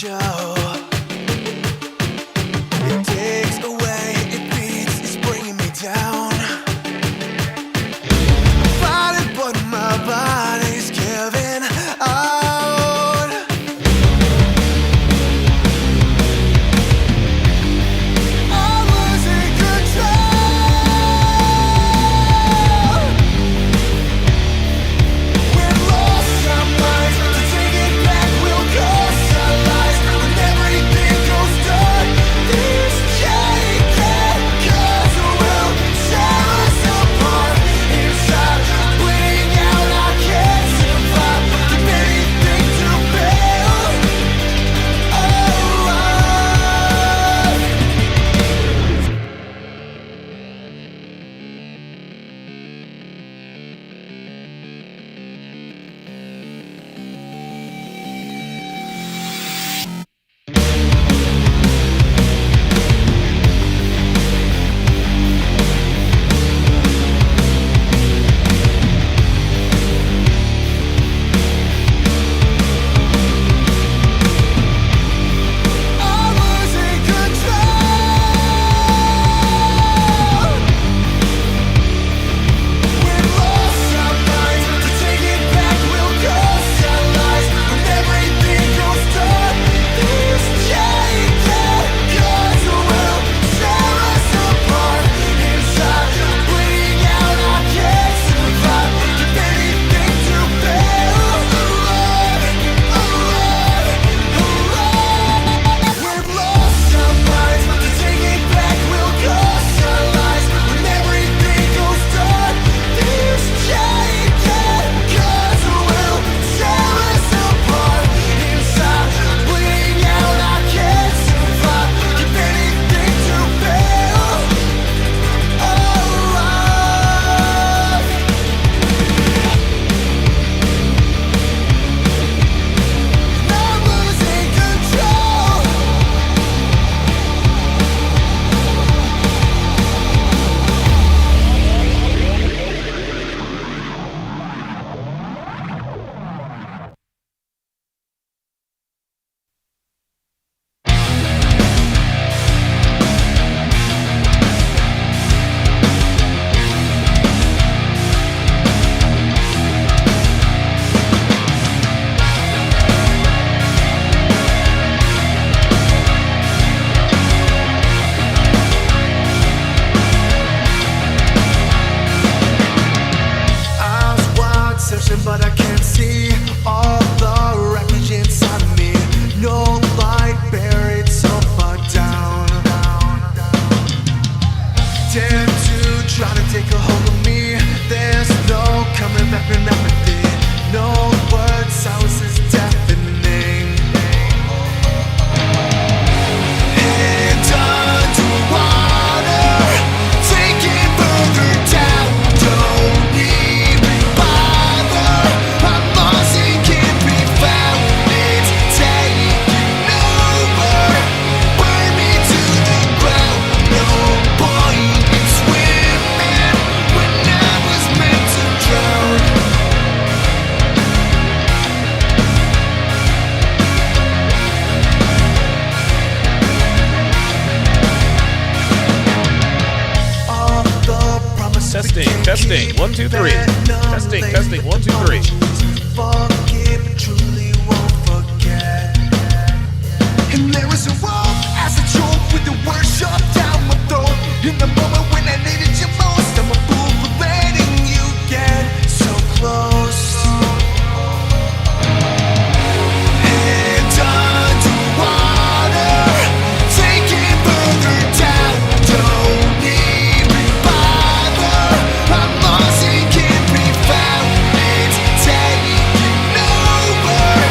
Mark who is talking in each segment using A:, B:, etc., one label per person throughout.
A: show. It takes away, it beats, it's bringing me down. I'm fighting, but my body's giving out. I'm losing control. We're lost our minds. To take it back will cost our lives. When everything goes dark, this chain can't cause a will tear us apart. Inside, bleeding out, I can't survive. Give anything to bail. I'm losing control. We're lost our minds. To take it back will cost our lives. When everything goes dark, this chain can't cause a will tear us apart. Inside, bleeding out, I can't survive. Give anything to bail. We've lost our minds. To take it back will cost our lives. When everything goes dark, this chain can't cause a will tear us apart. Inside, bleeding out, I can't survive. Give anything to bail. I'm losing control. Eyes wide searching, but I can't see all the wreckage inside of me. No light buried so far down. Dare to try to take a hold of me. There's no coming back from empathy. No words, silence is deafening. Hand underwater, take it further down. Don't even bother. I'm lost and can't be found. It's taking over, burn me to the ground. No point in swimming when I was meant to drown. All the promises we
B: Testing,
A: can't
B: testing,
A: keep,
B: 1, 2, 3.
A: venom
B: Testing,
A: laden
B: testing, 1, 2, 3.
A: Forgive, truly won't forget. And there was a rope as a joke with the word shoved down my throat. In the moment when I needed you most, I'm a fool for letting you get so close. Hand underwater, take it further down. Don't even bother. I'm lost and can't be found. It's taking over,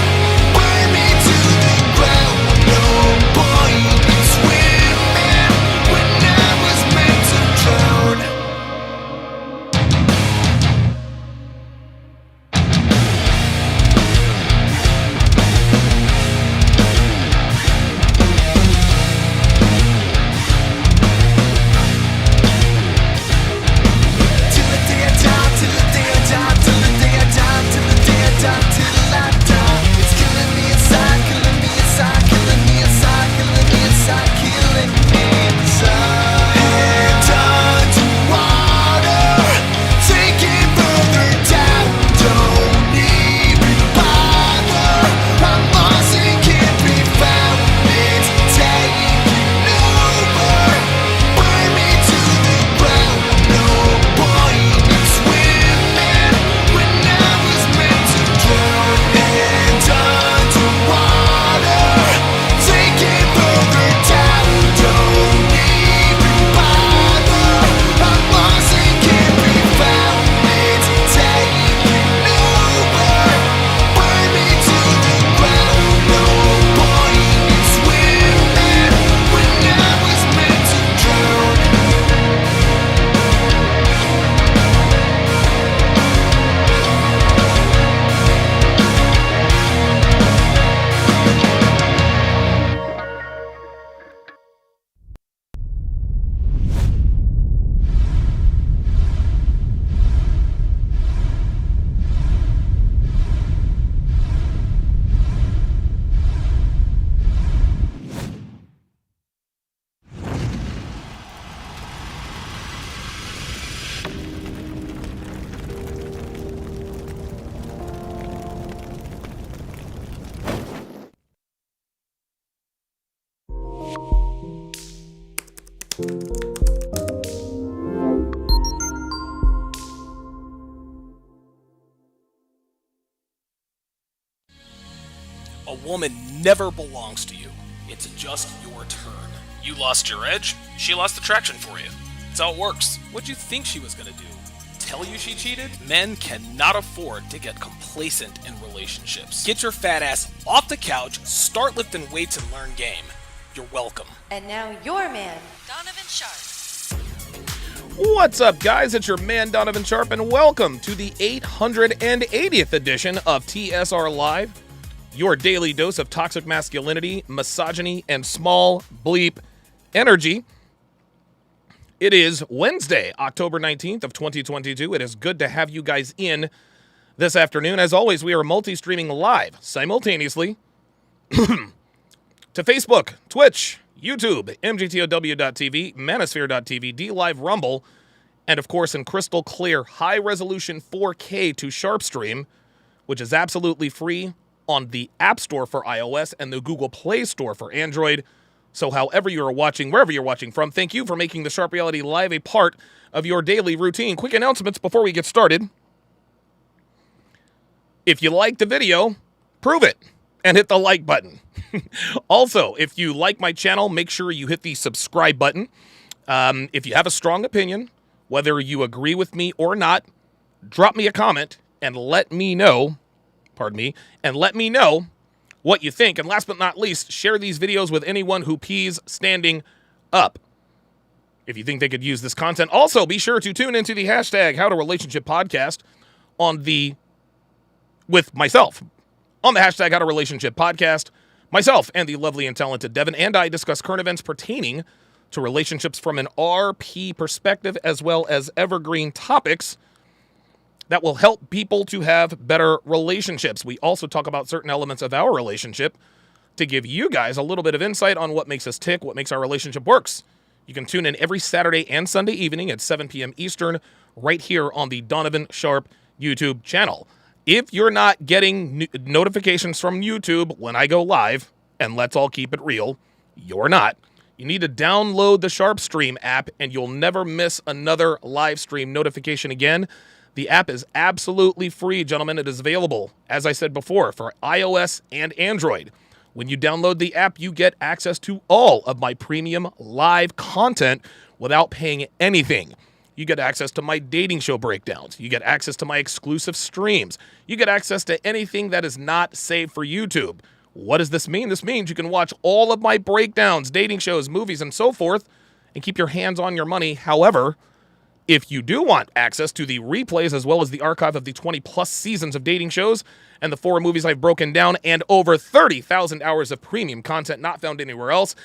B: A woman never belongs to you. It's just your turn. You lost your edge, she lost the traction for you. That's how it works. What'd you think she was gonna do? Tell you she cheated? Men cannot afford to get complacent in relationships. Get your fat ass off the couch, start lifting weights, and learn game. You're welcome.
C: And now your man, Donovan Sharpe.
D: What's up, guys? It's your man, Donovan Sharpe, and welcome to the 880th edition of TSR Live, your daily dose of toxic masculinity, misogyny, and small bleep energy. It is Wednesday, October 19th of 2022. It is good to have you guys in this afternoon. As always, we are multi-streaming live simultaneously to Facebook, Twitch, YouTube, mgtow.tv, manosphere.tv, DLive Rumble, and of course in crystal clear high-resolution 4K to Sharpe Stream, which is absolutely free on the App Store for iOS and the Google Play Store for Android. So however you are watching, wherever you're watching from, thank you for making the Sharpe Reality Live a part of your daily routine. Quick announcements before we get started. If you like the video, prove it and hit the like button. Also, if you like my channel, make sure you hit the subscribe button. If you have a strong opinion, whether you agree with me or not, drop me a comment and let me know, what you think. And last but not least, share these videos with anyone who pees standing up if you think they could use this content. Also, be sure to tune into the hashtag How to Relationship Podcast with myself. On the hashtag How to Relationship Podcast, myself and the lovely and talented Devin and I discuss current events pertaining to relationships from an RP perspective, as well as evergreen topics that will help people to have better relationships. We also talk about certain elements of our relationship to give you guys a little bit of insight on what makes us tick, what makes our relationship works. You can tune in every Saturday and Sunday evening at 7 p.m. Eastern right here on the Donovan Sharpe YouTube channel. If you're not getting notifications from YouTube when I go live, and let's all keep it real, you're not, you need to download the Sharpe Stream app and you'll never miss another live stream notification again. The app is absolutely free, gentlemen. It is available, as I said before, for iOS and Android. When you download the app, you get access to all of my premium live content without paying anything. You get access to my dating show breakdowns. You get access to my exclusive streams. You get access to anything that is not saved for YouTube. What does this mean? This means you can watch all of my breakdowns, dating shows, movies, and so forth, and keep your hands on your money. However, if you do want access to the replays as well as the archive of the 20-plus seasons of dating shows and the 4 movies I've broken down and over 30,000 hours of premium content not found anywhere else,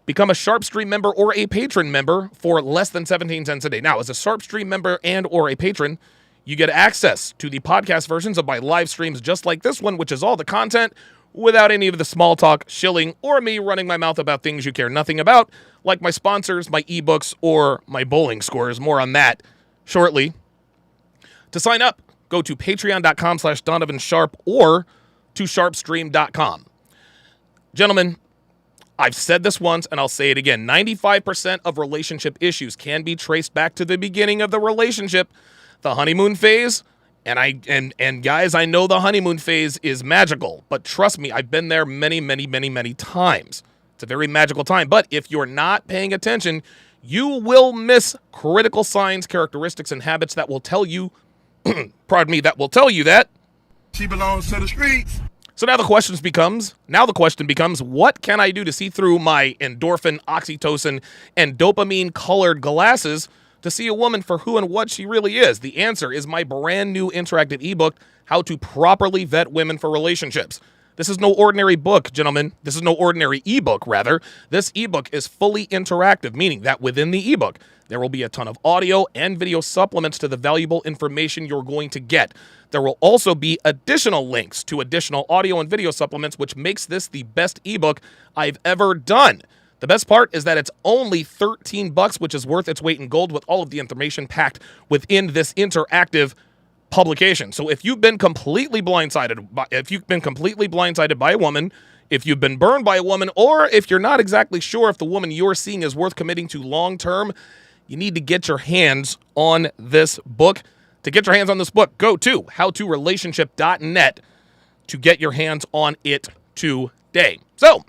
D: become a Sharpe Stream member or a patron member for less than 17 cents a day. Now, as a Sharpe Stream member and or a patron, you get access to the podcast versions of my live streams just like this one, which is all the content without any of the small talk, shilling, or me running my mouth about things you care nothing about, like my sponsors, my ebooks, or my bowling scores. More on that shortly. To sign up, go to patreon.com/Donovan Sharpe or to sharpestream.com. Gentlemen, I've said this once and I'll say it again. 95% of relationship issues can be traced back to the beginning of the relationship, the honeymoon phase. And guys, I know the honeymoon phase is magical, but trust me, I've been there many, many, many, many times. It's a very magical time. But if you're not paying attention, you will miss critical signs, characteristics, and habits that will tell you, that
E: she belongs to the streets.
D: So now the question becomes, what can I do to see through my endorphin, oxytocin, and dopamine colored glasses to see a woman for who and what she really is? The answer is my brand new interactive ebook, How to Properly Vet Women for Relationships. This is no ordinary book, gentlemen. This is no ordinary ebook, rather. This ebook is fully interactive, meaning that within the ebook, there will be a ton of audio and video supplements to the valuable information you're going to get. There will also be additional links to additional audio and video supplements, which makes this the best ebook I've ever done. The best part is that it's only $13, which is worth its weight in gold with all of the information packed within this interactive publication. So if you've been completely blindsided by a woman If you've been burned by a woman, or if you're not exactly sure if the woman you're seeing is worth committing to long-term, you need to get your hands on this book. To get your hands on this book, go to howtorelationship.net to get your hands on it today. So,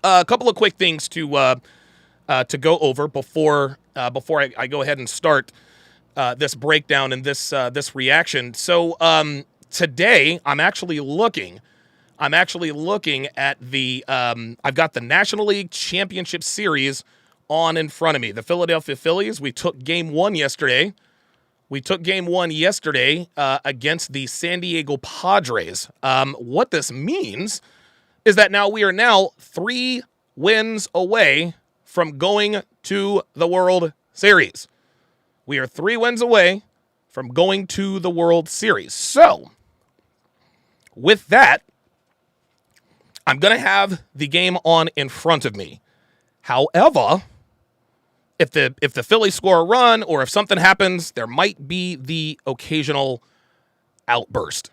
D: a couple of quick things to go over before I go ahead and start this breakdown and this reaction. So, today I'm actually looking at the, I've got the National League Championship Series on in front of me. The Philadelphia Phillies, we took game one yesterday. Against the San Diego Padres. What this means is that we are 3 wins away from going to the World Series. We are 3 wins away from going to the World Series. So, with that, I'm going to have the game on in front of me. However, if the Phillies score a run or if something happens, there might be the occasional outburst.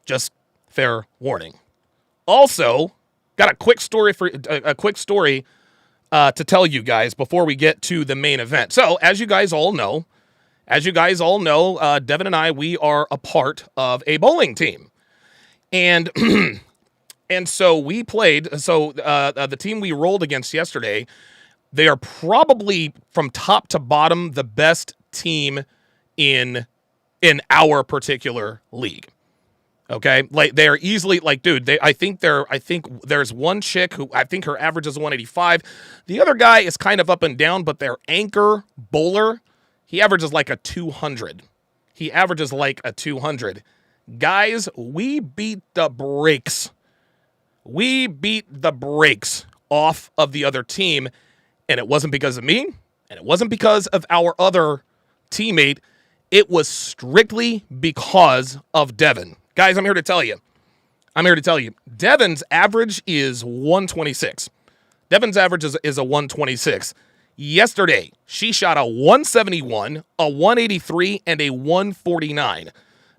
D: Just fair warning. Also, got a quick story to tell you guys before we get to the main event. So, as you guys all know, Devin and I, we are a part of a bowling team. And and so we played, the team we rolled against yesterday, they are probably from top to bottom the best team in our particular league. Okay? Like they are easily I think there's one chick who I think her average is 185. The other guy is kind of up and down, but their anchor bowler, he averages like a 200. Guys, we beat the brakes. Off of the other team, and it wasn't because of me, and it wasn't because of our other teammate. It was strictly because of Devin. Guys, I'm here to tell you. Devin's average is 126. Devin's average is a 126. Yesterday, she shot a 171, a 183, and a 149.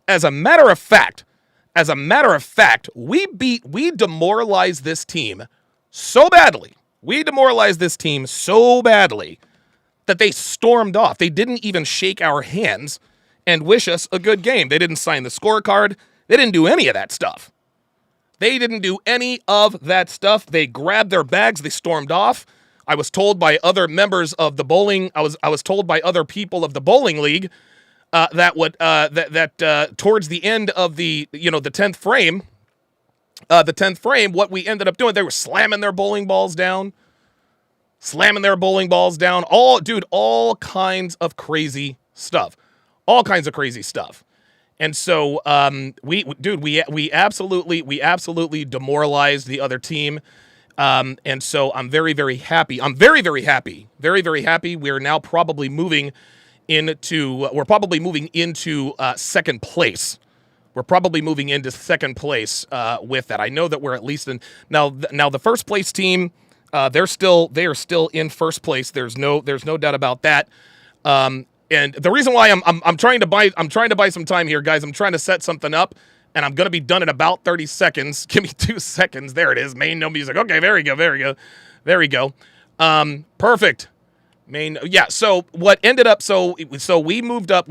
D: As a matter of fact, we demoralized this team so badly. That they stormed off. They didn't even shake our hands and wish us a good game. They didn't sign the scorecard. They didn't do any of that stuff. They grabbed their bags. They stormed off. I was told by other members of the bowling. I was told by other people of the bowling league that towards the end of the 10th frame, what we ended up doing, they were slamming their bowling balls down. All kinds of crazy stuff. And so, we absolutely demoralized the other team. And so I'm very, very happy. We are now probably moving into second place. With that. I know that we're at least in now the first place team. They are still in first place. There's no doubt about that. And the reason why I'm trying to buy some time here, guys. I'm trying to set something up, and I'm gonna be done in about 30 seconds. Give me 2 seconds. There it is. Main, no music. Okay, there we go. Perfect. Main, yeah. So what ended up? So we moved up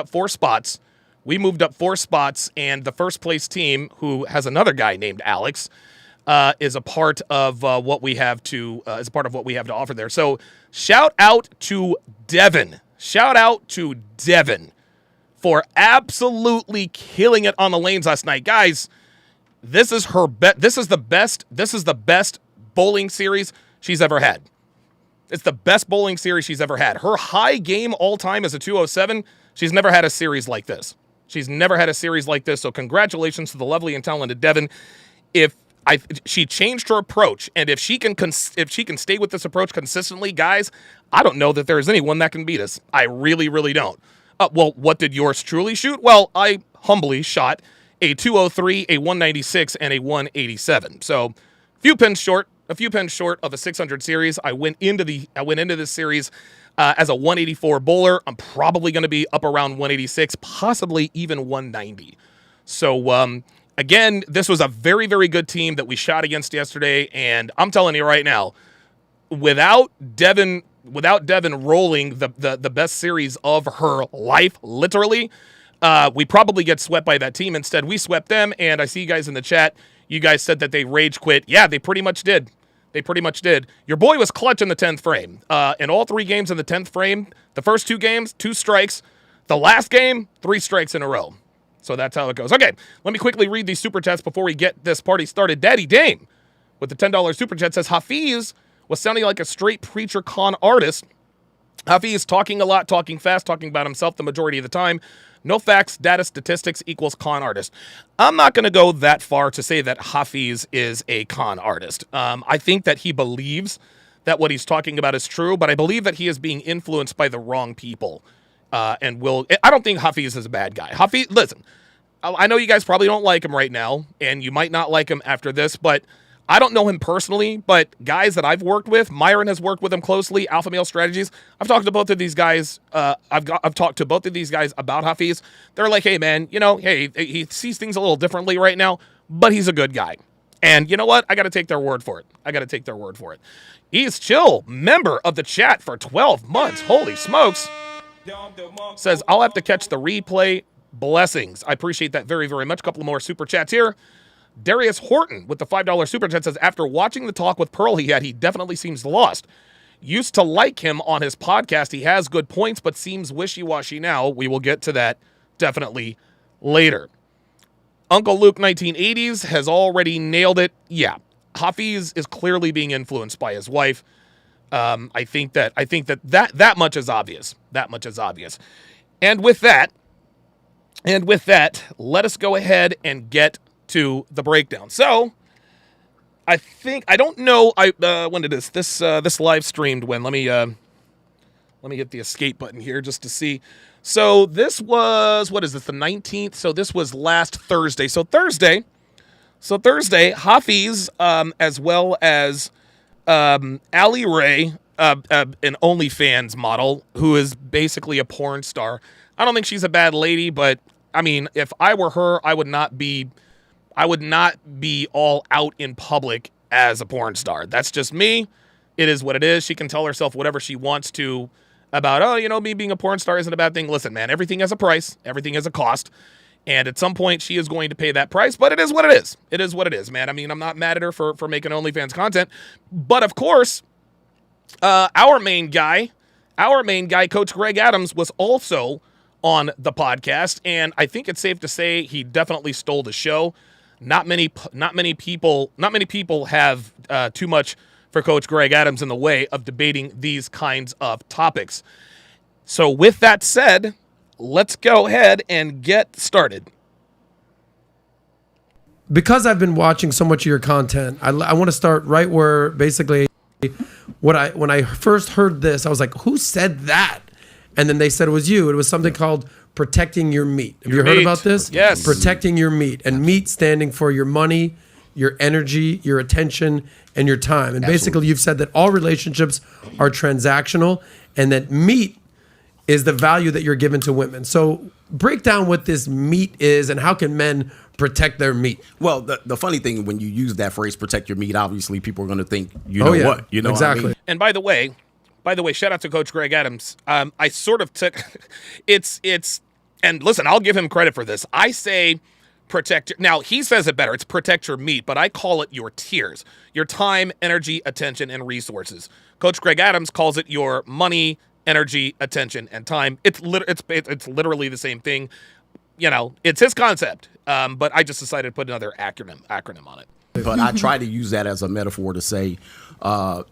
D: 4 spots. And the first place team, who has another guy named Alex, is a part of what we have to offer there. So shout out to Devin. For absolutely killing it on the lanes last night, guys. This is the best bowling series she's ever had. It's the best bowling series she's ever had. Her high game all time is a 207. She's never had a series like this. So congratulations to the lovely and talented Devin. She changed her approach, and if she can stay with this approach consistently, guys, I don't know that there's anyone that can beat us. I really, really don't. Well, what did yours truly shoot? Well, I humbly shot a 203, a 196, and a 187. So, a few pins short of a 600 series. I went into this series as a 184 bowler. I'm probably going to be up around 186, possibly even 190. So Again, this was a very, very good team that we shot against yesterday, and I'm telling you right now, without Devin rolling the best series of her life, literally, we probably get swept by that team. Instead, we swept them, and I see you guys in the chat. You guys said that they rage quit. Yeah, they pretty much did. They pretty much did. Your boy was clutch in the 10th frame. In all 3 games in the 10th frame, the first 2 games, 2 strikes. The last game, 3 strikes in a row. So that's how it goes. Okay, let me quickly read these super chats before we get this party started. Daddy Dame with the $10 super chat says, Hafiz was sounding like a straight preacher con artist. Hafiz talking a lot, talking fast, talking about himself the majority of the time. No facts, data, statistics equals con artist. I'm not going to go that far to say that Hafiz is a con artist. I think that he believes that what he's talking about is true, but I believe that he is being influenced by the wrong people. I don't think Hafiz is a bad guy. Hafiz, listen, I know you guys probably don't like him right now, and you might not like him after this, but I don't know him personally, but guys that I've worked with, Myron has worked with him closely, Alpha Male Strategies. I've talked to both of these guys. I've talked to both of these guys about Hafiz. They're like, hey man, he sees things a little differently right now, but he's a good guy. And you know what? I got to take their word for it. He's chill, member of the chat for 12 months. Holy smokes. Says, I'll have to catch the replay. Blessings. I appreciate that very, very much. A couple more super chats here. Darius Horton with the $5 super chat says, after watching the talk with Pearl he definitely seems lost. Used to like him on his podcast. He has good points, but seems wishy-washy now. We will get to that definitely later. Uncle Luke 1980s has already nailed it. Yeah, Hafiz is clearly being influenced by his wife. I think that much is obvious. And with that, let us go ahead and get to the breakdown. So, I don't know. When did this live streamed when? Let me hit the escape button here just to see. So this was, what is this, the 19th? So this was last Thursday. So Thursday, Hafiz, as well as Ali Ray, an OnlyFans model who is basically a porn star. I don't think she's a bad lady, but I mean, if I were her, I would not be all out in public as a porn star. That's just me. It is what it is. She can tell herself whatever she wants to about, me being a porn star isn't a bad thing. Listen, man, everything has a price. Everything has a cost. And at some point, she is going to pay that price, but it is what it is. It is what it is, man. I mean, I'm not mad at her for making OnlyFans content. But, of course, our main guy, Coach Greg Adams, was also on the podcast. And I think it's safe to say he definitely stole the show. Not many people have too much for Coach Greg Adams in the way of debating these kinds of topics. So with that said, let's go ahead and get started.
F: Because I've been watching so much of your content, I want to start right where basically when I first heard this, I was like, who said that? And then they said it was you. It was something called protecting your meat. Have you heard about this?
D: Yes.
F: Protecting your meat. And meat standing for your money, your energy, your attention, and your time. And basically you've said that all relationships are transactional and that meat is the value that you're given to women. So break down what this meat is and how can men protect their meat?
G: Well, the funny thing, when you use that phrase, protect your meat, obviously people are going to think, what? You know
F: exactly.
G: What I mean?
D: And by the way, shout out to Coach Greg Adams. I sort of took and listen, I'll give him credit for this. I say now he says it better. It's protect your meat, but I call it your tiers, your time, energy, attention, and resources. Coach Greg Adams calls it your money, energy, attention, and time. It's literally the same thing. It's his concept. But I just decided to put another acronym on it.
G: But I try to use that as a metaphor to say, try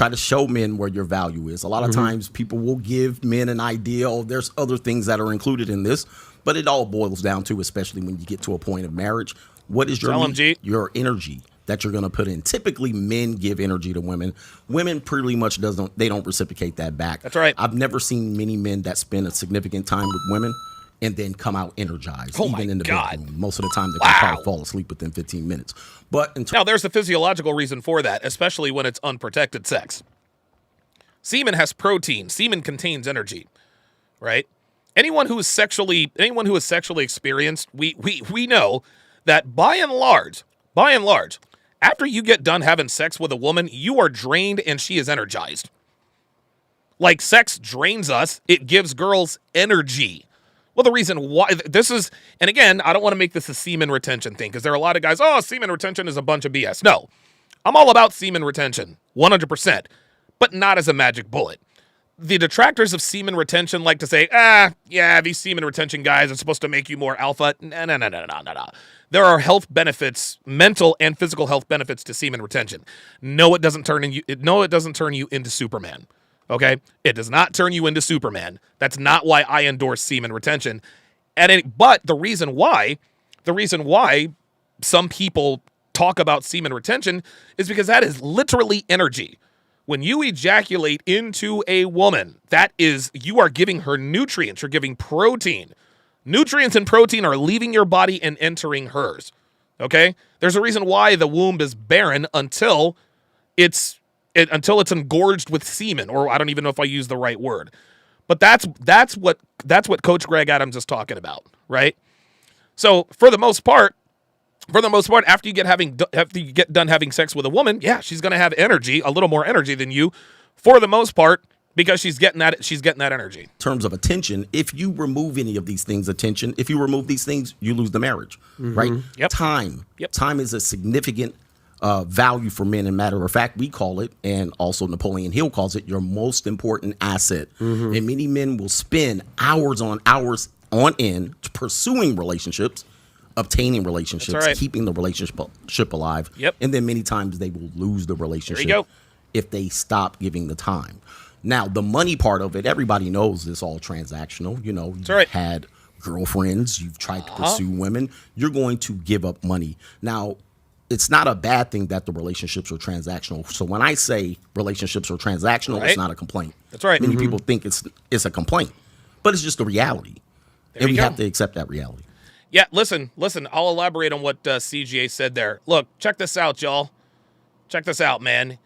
G: to show men where your value is. A lot of times people will give men an idea, there's other things that are included in this, but it all boils down to, especially when you get to a point of marriage, what is your energy that you're going to put in? Typically, men give energy to women. Women pretty much don't reciprocate that back.
D: That's right.
G: I've never seen many men that spend a significant time with women and then come out energized, even in the bedroom. Most of the time, they can probably fall asleep within 15 minutes. But
D: now, there's a physiological reason for that, especially when it's unprotected sex. Semen has protein. Semen contains energy, right? Anyone who is sexually experienced, we know that by and large, after you get done having sex with a woman, you are drained and she is energized. Like sex drains us, it gives girls energy. Well, the reason why this is, and again, I don't want to make this a semen retention thing because there are a lot of guys, oh, semen retention is a bunch of BS. No, I'm all about semen retention, 100%, but not as a magic bullet. The detractors of semen retention like to say, yeah, these semen retention guys are supposed to make you more alpha. No. There are health benefits, mental and physical health benefits to semen retention. No, it doesn't turn you into Superman. Okay? It does not turn you into Superman. That's not why I endorse semen retention. But the reason why some people talk about semen retention is because that is literally energy. When you ejaculate into a woman, you are giving her nutrients. You're giving protein. Nutrients and protein are leaving your body and entering hers. Okay? There's a reason why the womb is barren until it's engorged with semen, or I don't even know if I use the right word. But that's what Coach Greg Adams is talking about, right? So for the most part, after you get done having sex with a woman, yeah, she's going to have energy, a little more energy than you, for the most part, because she's getting that energy.
G: In terms of attention, if you remove any of these things, if you remove these things, you lose the marriage, right?
D: Yep.
G: Time.
D: Yep.
G: Time is a significant value for men. And matter of fact, we call it, and also Napoleon Hill calls it, your most important asset. And many men will spend hours on end pursuing relationships, obtaining relationships,
D: right.
G: keeping the relationship alive.
D: Yep.
G: And then many times they will lose the relationship
D: There you go.
G: if they stop giving the time. Now, the money part of it, everybody knows it's all transactional. You know, you've
D: right.
G: had girlfriends, you've tried to pursue women, you're going to give up money. Now, it's not a bad thing that the relationships are transactional. So when I say relationships are transactional,
D: Right.
G: it's not a complaint.
D: That's right.
G: Many people think it's a complaint, but it's just a reality. And we
D: you go.
G: have to accept that reality.
D: Yeah, listen, I'll elaborate on what CGA said there. Look, check this out, y'all. Check this out, man.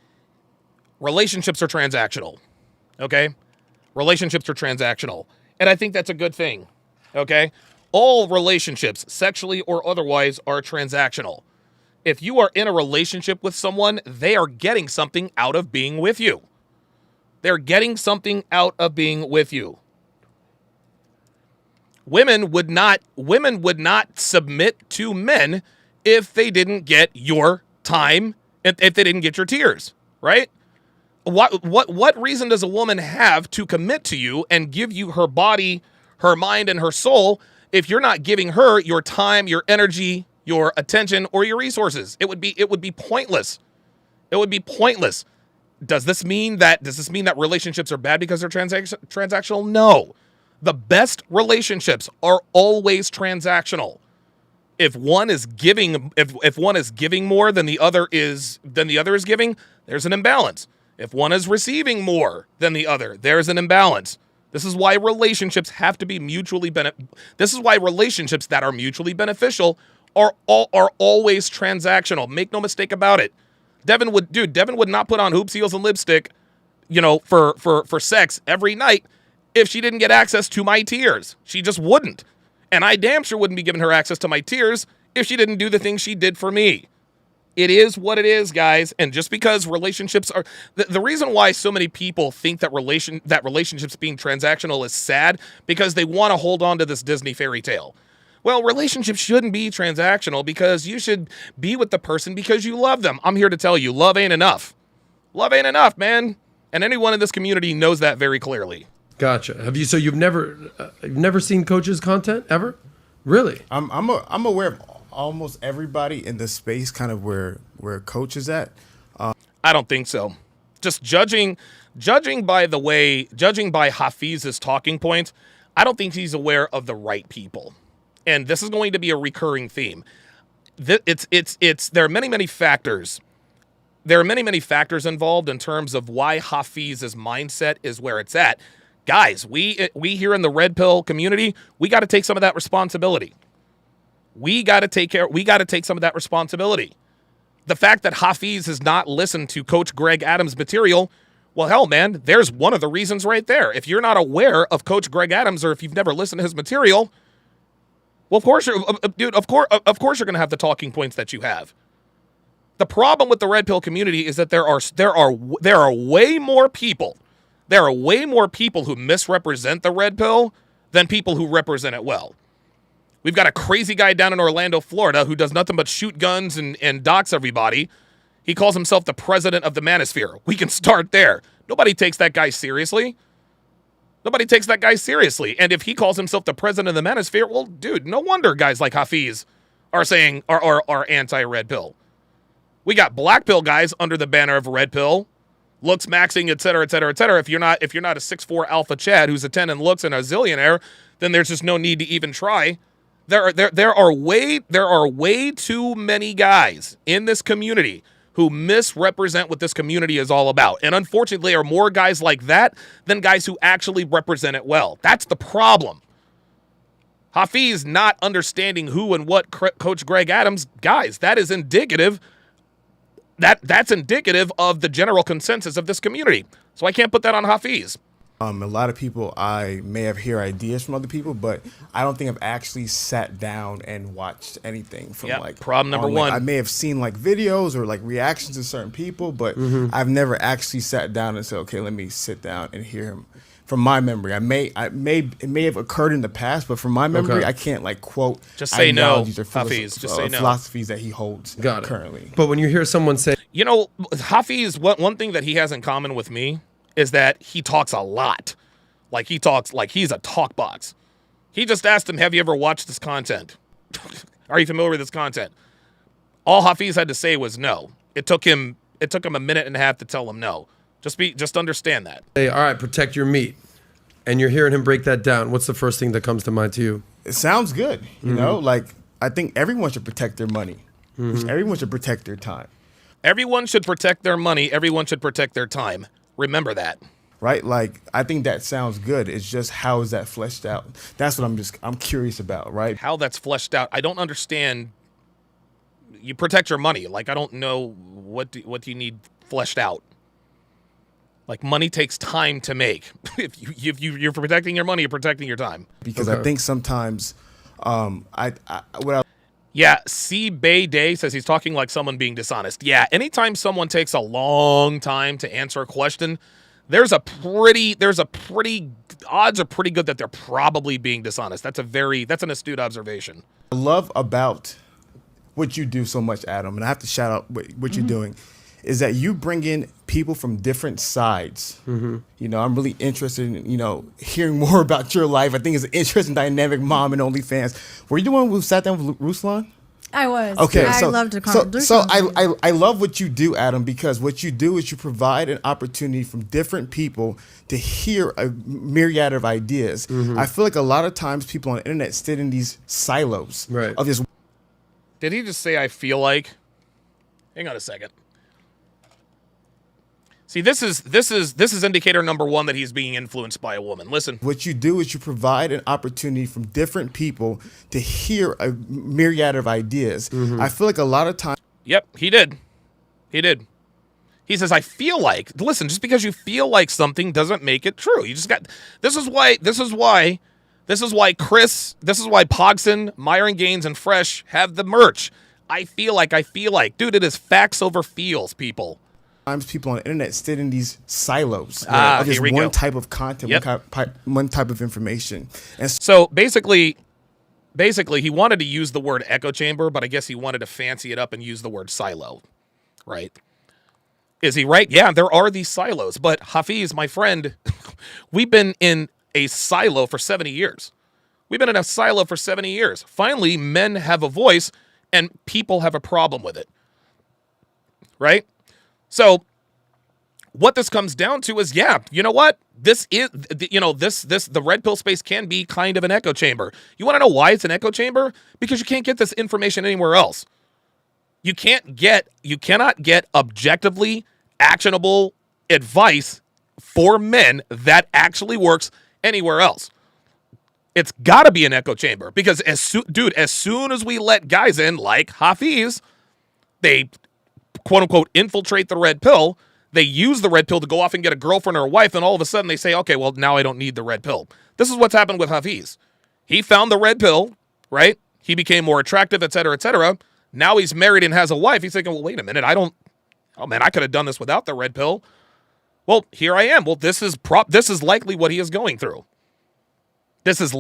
D: Relationships are transactional, okay? Relationships are transactional. And I think that's a good thing, okay? All relationships, sexually or otherwise, are transactional. If you are in a relationship with someone, they are getting something out of being with you. They're getting something out of being with you. Women would not submit to men if they didn't get your time, if they didn't get your tears, right? What reason does a woman have to commit to you and give you her body, her mind, and her soul if you're not giving her your time, your energy, your attention, or your resources? It would be pointless. It would be pointless. Does this mean that relationships are bad because they're transactional? No. The best relationships are always transactional. If one is giving, if one is giving more than the other is giving, there's an imbalance. If one is receiving more than the other, there's an imbalance. This is why relationships have to be This is why relationships that are mutually beneficial are always transactional. Make no mistake about it. Devin would not put on hoops, heels, and lipstick, for sex every night if she didn't get access to my tears. She just wouldn't. And I damn sure wouldn't be giving her access to my tears if she didn't do the things she did for me. It is what it is, guys. And just because relationships are the reason why so many people think that relationships being transactional is sad, because they want to hold on to this Disney fairy tale. Well, relationships shouldn't be transactional because you should be with the person because you love them. I'm here to tell you, love ain't enough. Love ain't enough, man. And anyone in this community knows that very clearly.
F: Gotcha. Have you? So you've never seen Coach's content ever? Really?
H: I'm aware of almost everybody in the space, kind of where Coach is at.
D: I don't think so. Just judging by Hafiz's talking points, I don't think he's aware of the right people. And this is going to be a recurring theme. There are many factors. There are many factors involved in terms of why Hafiz's mindset is where it's at. Guys, we here in the red pill community, we got to take some of that responsibility. We got to take some of that responsibility. The fact that Hafiz has not listened to Coach Greg Adams' material, well, hell, man, there's one of the reasons right there. If you're not aware of Coach Greg Adams, or if you've never listened to his material, Well, of course, dude. Of course, you're going to have the talking points that you have. The problem with the red pill community is that there are way more people. There are way more people who misrepresent the red pill than people who represent it well. We've got a crazy guy down in Orlando, Florida, who does nothing but shoot guns and dox everybody. He calls himself the president of the manosphere. We can start there. Nobody takes that guy seriously. Nobody takes that guy seriously. And if he calls himself the president of the manosphere, well, dude, no wonder guys like Hafiz are saying are anti-red pill. We got black pill guys under the banner of red pill, looks maxing, et cetera, et cetera, et cetera. If you're not a 6'4" alpha Chad who's a 10 in looks and a zillionaire, then there's just no need to even try. There are way too many guys in this community who misrepresent what this community is all about. And unfortunately, there are more guys like that than guys who actually represent it well. That's the problem. Hafiz not understanding who and what Coach Greg Adams, guys, that is indicative. That's indicative of the general consensus of this community. So I can't put that on Hafiz.
H: A lot of people, I may have heard ideas from other people, but I don't think I've actually sat down and watched anything from
D: problem number one.
H: I may have seen like videos or like reactions to certain people, but I've never actually sat down and said, okay, let me sit down and hear him. From my memory, it may have occurred in the past, but from my memory, I can't like quote.
D: Just say no,
H: ideologies or
D: Hafiz. Just say no.
H: Philosophies that he holds currently.
F: But when you hear someone say,
D: you know, Hafiz, one thing that he has in common with me is that he talks a lot. Like he talks like he's a talk box. He just asked him, have you ever watched this content? Are you familiar with this content? All Hafiz had to say was no. It took him a minute and a half to tell him no. Just understand that.
F: Hey, all right, protect your meat. And you're hearing him break that down. What's the first thing that comes to mind to you?
H: It sounds good. You know, like I think everyone should protect their money. Everyone should protect their time.
D: Everyone should protect their money. Everyone should protect their time. Remember that.
H: Right? Like, I think that sounds good. It's just, how is that fleshed out? That's what I'm curious about, right?
D: How that's fleshed out. I don't understand. You protect your money. Like, I don't know what do you need fleshed out. Like, money takes time to make. If you're protecting your money, you're protecting your time.
H: Because I think sometimes,
D: Yeah, C. Bay Day says he's talking like someone being dishonest. Yeah, anytime someone takes a long time to answer a question, odds are pretty good that they're probably being dishonest. That's an astute observation.
H: I love about what you do so much, Adam, and I have to shout out what you're doing, is that you bring in people from different sides. You know, I'm really interested in, hearing more about your life. I think it's an interesting dynamic, mom and OnlyFans. Were you the one who sat down with Ruslan?
I: I was.
H: Okay,
I: I
H: so,
I: love to comment.
H: So I love what you do, Adam, because what you do is you provide an opportunity from different people to hear a myriad of ideas. I feel like a lot of times people on the internet sit in these silos of this.
D: Did he just say I feel like? Hang on a second. See, this is indicator number one that he's being influenced by a woman. Listen.
H: What you do is you provide an opportunity from different people to hear a myriad of ideas. I feel like a lot of times.
D: Yep, he did. He says, I feel like. Listen, just because you feel like something doesn't make it true. You just got. This is why Pogson, Meyer and Gaines, and Fresh have the merch. I feel like. Dude, it is facts over feels, people.
H: Sometimes people on the internet sit in these silos of just one type of content, one type of information. And
D: so basically, he wanted to use the word echo chamber, but I guess he wanted to fancy it up and use the word silo, right? Is he right? Yeah, there are these silos. But Hafiz, my friend, we've been in a silo for 70 years. Finally, men have a voice and people have a problem with it, right? So what this comes down to is, yeah, you know what? The red pill space can be kind of an echo chamber. You want to know why it's an echo chamber? Because you can't get this information anywhere else. You cannot get objectively actionable advice for men that actually works anywhere else. It's got to be an echo chamber because as soon as we let guys in like Hafiz, they quote unquote infiltrate the red pill. They use the red pill to go off and get a girlfriend or a wife, and all of a sudden they say, okay, well, now I don't need the red pill. This is what's happened with Hafiz. He found the red pill, right? He became more attractive, et cetera, et cetera. Now he's married and has a wife. He's thinking, well, wait a minute. I could have done this without the red pill. Well, here I am. Well, this is likely what he is going through. This is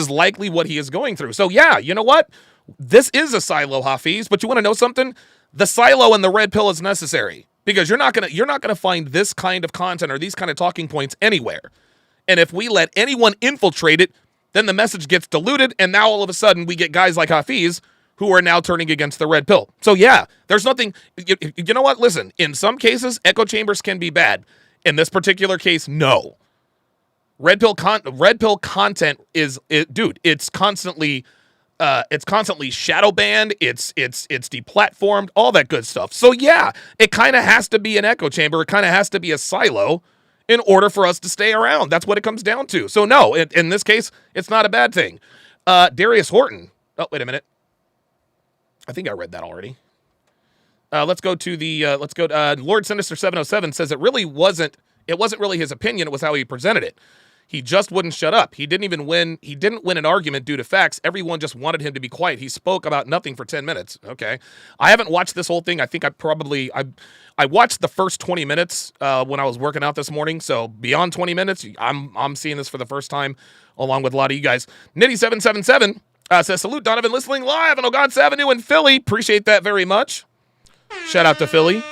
D: likely what he is going through. So yeah, you know what? This is a silo, Hafiz, but you want to know something? The silo and the red pill is necessary because you're not gonna find this kind of content or these kind of talking points anywhere. And if we let anyone infiltrate it, then the message gets diluted, and now all of a sudden we get guys like Hafiz who are now turning against the red pill. So yeah, there's nothing. You know what? Listen, in some cases, echo chambers can be bad. In this particular case, no. Red pill content it's constantly shadow banned, it's deplatformed, all that good stuff. So yeah, it kind of has to be an echo chamber, it kind of has to be a silo in order for us to stay around. That's what it comes down to. So no, in this case, it's not a bad thing. Darius Horton. Oh, wait a minute. I think I read that already. Let's go to Lord Sinister 707 says it wasn't really his opinion, it was how he presented it. He just wouldn't shut up. He didn't win an argument due to facts. Everyone just wanted him to be quiet. He spoke about nothing for 10 minutes. Okay. I haven't watched this whole thing. I think I watched the first 20 minutes when I was working out this morning. So beyond 20 minutes, I'm seeing this for the first time along with a lot of you guys. Nitty777 says, salute Donovan, listening live on Ogontz Avenue in Philly. Appreciate that very much. Shout out to Philly.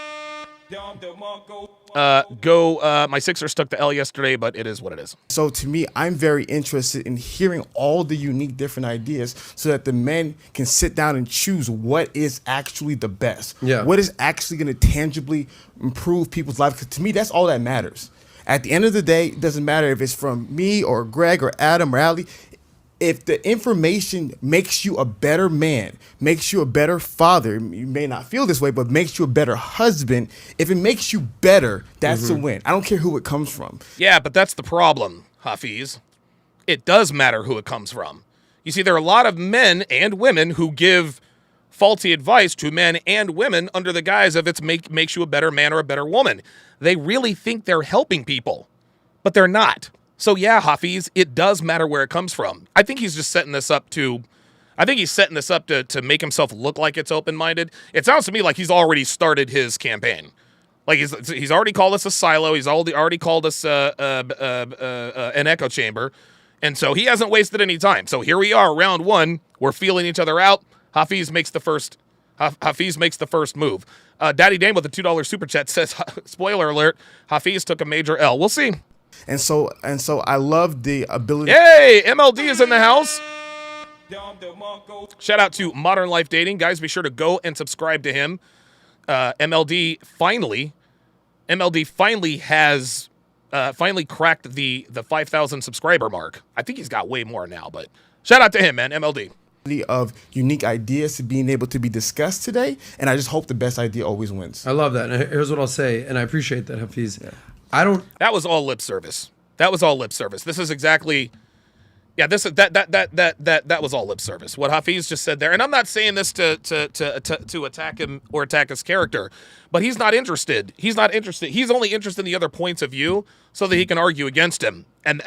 D: My Sixers stuck the L yesterday, but it is what it is.
H: So to me, I'm very interested in hearing all the unique different ideas so that the men can sit down and choose what is actually the best.
F: Yeah.
H: What is actually going to tangibly improve people's lives? Because to me, that's all that matters. At the end of the day, it doesn't matter if it's from me or Greg or Adam or Ali. If the information makes you a better man, makes you a better father, you may not feel this way, but makes you a better husband, if it makes you better, that's a win. I don't care who it comes from.
D: Yeah, but that's the problem, Hafiz. It does matter who it comes from. You see, there are a lot of men and women who give faulty advice to men and women under the guise of makes you a better man or a better woman. They really think they're helping people, but they're not. So yeah, Hafiz, it does matter where it comes from. I think he's just setting this up to make himself look like it's open-minded. It sounds to me like he's already started his campaign. Like he's already called us a silo. He's already called us an echo chamber. And so he hasn't wasted any time. So here we are, round one. We're feeling each other out. Hafiz makes the first move. Daddy Dame with a $2 super chat says, spoiler alert, Hafiz took a major L. We'll see.
H: And so I love the ability.
D: Hey, MLD is in the house. Shout out to Modern Life Dating. Guys, be sure to go and subscribe to him. MLD finally has cracked the 5,000 subscriber mark. I think he's got way more now, but shout out to him, man. MLD.
H: Of unique ideas to being able to be discussed today, and I just hope the best idea always wins.
F: I love that. And here's what I'll say, and I appreciate that, Hafiz.
H: Yeah.
D: That was all lip service. This is exactly. Yeah, that was all lip service. What Hafiz just said there, and I'm not saying this to attack him or attack his character, but he's not interested. He's only interested in the other points of view so that he can argue against them, and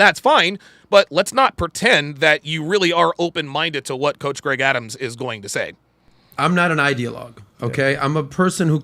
D: that's fine. But let's not pretend that you really are open-minded to what Coach Greg Adams is going to say.
F: I'm not an ideologue, okay? I'm a person who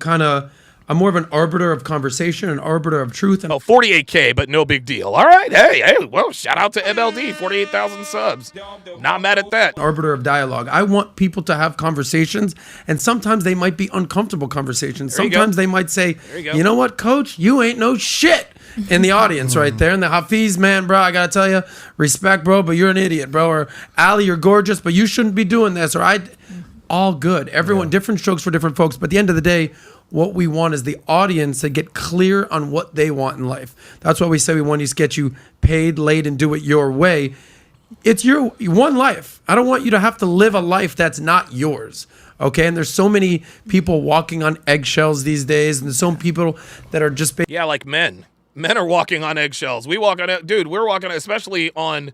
F: I'm more of an arbiter of conversation, an arbiter of truth. And
D: 48K, but no big deal. All right. Hey, well, shout out to MLD, 48,000 subs. Not mad at that.
F: Arbiter of dialogue. I want people to have conversations, and sometimes they might be uncomfortable conversations. Sometimes they might say, you know what, coach, you ain't no shit. In the audience right there. And the Hafiz, man, bro, I got to tell you, respect, bro, but you're an idiot, bro. Or Ali, you're gorgeous, but you shouldn't be doing this. Or all good. Everyone, different strokes for different folks. But at the end of the day, what we want is the audience to get clear on what they want in life. That's why we say we want to get you paid, laid, and do it your way. It's your one life. I don't want you to have to live a life that's not yours. Okay, and there's so many people walking on eggshells these days, and there's so many people that are just...
D: Yeah, like men. Men are walking on eggshells. We walk on it. Dude, we're walking, especially on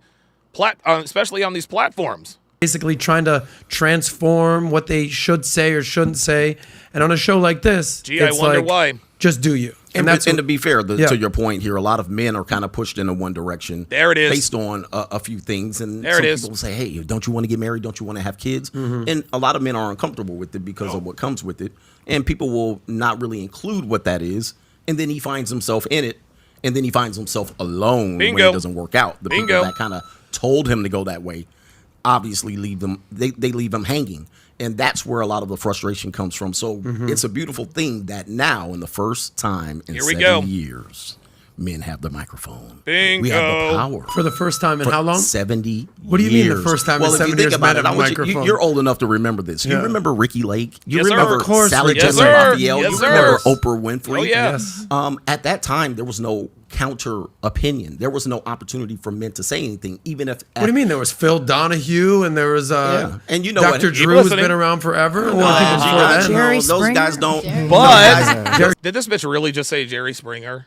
D: these platforms.
F: Basically trying to transform what they should say or shouldn't say. And on a show like this,
D: I wonder why.
F: Just do you.
G: And,
F: that's
G: and to be fair,
F: Yeah.
G: to your point here, a lot of men are kind of pushed in one direction.
D: There it is.
G: Based on a few things. And
D: There
G: some
D: it is.
G: people will say, hey, don't you want to get married? Don't you want to have kids? And a lot of men are uncomfortable with it because of what comes with it. And people will not really include what that is. And then he finds himself in it. And then he finds himself alone when
D: Bingo.
G: it doesn't work out. The
D: Bingo.
G: people that kind of told him to go that way obviously leave them. They leave him hanging. And that's where a lot of the frustration comes from. So it's a beautiful thing that now, in the first time in
D: Here we
G: 7
D: go.
G: years, men have the microphone.
D: Bingo.
G: We have the power.
F: For the first time in how long?
G: 70
F: What do you mean the
G: years.
F: first time in
G: well,
F: 7
G: if you think
F: years
G: about
F: men
G: it,
F: have
G: I
F: a
G: want
F: microphone?
G: you're old enough to remember this. You
F: Yeah.
G: remember Ricky Lake? You
D: Yes, sir.
G: remember
F: Of course,
G: Sally
F: Ricky
D: Yes,
G: Jessel
F: Lake.
D: sir.
G: Raphael?
D: Yes,
G: You
D: sir.
G: remember Oprah Winfrey?
D: Oh, yeah.
F: Yes.
G: At that time, there was no counter opinion. There was no opportunity for men to say anything, even if.
F: What do you mean? There was Phil Donahue and there was
G: Yeah. And you know
F: Dr.
G: what?
F: Drew has
D: listening.
F: been around forever. What were
G: Uh,
F: people before
G: guys,
F: then?
G: no,
I: Jerry
G: those
I: Springer?
G: guys don't.
I: Jerry-
D: But did this bitch really just say Jerry Springer?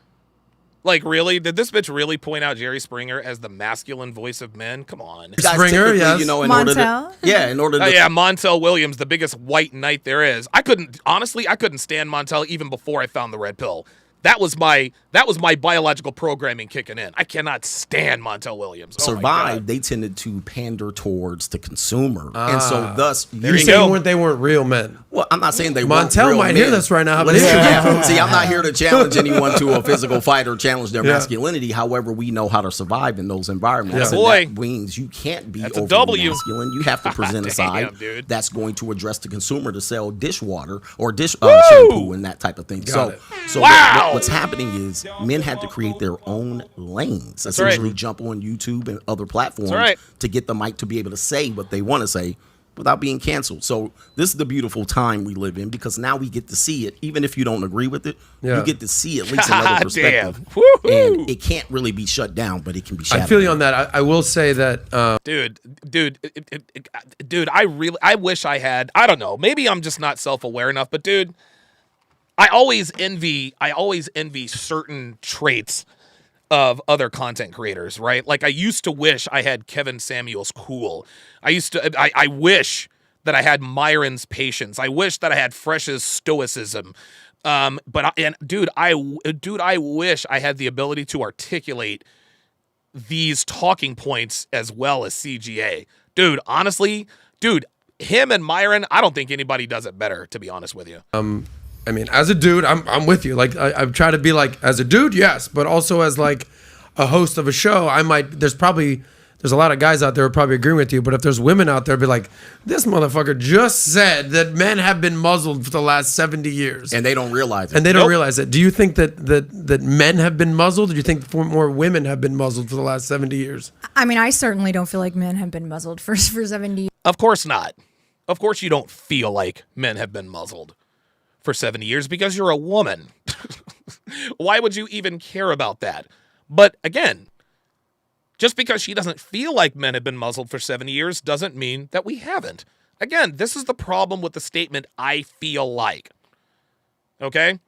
D: Like, really? Did this bitch really point out Jerry Springer as the masculine voice of men? Come on.
G: Guys
F: Springer,
G: typically,
F: yes.
G: You know, in order to,
I: Montel?
G: in order to.
D: Oh, yeah, Montel Williams, the biggest white knight there is. I couldn't stand Montel even before I found the red pill. That was my biological programming kicking in. I cannot stand Montel Williams. Oh my
G: Survive,
D: God.
G: they tended to pander towards the consumer, and so thus
D: There
F: You're
D: you
F: saying
D: go.
F: they weren't real men.
G: Well, I'm not saying they weren't
F: Montel
G: real
F: might
G: men.
F: hear this right now, but
G: Listen,
F: it's
G: see, I'm not here to challenge anyone to a physical fight or challenge their
F: Yeah.
G: masculinity. However, we know how to survive in those environments.
F: Yeah.
G: And
D: Boy.
G: that means you can't be
D: That's a
G: overly
D: W.
G: masculine. You have to present a
D: Damn,
G: side
D: dude.
G: that's going to address the consumer to sell dishwater or shampoo and that type of thing.
F: Got it.
G: So
D: Wow.
G: what's happening is men had to create their own lanes, essentially jump on YouTube and other platforms
D: right.
G: to get the mic to be able to say what they want to say without being canceled. So this is the beautiful time we live in because now we get to see it. Even if you don't agree with it,
F: Yeah.
G: you get to see at least another
D: God
G: perspective.
D: damn. Woohoo.
G: And it can't really be shut down, but it can be shut
F: I feel you on that. I will say that
D: Dude, I wish I had, I don't know, maybe I'm just not self-aware enough, but dude, I always envy certain traits of other content creators, right? Like I used to wish I had Kevin Samuel's cool. I wish that I had Myron's patience. I wish that I had Fresh's stoicism. Dude, I wish I had the ability to articulate these talking points as well as CGA. Dude, honestly, him and Myron, I don't think anybody does it better, to be honest with you.
F: I mean, as a dude, I'm with you. Like I've tried to be like as a dude, yes, but also as like a host of a show, there's a lot of guys out there who are probably agreeing with you, but if there's women out there, be like, this motherfucker just said that men have been muzzled for the last 70 years.
G: And they don't realize it.
F: And they don't
D: Nope.
F: realize it. Do you think that men have been muzzled? Or do you think more women have been muzzled for the last 70 years?
I: I mean, I certainly don't feel like men have been muzzled for 70 years.
D: Of course not. Of course you don't feel like men have been muzzled for 70 years because you're a woman. Why would you even care about that? But again, just because she doesn't feel like men have been muzzled for 70 years doesn't mean that we haven't. Again, this is the problem with the statement, I feel like. Okay?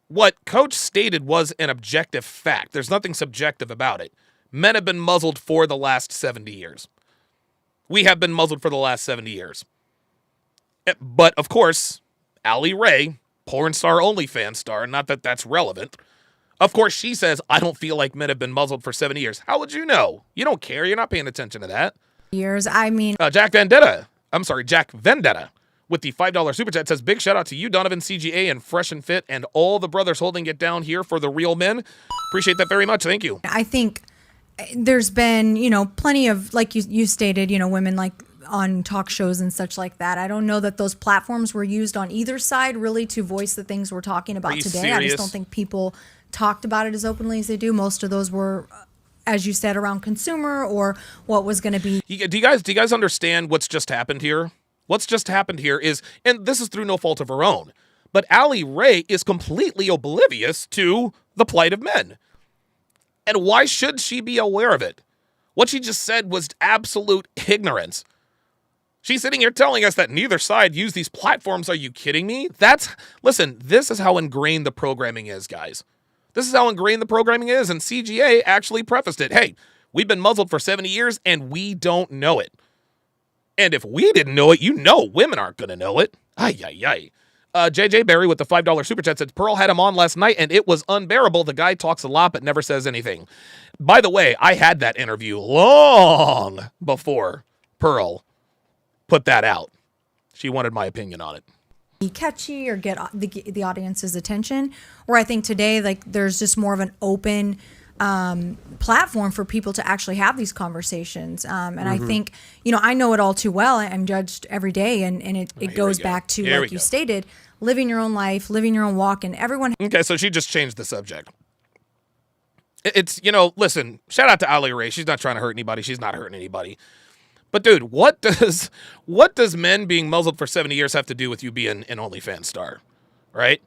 D: What Coach stated was an objective fact. There's nothing subjective about it. Men have been muzzled for the last 70 years. We have been muzzled for the last 70 years. But, of course, Allie Ray, porn star, OnlyFans star, not that that's relevant. Of course, she says, I don't feel like men have been muzzled for 70 years. How would you know? You don't care. You're not paying attention to that.
I: I mean,
D: Jack Vendetta with the $5 super chat says, big shout out to you, Donovan, CGA, and Fresh and Fit, and all the brothers holding it down here for the real men. Appreciate that very much. Thank you.
I: I think there's been, plenty of, like you stated, women like on talk shows and such like that. I don't know that those platforms were used on either side really to voice the things we're talking about
D: you
I: today. I
D: serious?
I: just don't think people talked about it as openly as they do. Most of those were, as you said, around consumer or what was going to be.
D: Do you guys understand what's just happened here? What's just happened here is, and this is through no fault of her own, but Allie Ray is completely oblivious to the plight of men. And why should she be aware of it? What she just said was absolute ignorance. She's sitting here telling us that neither side used these platforms. Are you kidding me? Listen, this is how ingrained the programming is, guys. This is how ingrained the programming is, and CGA actually prefaced it. Hey, we've been muzzled for 70 years, and we don't know it. And if we didn't know it, women aren't going to know it. Ay, ay, ay. JJ Barry with the $5 super chat said, Pearl had him on last night and it was unbearable. The guy talks a lot but never says anything. By the way, I had that interview long before Pearl put that out. She wanted my opinion on it.
I: Be catchy or get the audience's attention. Where I think today, like, there's just more of an open platform for people to actually have these conversations. And I think, I know it all too well. I'm judged every day. And it goes back to, like you stated, living your own life, living your own walk, and everyone.
D: Okay, so she just changed the subject. It's, listen, shout out to Ali Ray. She's not trying to hurt anybody. She's not hurting anybody. But dude, what does men being muzzled for 70 years have to do with you being an OnlyFans star, right?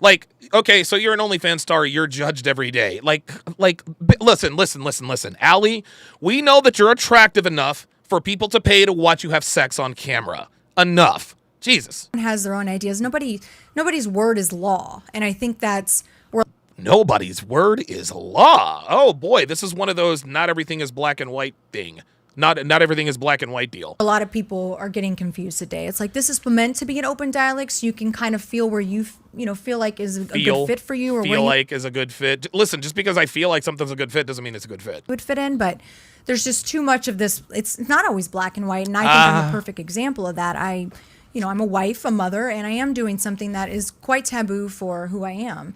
D: Like, okay, so you're an OnlyFans star, you're judged every day. Like, listen, Ali, we know that you're attractive enough for people to pay to watch you have sex on camera. Enough. Jesus.
I: Has their own ideas. Nobody's word is law, and I think that's where.
D: Nobody's word is law. Oh boy, this is one of those not everything is black and white thing. Not everything is black and white deal.
I: A lot of people are getting confused today. It's like this is meant to be an open dialogue, so you can kind of feel where you feel like is a good fit for you, or
D: feel like is a good fit. Listen, just because I feel like something's a good fit doesn't mean it's a good fit.
I: Would fit in, but there's just too much of this. It's not always black and white, and I think I'm a perfect example of that. I'm a wife, a mother, and I am doing something that is quite taboo for who I am.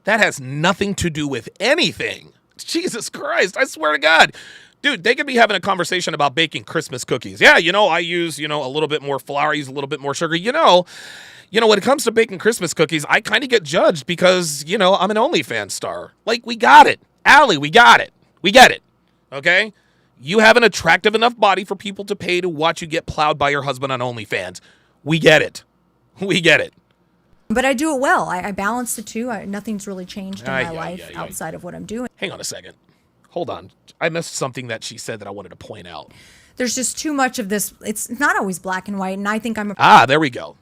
D: That has nothing to do with anything. Jesus Christ, I swear to God. Dude, they could be having a conversation about baking Christmas cookies. Yeah, I use, a little bit more flour, I use a little bit more sugar. When it comes to baking Christmas cookies, I kind of get judged because, I'm an OnlyFans star. Like, we got it. Allie, we got it. We get it. Okay? You have an attractive enough body for people to pay to watch you get plowed by your husband on OnlyFans. We get it. We get it.
I: But I do it well. I balance the two. Nothing's really changed in my life outside of what I'm doing.
D: Hang on a second. Hold on. I missed something that she said that I wanted to point out.
I: There's just too much of this. It's not always black and white, and I think I'm a...
D: there we go.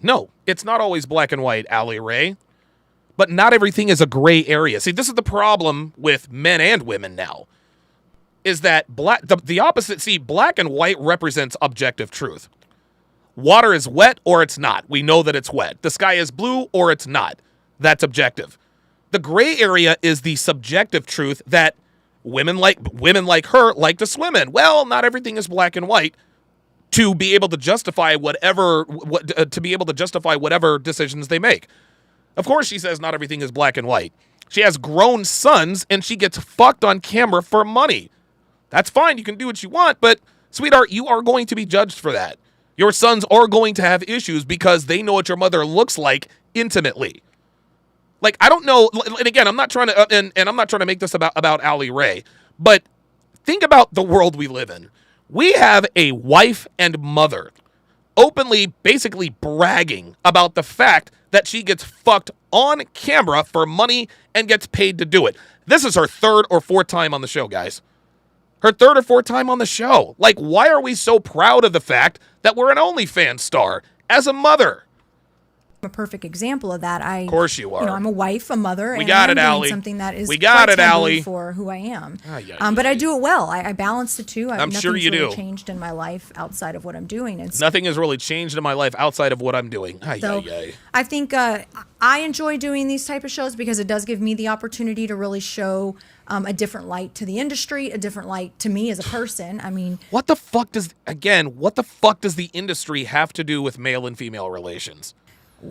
D: No, it's not always black and white, Ali Ray. But not everything is a gray area. See, this is the problem with men and women now. Is that the opposite. See, black and white represents objective truth. Water is wet or it's not. We know that it's wet. The sky is blue or it's not. That's objective. The gray area is the subjective truth that women like her like to swim in. Well, not everything is black and white to be able to justify whatever decisions they make. Of course, she says not everything is black and white. She has grown sons and she gets fucked on camera for money. That's fine. You can do what you want, but sweetheart, you are going to be judged for that. Your sons are going to have issues because they know what your mother looks like intimately. Like, I don't know, and again, I'm not trying to, and I'm not trying to make this about Ali Ray, but think about the world we live in. We have a wife and mother openly, basically bragging about the fact that she gets fucked on camera for money and gets paid to do it. This is her third or fourth time on the show, guys. Her third or fourth time on the show. Like, why are we so proud of the fact that we're an OnlyFans star as a mother?
I: A perfect example of that.
D: Of course you are.
I: I'm a wife, a mother,
D: and I'm doing
I: something that is
D: quite taboo
I: for who I am. But I do it well. I balance the two.
D: I'm sure you do.
I: Nothing's really changed in my life outside of what I'm doing.
D: Nothing has really changed in my life outside of what I'm doing.
I: I think I enjoy doing these type of shows because it does give me the opportunity to really show a different light to the industry, a different light to me as a person. I mean,
D: what the fuck does the industry have to do with male and female relations?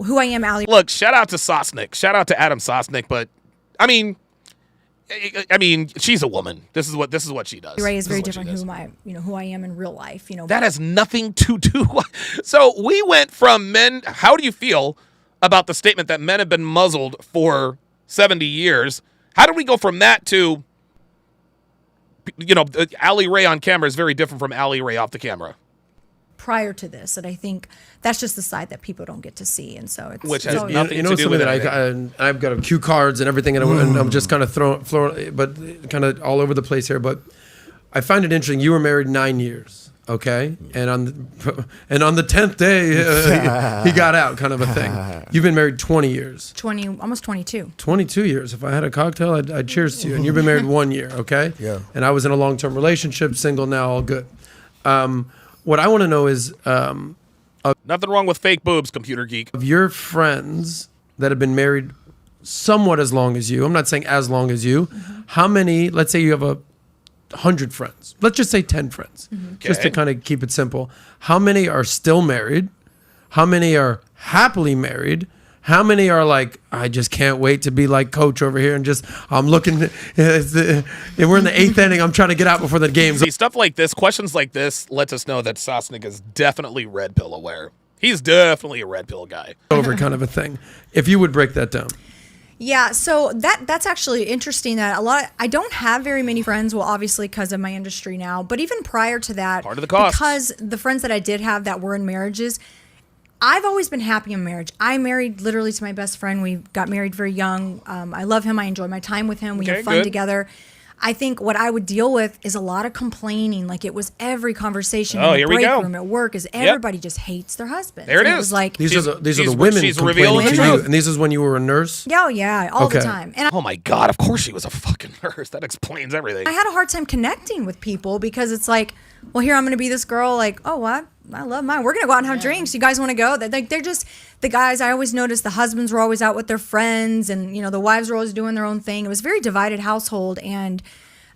I: Who I am, Ali.
D: Look, shout out to Sosnick. Shout out to Adam Sosnick, but I mean, she's a woman. This is what she does.
I: Ray is very different who I am in real life,
D: That has nothing to do. So we went from men. How do you feel about the statement that men have been muzzled for 70 years? How did we go from that to, Ali Ray on camera is very different from Ali Ray off the camera?
I: Prior to this, and I think that's just the side that people don't get to see, and so it's
D: which has nothing to do with it.
F: I've got a cue cards and everything, and I'm just kind of throwing, but kind of all over the place here. But I find it interesting. You were married 9 years, okay, and on the 10th day he got out, kind of a thing. You've been married 20 years,
I: almost 22. 22
F: years. If I had a cocktail, I'd cheers to you. And you've been married 1 year, okay?
H: Yeah.
F: And I was in a long-term relationship, single now, all good. What I want to know is,
D: Nothing wrong with fake boobs, computer geek.
F: of your friends that have been married somewhat as long as you, I'm not saying as long as you, how many, let's say you have 100 friends. Let's just say 10 friends, just to
D: Okay.
F: kind of keep it simple. How many are still married? How many are happily married? How many are like, I just can't wait to be like coach over here and just, I'm looking, and we're in the 8th inning, I'm trying to get out before the game's
D: See, stuff like this, questions like this, lets us know that Sosnick is definitely red pill aware. He's definitely a red pill guy.
F: over kind of a thing. If you would break that down.
I: Yeah, so that's actually interesting that I don't have very many friends, well, obviously because of my industry now, but even prior to that,
D: Part of the cost.
I: because the friends that I did have that were in marriages, I've always been happy in marriage. I married literally to my best friend. We got married very young. I love him. I enjoy my time with him. We
D: Okay,
I: have fun
D: good.
I: together. I think what I would deal with is a lot of complaining. Like it was every conversation
D: Oh,
I: in
D: here
I: the
D: we
I: break
D: go.
I: room at work is everybody just hates their husbands.
D: There it
I: And
D: is.
I: was like,
F: These are the
D: she's-
F: women
D: she's
F: complaining
D: revealing
F: to
D: the
F: you.
D: truth.
F: And this is when you were a nurse?
I: yeah, all the
F: Okay.
I: time. And
D: Oh my God, of course she was a fucking nurse. That explains everything.
I: I had a hard time connecting with people because it's like, well, here I'm going to be this girl, like, oh, what? I love mine. We're going to go out and have drinks. You guys want to go? They're just, the guys, I always noticed the husbands were always out with their friends and, the wives were always doing their own thing. It was a very divided household. And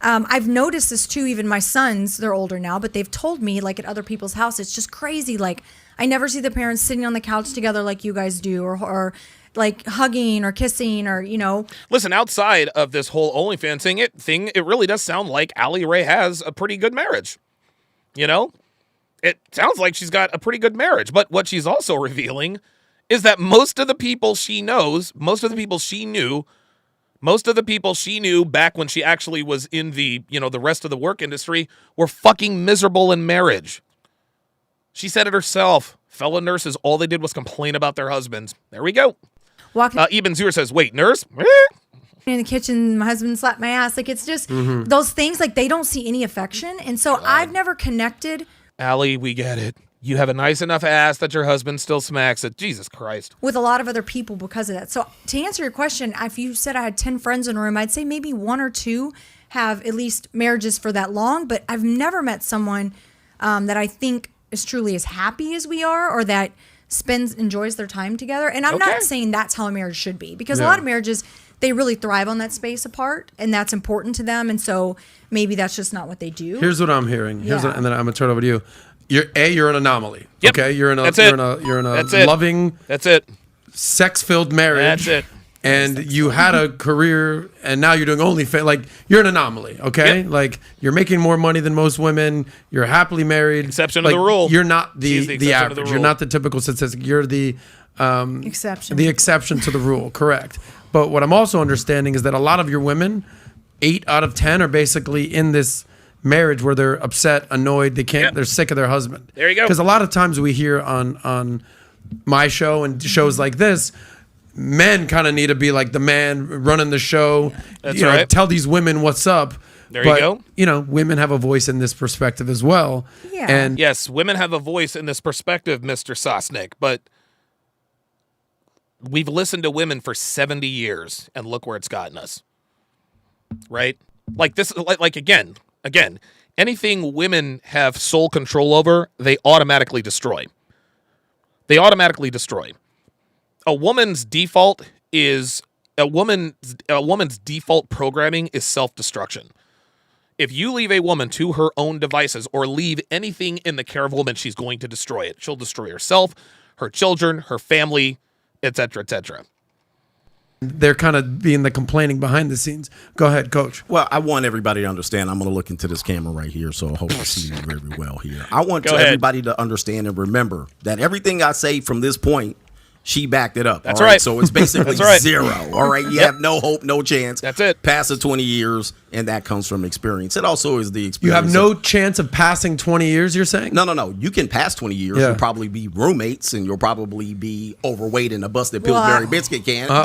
I: I've noticed this too, even my sons, they're older now, but they've told me, like at other people's house, it's just crazy. Like, I never see the parents sitting on the couch together like you guys do or like hugging or kissing or,
D: Listen, outside of this whole OnlyFans thing, it really does sound like Allie Ray has a pretty good marriage. It sounds like she's got a pretty good marriage. But what she's also revealing is that most of the people she knows, most of the people she knew back when she actually was in the rest of the work industry were fucking miserable in marriage. She said it herself. Fellow nurses, all they did was complain about their husbands. There we go.
I: walking
D: Eben Zur says, wait, nurse?
I: in the kitchen, my husband slapped my ass. Like, it's just those things, like, they don't see any affection. And so I've never connected
D: Allie, we get it. You have a nice enough ass that your husband still smacks it. Jesus Christ.
I: with a lot of other people because of that. So to answer your question, if you said I had 10 friends in a room, I'd say maybe 1 or 2 have at least marriages for that long, but I've never met someone that I think is truly as happy as we are or that enjoys their time together. And I'm
D: Okay.
I: not saying that's how a marriage should be because a
F: Yeah.
I: lot of marriages, they really thrive on that space apart and that's important to them. And so maybe that's just not what they do.
F: Here's what I'm hearing.
I: Yeah.
F: And then I'm gonna turn it over to you. You're an anomaly.
D: Yep.
F: Okay. You're in a
D: That's it.
F: you're in a
D: That's it.
F: loving,
D: That's it.
F: sex-filled marriage.
D: That's it.
F: And you had a career, and now you're doing OnlyFans. Like, you're an anomaly, okay?
D: Yep.
F: Like, you're making more money than most women. You're happily married.
D: Exception to
F: Like,
D: the rule.
F: You're not
D: She's
F: the
D: the exception to the
F: average. You're
D: rule.
F: not the typical statistic. You're the
I: Exception.
F: the exception to the rule, correct. But what I'm also understanding is that a lot of your women, 8 out of 10, are basically in this marriage where they're upset, annoyed, they're sick of their husband.
D: There you go.
F: Because a lot of times we hear on my show and shows like this, men kind of need to be like the man running the show.
D: That's right.
F: Tell these women what's up.
D: There you go.
F: Women have a voice in this perspective as well.
I: Yeah.
F: And
D: Yes, women have a voice in this perspective, Mr. Sosnick, but we've listened to women for 70 years, and look where it's gotten us. Right? Like this, like again, anything women have sole control over, they automatically destroy. A woman's default programming is self-destruction. If you leave a woman to her own devices or leave anything in the care of a woman, she's going to destroy it. She'll destroy herself, her children, her family, etc., etc.
F: they're kind of being the complaining behind the scenes. Go ahead, Coach.
G: Well, I want everybody to understand. I'm going to look into this camera right here, so I hope you see me very well here. I want
D: Go ahead.
G: everybody to understand and remember that everything I say from this point, she backed it up.
D: That's
G: all
D: right.
G: So it's basically
D: That's right.
G: 0. All right. You have no hope, no chance.
D: That's it.
G: Past the 20 years, and that comes from experience. It also is the
F: You
G: experience.
F: have no chance of passing 20 years, you're saying?
G: No. You can pass 20 years.
F: Yeah.
G: You'll probably be roommates, and you'll probably be overweight in a busted Pillsbury biscuit can. Or you'll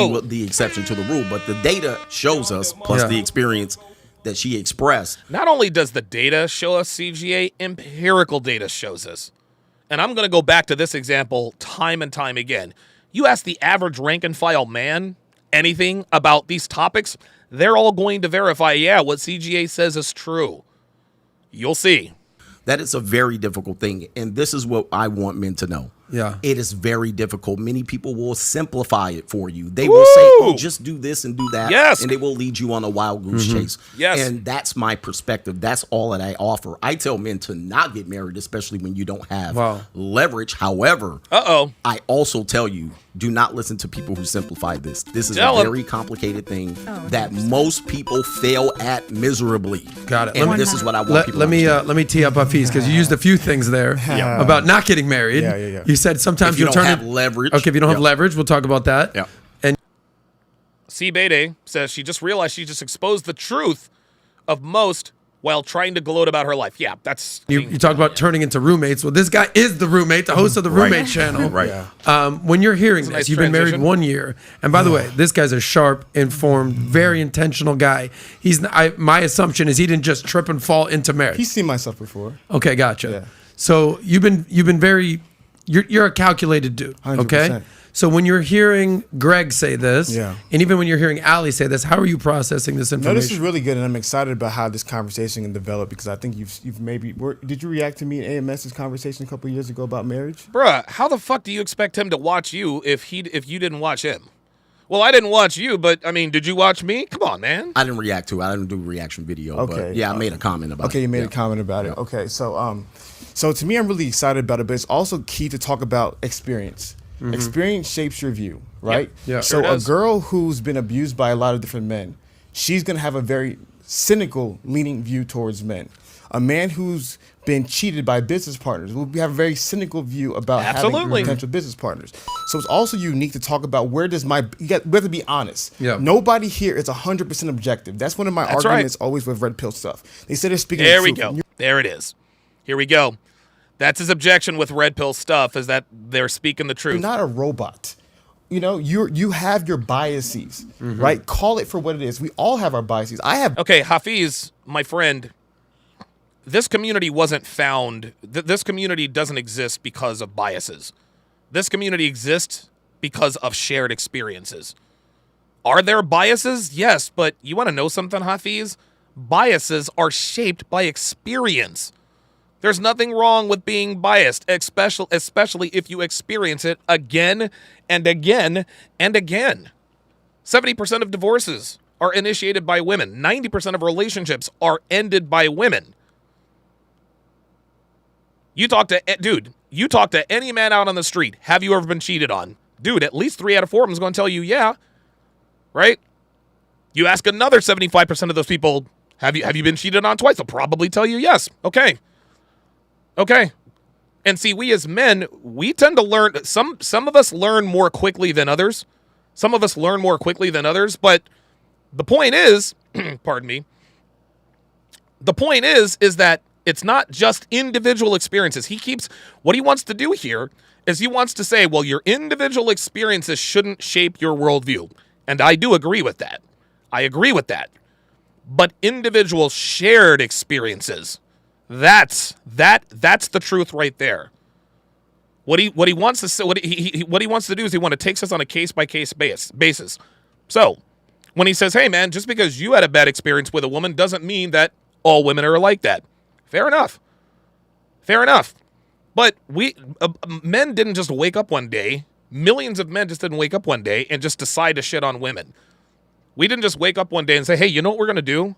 G: probably be the exception to the rule. But the data shows us, plus
F: Yeah.
G: the experience that she expressed.
D: Not only does the data show us CGA, empirical data shows us. And I'm going to go back to this example time and time again. You ask the average rank and file man anything about these topics, they're all going to verify, yeah, what CGA says is true. You'll see.
G: That is a very difficult thing. And this is what I want men to know.
F: Yeah.
G: It is very difficult. Many people will simplify it for you. They will say, oh, just do this and do that.
D: Yes.
G: And they will lead you on a wild goose chase.
D: Yes.
G: And that's my perspective. That's all that I offer. I tell men to not get married, especially when you don't have leverage. However, I also tell you, do not listen to people who simplify this. This is a very complicated thing that most people fail at miserably.
F: Got it.
G: And this is what I want people to
F: let me tee up Hafiz, because you used a few things there about not getting married. You said sometimes
G: if you
F: you'll
G: don't
F: turn
G: have leverage.
F: Okay, if you don't have leverage, we'll talk about that.
G: Yeah.
F: And
D: C-Bede says she just realized she just exposed the truth of most while trying to gloat about her life. Yeah, that's...
F: you talk about turning into roommates. Well, this guy is the roommate, the host of the Roommate channel. When you're hearing this,
D: nice
F: you've been married
D: transition.
F: 1 year. And by the way, this guy's a sharp, informed, very intentional guy. My assumption is he didn't just trip and fall into marriage.
H: He's seen myself before.
F: Okay, gotcha.
H: Yeah.
F: So you've been very... You're a calculated dude,
H: 100%.
F: okay? So when you're hearing Greg say this, and even when you're hearing Ali say this, how are you processing this information?
H: No, this is really good, and I'm excited about how this conversation can develop, because I think you've maybe... Did you react to me and AMS's conversation a couple of years ago about marriage?
D: Bruh, how the fuck do you expect him to watch you if you didn't watch him? Well, I didn't watch you, but, I mean, did you watch me? Come on, man.
G: I didn't react to it. I didn't do a reaction video. But yeah, I made a comment about it.
H: Okay, you made a comment about it. Okay, so to me, I'm really excited about it, but it's also key to talk about experience. Experience shapes your view, right?
F: Yeah.
H: So
D: Sure
H: a
D: does.
H: girl who's been abused by a lot of different men, she's going to have a very cynical leaning view towards men. A man who's been cheated by business partners will have a very cynical view about having potential business partners. So it's also unique to talk about we have to be honest.
F: Yeah.
H: Nobody here is 100% objective. That's one of my arguments always with red pill stuff. They say they're speaking
D: There
H: the
D: we
H: truth.
D: go. There it is. Here we go. That's his objection with red pill stuff, is that they're speaking the truth.
H: You're not a robot. You know, you have your biases, right? Call it for what it is. We all have our biases. I have.
D: Okay, Hafiz, my friend, this community wasn't found. This community doesn't exist because of biases. This community exists because of shared experiences. Are there biases? Yes, but you want to know something, Hafiz? Biases are shaped by experience. There's nothing wrong with being biased, especially if you experience it again and again and again. 70% of divorces are initiated by women. 90% of relationships are ended by women. You talk to any man out on the street. Have you ever been cheated on? Dude, at least 3 out of 4 of them is going to tell you, yeah. Right? You ask another 75% of those people, have you been cheated on twice? They'll probably tell you yes. Okay. And see, we as men, we tend to learn, some of us learn more quickly than others. But the point is, pardon me, the point is that it's not just individual experiences. What he wants to do here is he wants to say, well, your individual experiences shouldn't shape your worldview. And I do agree with that. But individual shared experiences, that's the truth right there. What he wants to say, what he wants to do is he wants to take us on a case-by-case basis. So when he says, hey man, just because you had a bad experience with a woman doesn't mean that all women are like that. Fair enough. But men didn't just wake up one day. Millions of men just didn't wake up one day and just decide to shit on women. We didn't just wake up one day and say, hey, you know what we're going to do?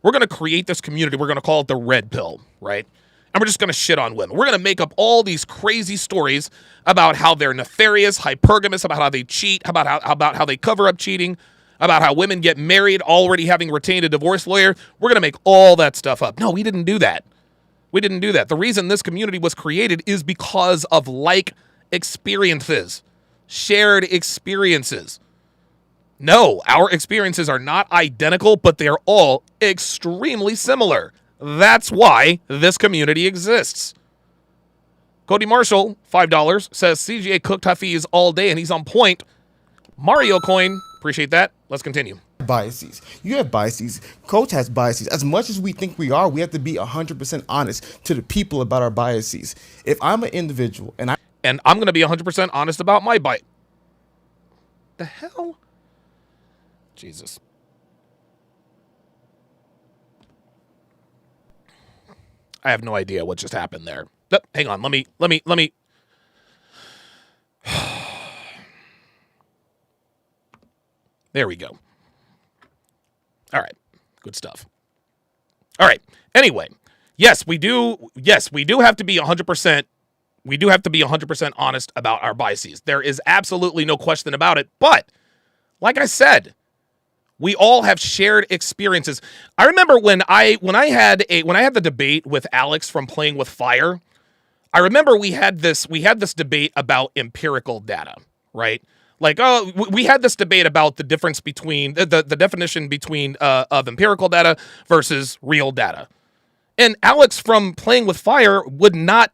D: We're going to create this community. We're going to call it the red pill, right? And we're just going to shit on women. We're going to make up all these crazy stories about how they're nefarious, hypergamous, about how they cheat, about how they cover up cheating, about how women get married already having retained a divorce lawyer. We're going to make all that stuff up. No, we didn't do that. The reason this community was created is because of like experiences, shared experiences. No, our experiences are not identical, but they're all extremely similar. That's why this community exists. Cody Marshall, $5, says CGA cooked Hafiz all day and he's on point. Mario Coin, appreciate that. Let's continue.
H: Biases. You have biases. Coach has biases. As much as we think we are, we have to be 100% honest to the people about our biases. If I'm an individual and
D: I'm going to be 100% honest about my bias. The hell? Jesus. I have no idea what just happened there. No, hang on. Let me. There we go. All right. Good stuff. All right. Anyway, yes, we do have to be 100%. We do have to be 100% honest about our biases. There is absolutely no question about it. But like I said, we all have shared experiences. I remember when I had the debate with Alex from Playing with Fire. I remember we had this debate about empirical data, right? Like, oh, we had this debate about the difference between the definition between of empirical data versus real data. And Alex from Playing with Fire would not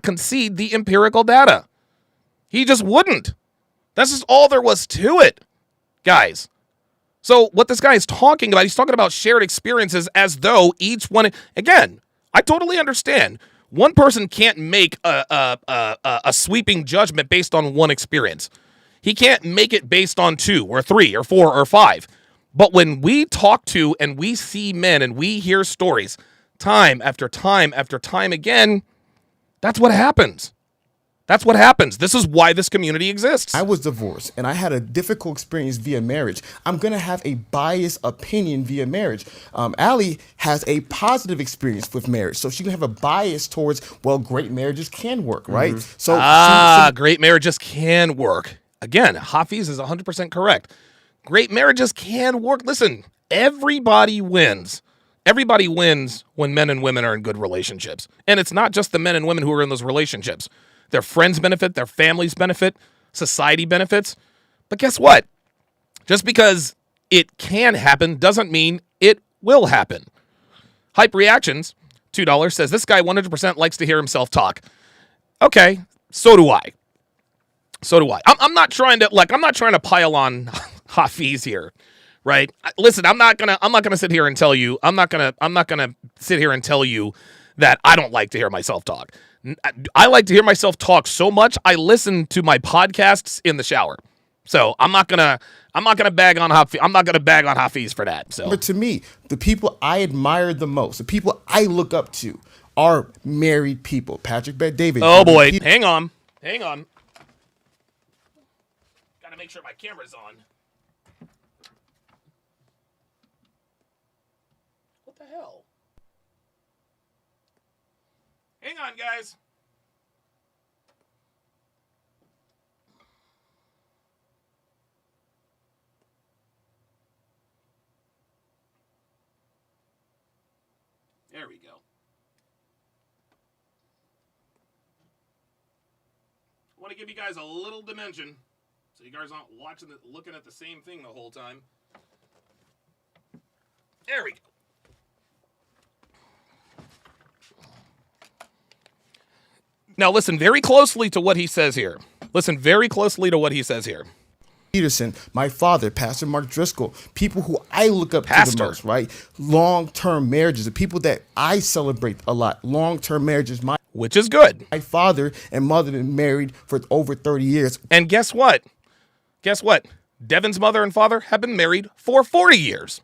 D: concede the empirical data. He just wouldn't. That's just all there was to it, guys. So what this guy is talking about, he's talking about shared experiences as though each one, again, I totally understand. One person can't make a sweeping judgment based on one experience. He can't make it based on 2 or 3 or 4 or 5. But when we talk to and we see men and we hear stories time after time after time again, that's what happens. That's what happens. This is why this community exists.
H: I was divorced and I had a difficult experience via marriage. I'm going to have a biased opinion via marriage. Allie has a positive experience with marriage. So she can have a bias towards, well, great marriages can work, right? So
D: great marriages can work. Again, Hafiz is 100% correct. Great marriages can work. Listen, everybody wins. Everybody wins when men and women are in good relationships. And it's not just the men and women who are in those relationships. Their friends benefit, their families benefit, society benefits. But guess what? Just because it can happen doesn't mean it will happen. Hype Reactions, $2, says, this guy 100% likes to hear himself talk. Okay, so do I. So do I. I'm not trying to pile on Hafiz here, right? Listen, I'm not gonna sit here and tell you. I'm not gonna sit here and tell you that I don't like to hear myself talk. I like to hear myself talk so much. I listen to my podcasts in the shower. So I'm not gonna bag on Hafiz. I'm not gonna bag on Hafiz for that. So,
H: but to me, the people I admire the most, the people I look up to, are married people. Patrick Bet David.
D: Oh boy, hang on. Gotta make sure my camera's on. What the hell? Hang on, guys. There we go. I want to give you guys a little dimension so you guys aren't looking at the same thing the whole time. There we go. Now listen very closely to what he says here.
H: Peterson, my father, Pastor Mark Driscoll, people who I look up to the most, right? Long-term marriages, the people that I celebrate a lot. Long-term marriages,
D: which is good.
H: My father and mother been married for over 30 years.
D: And guess what? Devin's mother and father have been married for 40 years.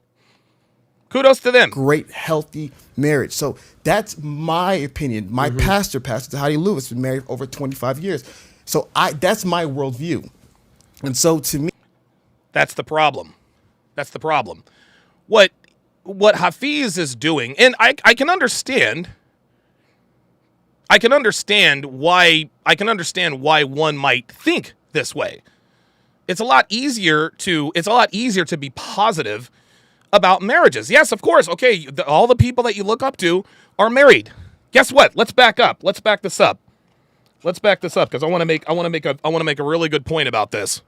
D: Kudos to them.
H: Great, healthy marriage. So that's my opinion. My Pastor Tahiti Lewis, been married for over 25 years. So that's my worldview. And so to me,
D: that's the problem. What Hafiz is doing, and I can understand why one might think this way. It's a lot easier to be positive about marriages. Yes, of course. Okay, all the people that you look up to are married. Guess what? Let's back up. Let's back this up because I want to make a really good point about this.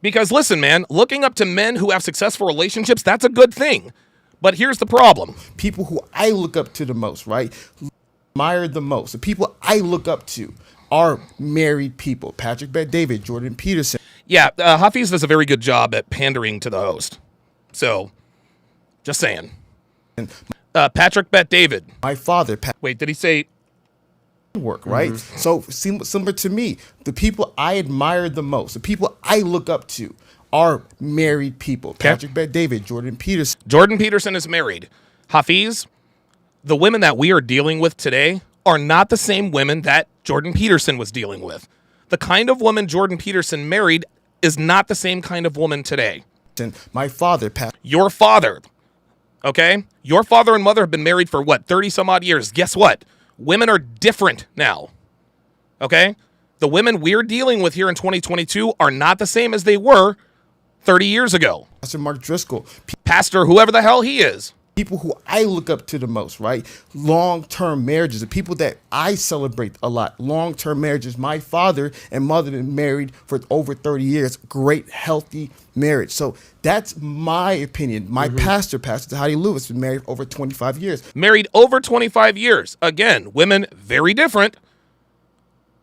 D: Because listen, man, looking up to men who have successful relationships, that's a good thing. But here's the problem.
H: People who I look up to the most, right? Admire the most. The people I look up to are married people. Patrick Bet David, Jordan Peterson.
D: Yeah, Hafiz does a very good job at pandering to the host. So, just saying. Patrick Bet David.
H: My father.
D: Wait, did he say...
H: work, right? So similar to me, the people I admire the most, the people I look up to are married people. Patrick Bet David, Jordan Peterson.
D: Jordan Peterson is married. Hafiz, the women that we are dealing with today are not the same women that Jordan Peterson was dealing with. The kind of woman Jordan Peterson married is not the same kind of woman today.
H: And my father passed.
D: Your father, okay? Your father and mother have been married for what, 30 some odd years. Guess what? Women are different now, okay? The women we're dealing with here in 2022 are not the same as they were 30 years ago.
H: Pastor Mark Driscoll.
D: Pastor, whoever the hell he is.
H: People who I look up to the most, right? Long-term marriages, the people that I celebrate a lot. Long-term marriages. My father and mother been married for over 30 years. Great, healthy marriage. So that's my opinion. My Pastor Heidi Lewis, been married over 25 years.
D: Married over 25 years. Again, women, very different.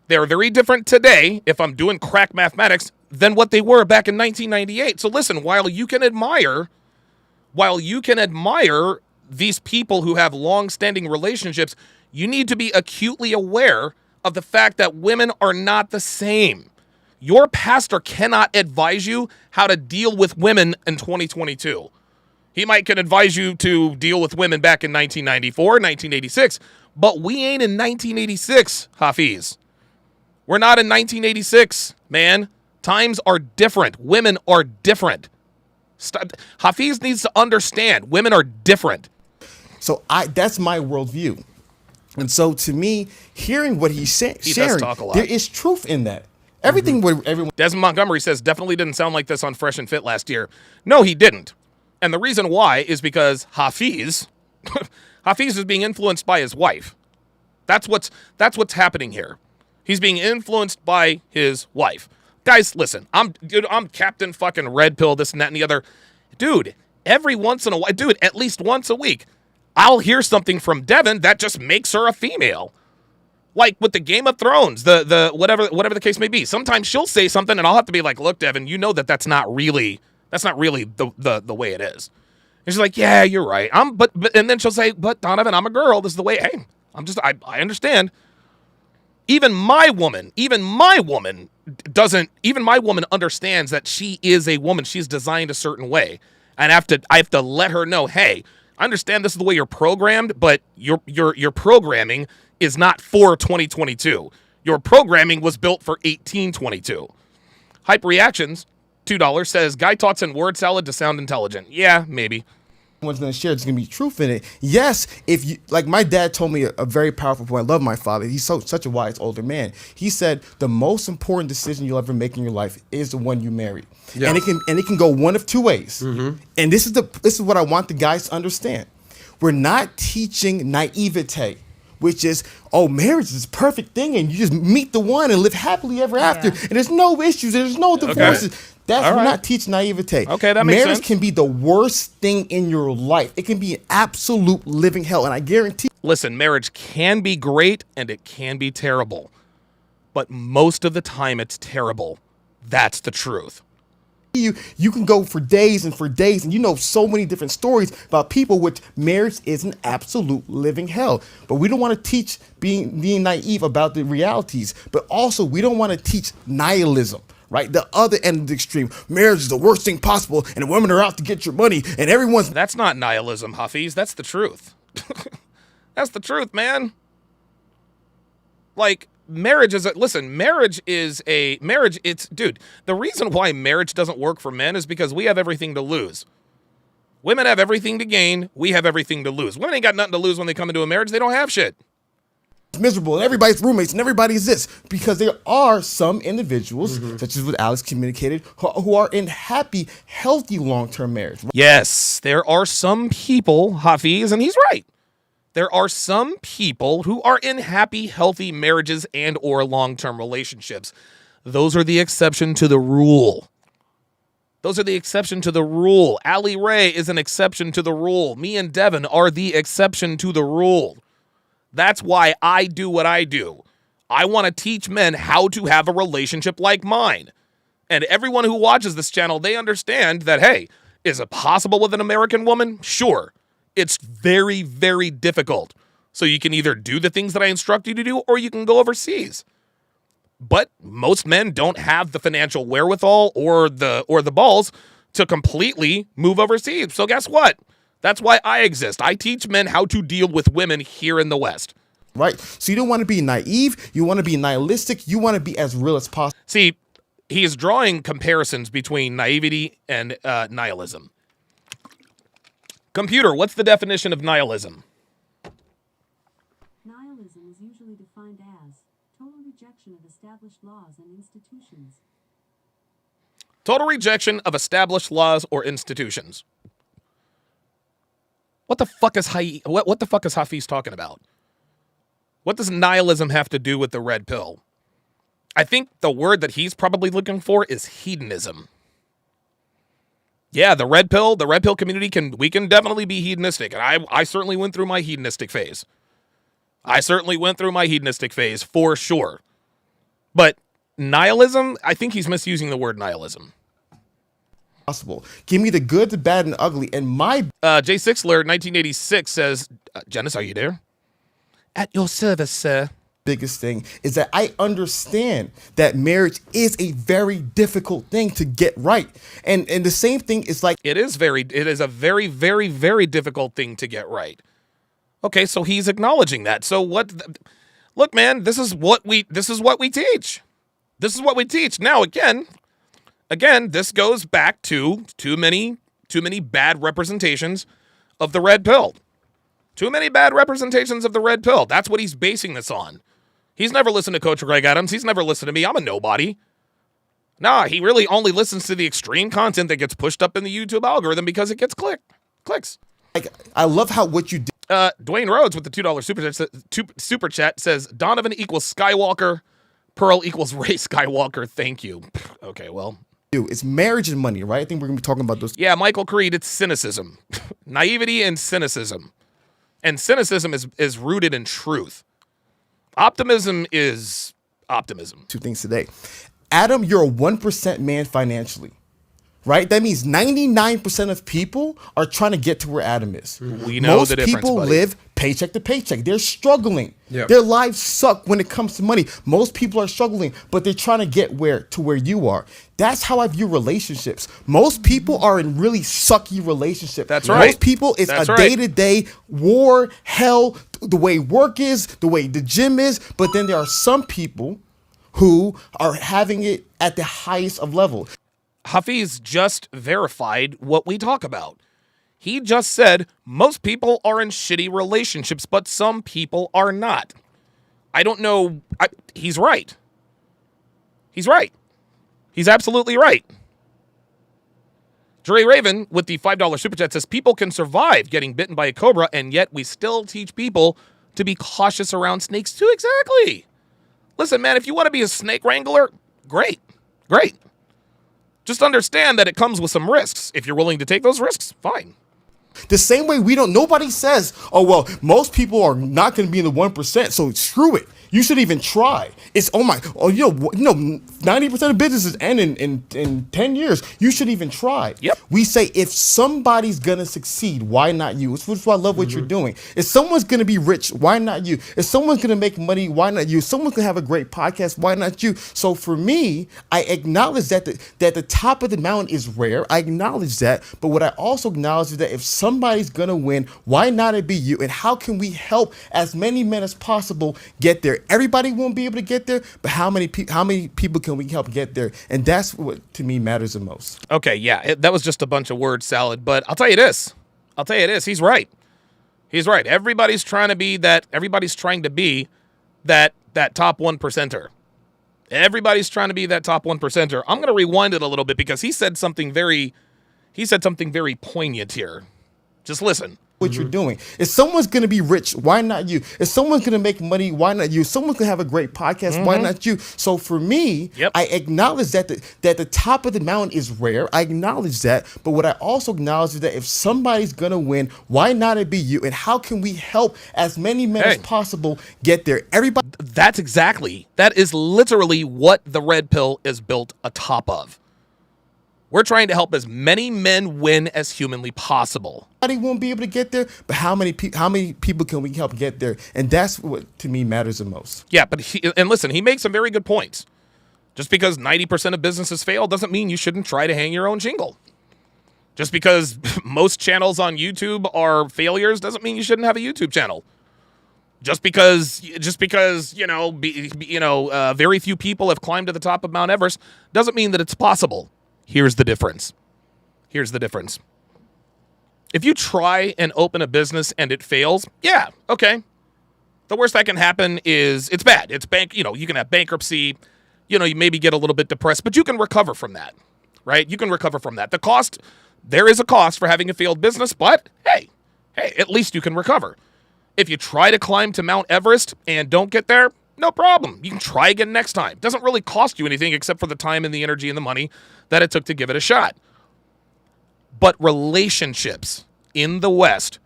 D: They are very different today, if I'm doing crack mathematics, than what they were back in 1998. So listen, while you can admire these people who have long-standing relationships, you need to be acutely aware of the fact that women are not the same. Your pastor cannot advise you how to deal with women in 2022. He can advise you to deal with women back in 1994, 1986, but we ain't in 1986, Hafiz. We're not in 1986, man. Times are different. Women are different. Hafiz needs to understand women are different.
H: So that's my worldview. And so to me, hearing what he's sharing,
D: does talk a lot.
H: there is truth in that. Everything what everyone
D: Desmond Montgomery says definitely didn't sound like this on Fresh and Fit last year. No, he didn't. And the reason why is because Hafiz is being influenced by his wife. That's what's happening here. He's being influenced by his wife. Guys, listen, I'm Captain fucking Red Pill, this and that and the other. Dude, every once in a while, dude, at least once a week, I'll hear something from Devin that just makes her a female. Like with the Game of Thrones, the whatever the case may be. Sometimes she'll say something and I'll have to be like, look, Devin, you know that's not really the way it is. And she's like, yeah, you're right. But and then she'll say, but Donovan, I'm a girl. This is the way, hey, I understand. Even my woman understands that she is a woman. She's designed a certain way. And I have to let her know, hey, I understand this is the way you're programmed, but your programming is not for 2022. Your programming was built for 1822. Hype Reactions, $2, says, guy talks in word salad to sound intelligent. Yeah, maybe.
H: One's going to share, there's going to be truth in it. Yes, if you, like my dad told me a very powerful point. I love my father. He's such a wise older man. He said the most important decision you'll ever make in your life is the one you marry. Yeah. And it can go one of two ways. And this is what I want the guys to understand. We're not teaching naivety, which is, oh, marriage is this perfect thing and you just meet the one and live happily ever after. And there's no issues, there's no divorces. Okay. We're not teaching naivete.
D: Okay, that makes sense.
H: Marriage can be the worst thing in your life. It can be an absolute living hell. And I guarantee.
D: Listen, marriage can be great and it can be terrible. But most of the time it's terrible. That's the truth.
H: You can go for days and you know so many different stories about people which marriage is an absolute living hell. But we don't want to teach being naive about the realities. But also we don't want to teach nihilism. Right? The other end of the extreme. Marriage is the worst thing possible and the women are out to get your money and everyone's...
D: That's not nihilism, Hafiz. That's the truth. That's the truth, man. Like, marriage is dude, the reason why marriage doesn't work for men is because we have everything to lose. Women have everything to gain. We have everything to lose. Women ain't got nothing to lose when they come into a marriage. They don't have shit.
H: Miserable and everybody's roommates and everybody's this, because there are some individuals such as what Alex communicated who are in happy, healthy long-term marriage.
D: Yes, there are some people, Hafiz, and he's right. There are some people who are in happy, healthy marriages and or long-term relationships. Those are the exception to the rule. Those are the exception to the rule. Allie Ray is an exception to the rule. Me and Devin are the exception to the rule. That's why I do what I do. I want to teach men how to have a relationship like mine. And everyone who watches this channel, they understand that, hey, is it possible with an American woman? Sure. It's very, very difficult. So you can either do the things that I instruct you to do, or you can go overseas. But most men don't have the financial wherewithal or the balls to completely move overseas. So guess what? That's why I exist. I teach men how to deal with women here in the West.
H: Right. So you don't want to be naive. You want to be nihilistic. You want to be as real as possible.
D: See, he is drawing comparisons between naivety and nihilism. Computer, what's the definition of nihilism?
J: Nihilism is usually defined as total rejection of established laws and institutions.
D: Total rejection of established laws or institutions. What the fuck is what the fuck is Hafiz talking about? What does nihilism have to do with the red pill? I think the word that he's probably looking for is hedonism. Yeah, the red pill community we can definitely be hedonistic. And I certainly went through my hedonistic phase. For sure. But nihilism, I think he's misusing the word nihilism.
H: Possible. Give me the good, the bad, and the ugly. And my
D: J. Sixler, 1986 says, Janice, are you there? At your service, sir.
H: biggest thing is that I understand that marriage is a very difficult thing to get right. And the same thing is like
D: it is a very, very, very difficult thing to get right. Okay, so he's acknowledging that. So look, man, this is what we teach. This is what we teach. Now again, this goes back to too many bad representations of the red pill. Too many bad representations of the red pill. That's what he's basing this on. He's never listened to Coach Greg Adams. He's never listened to me. I'm a nobody. Nah, he really only listens to the extreme content that gets pushed up in the YouTube algorithm because it gets clicks.
H: Like, I love how what you did.
D: Dwayne Rhodes with the $2 super chat says Donovan equals Skywalker, Pearl equals Ray Skywalker. Thank you. Okay, well.
H: It's marriage and money, right? I think we're going to be talking about those.
D: Yeah, Michael Creed, it's cynicism. Naivety and cynicism. And cynicism is rooted in truth. Optimism is optimism.
H: Two things today. Adam, you're a 1% man financially, right? That means 99% of people are trying to get to where Adam is.
D: We know the difference,
H: most people
D: buddy.
H: live paycheck to paycheck. They're struggling.
F: Yep.
H: Their lives suck when it comes to money. Most people are struggling, but they're trying to get where you are. That's how I view relationships. Most people are in really sucky relationships.
D: That's right.
H: Most people, it's
D: That's
H: a
D: right.
H: day-to-day war, hell, the way work is, the way the gym is. But then there are some people who are having it at the highest of level.
D: Hafiz just verified what we talk about. He just said most people are in shitty relationships, but some people are not. I don't know. He's right. He's right. He's absolutely right. Dre Raven with the $5 super chat says people can survive getting bitten by a cobra, and yet we still teach people to be cautious around snakes too. Exactly. Listen, man, if you want to be a snake wrangler, great. Just understand that it comes with some risks. If you're willing to take those risks, fine.
H: The same way nobody says, oh, well, most people are not going to be in the 1%, so screw it. You should even try. It's, 90% of businesses end in 10 years. You should even try.
D: Yep.
H: We say if somebody's going to succeed, why not you? Which is why I love what you're doing. If someone's going to be rich, why not you? If someone's going to make money, why not you? If someone's going to have a great podcast, why not you? So for me, I acknowledge that the top of the mountain is rare. I acknowledge that. But what I also acknowledge is that if somebody's going to win, why not it be you? And how can we help as many men as possible get there? Everybody won't be able to get there, but how many people can we help get there? And that's what, to me, matters the most.
D: Okay, yeah, that was just a bunch of word salad, but I'll tell you this. He's right. Everybody's trying to be that top 1%er. Everybody's trying to be that top 1%er. I'm going to rewind it a little bit because he said something very poignant here. Just listen.
H: What you're doing. If someone's going to be rich, why not you? If someone's going to make money, why not you? If someone's going to have a great podcast, why not you? So for me, I acknowledge that the top of the mountain is rare. I acknowledge that. But what I also acknowledge is that if somebody's going to win, why not it be you? And how can we help as many men as possible get there? Everybody.
D: That is literally what the red pill is built atop of. We're trying to help as many men win as humanly possible.
H: Everybody won't be able to get there, but how many people can we help get there? And that's what, to me, matters the most.
D: Yeah, but listen, he makes some very good points. Just because 90% of businesses fail doesn't mean you shouldn't try to hang your own shingle. Just because most channels on YouTube are failures doesn't mean you shouldn't have a YouTube channel. Just because very few people have climbed to the top of Mount Everest doesn't mean that it's possible. Here's the difference. If you try and open a business and it fails, yeah, okay. The worst that can happen is it's bad. It's you can have bankruptcy, you maybe get a little bit depressed, but you can recover from that, right? You can recover from that. There is a cost for having a failed business, but hey, at least you can recover. If you try to climb to Mount Everest and don't get there, no problem. You can try again next time. It doesn't really cost you anything except for the time and the energy and the money that it took to give it a shot. But relationships in the West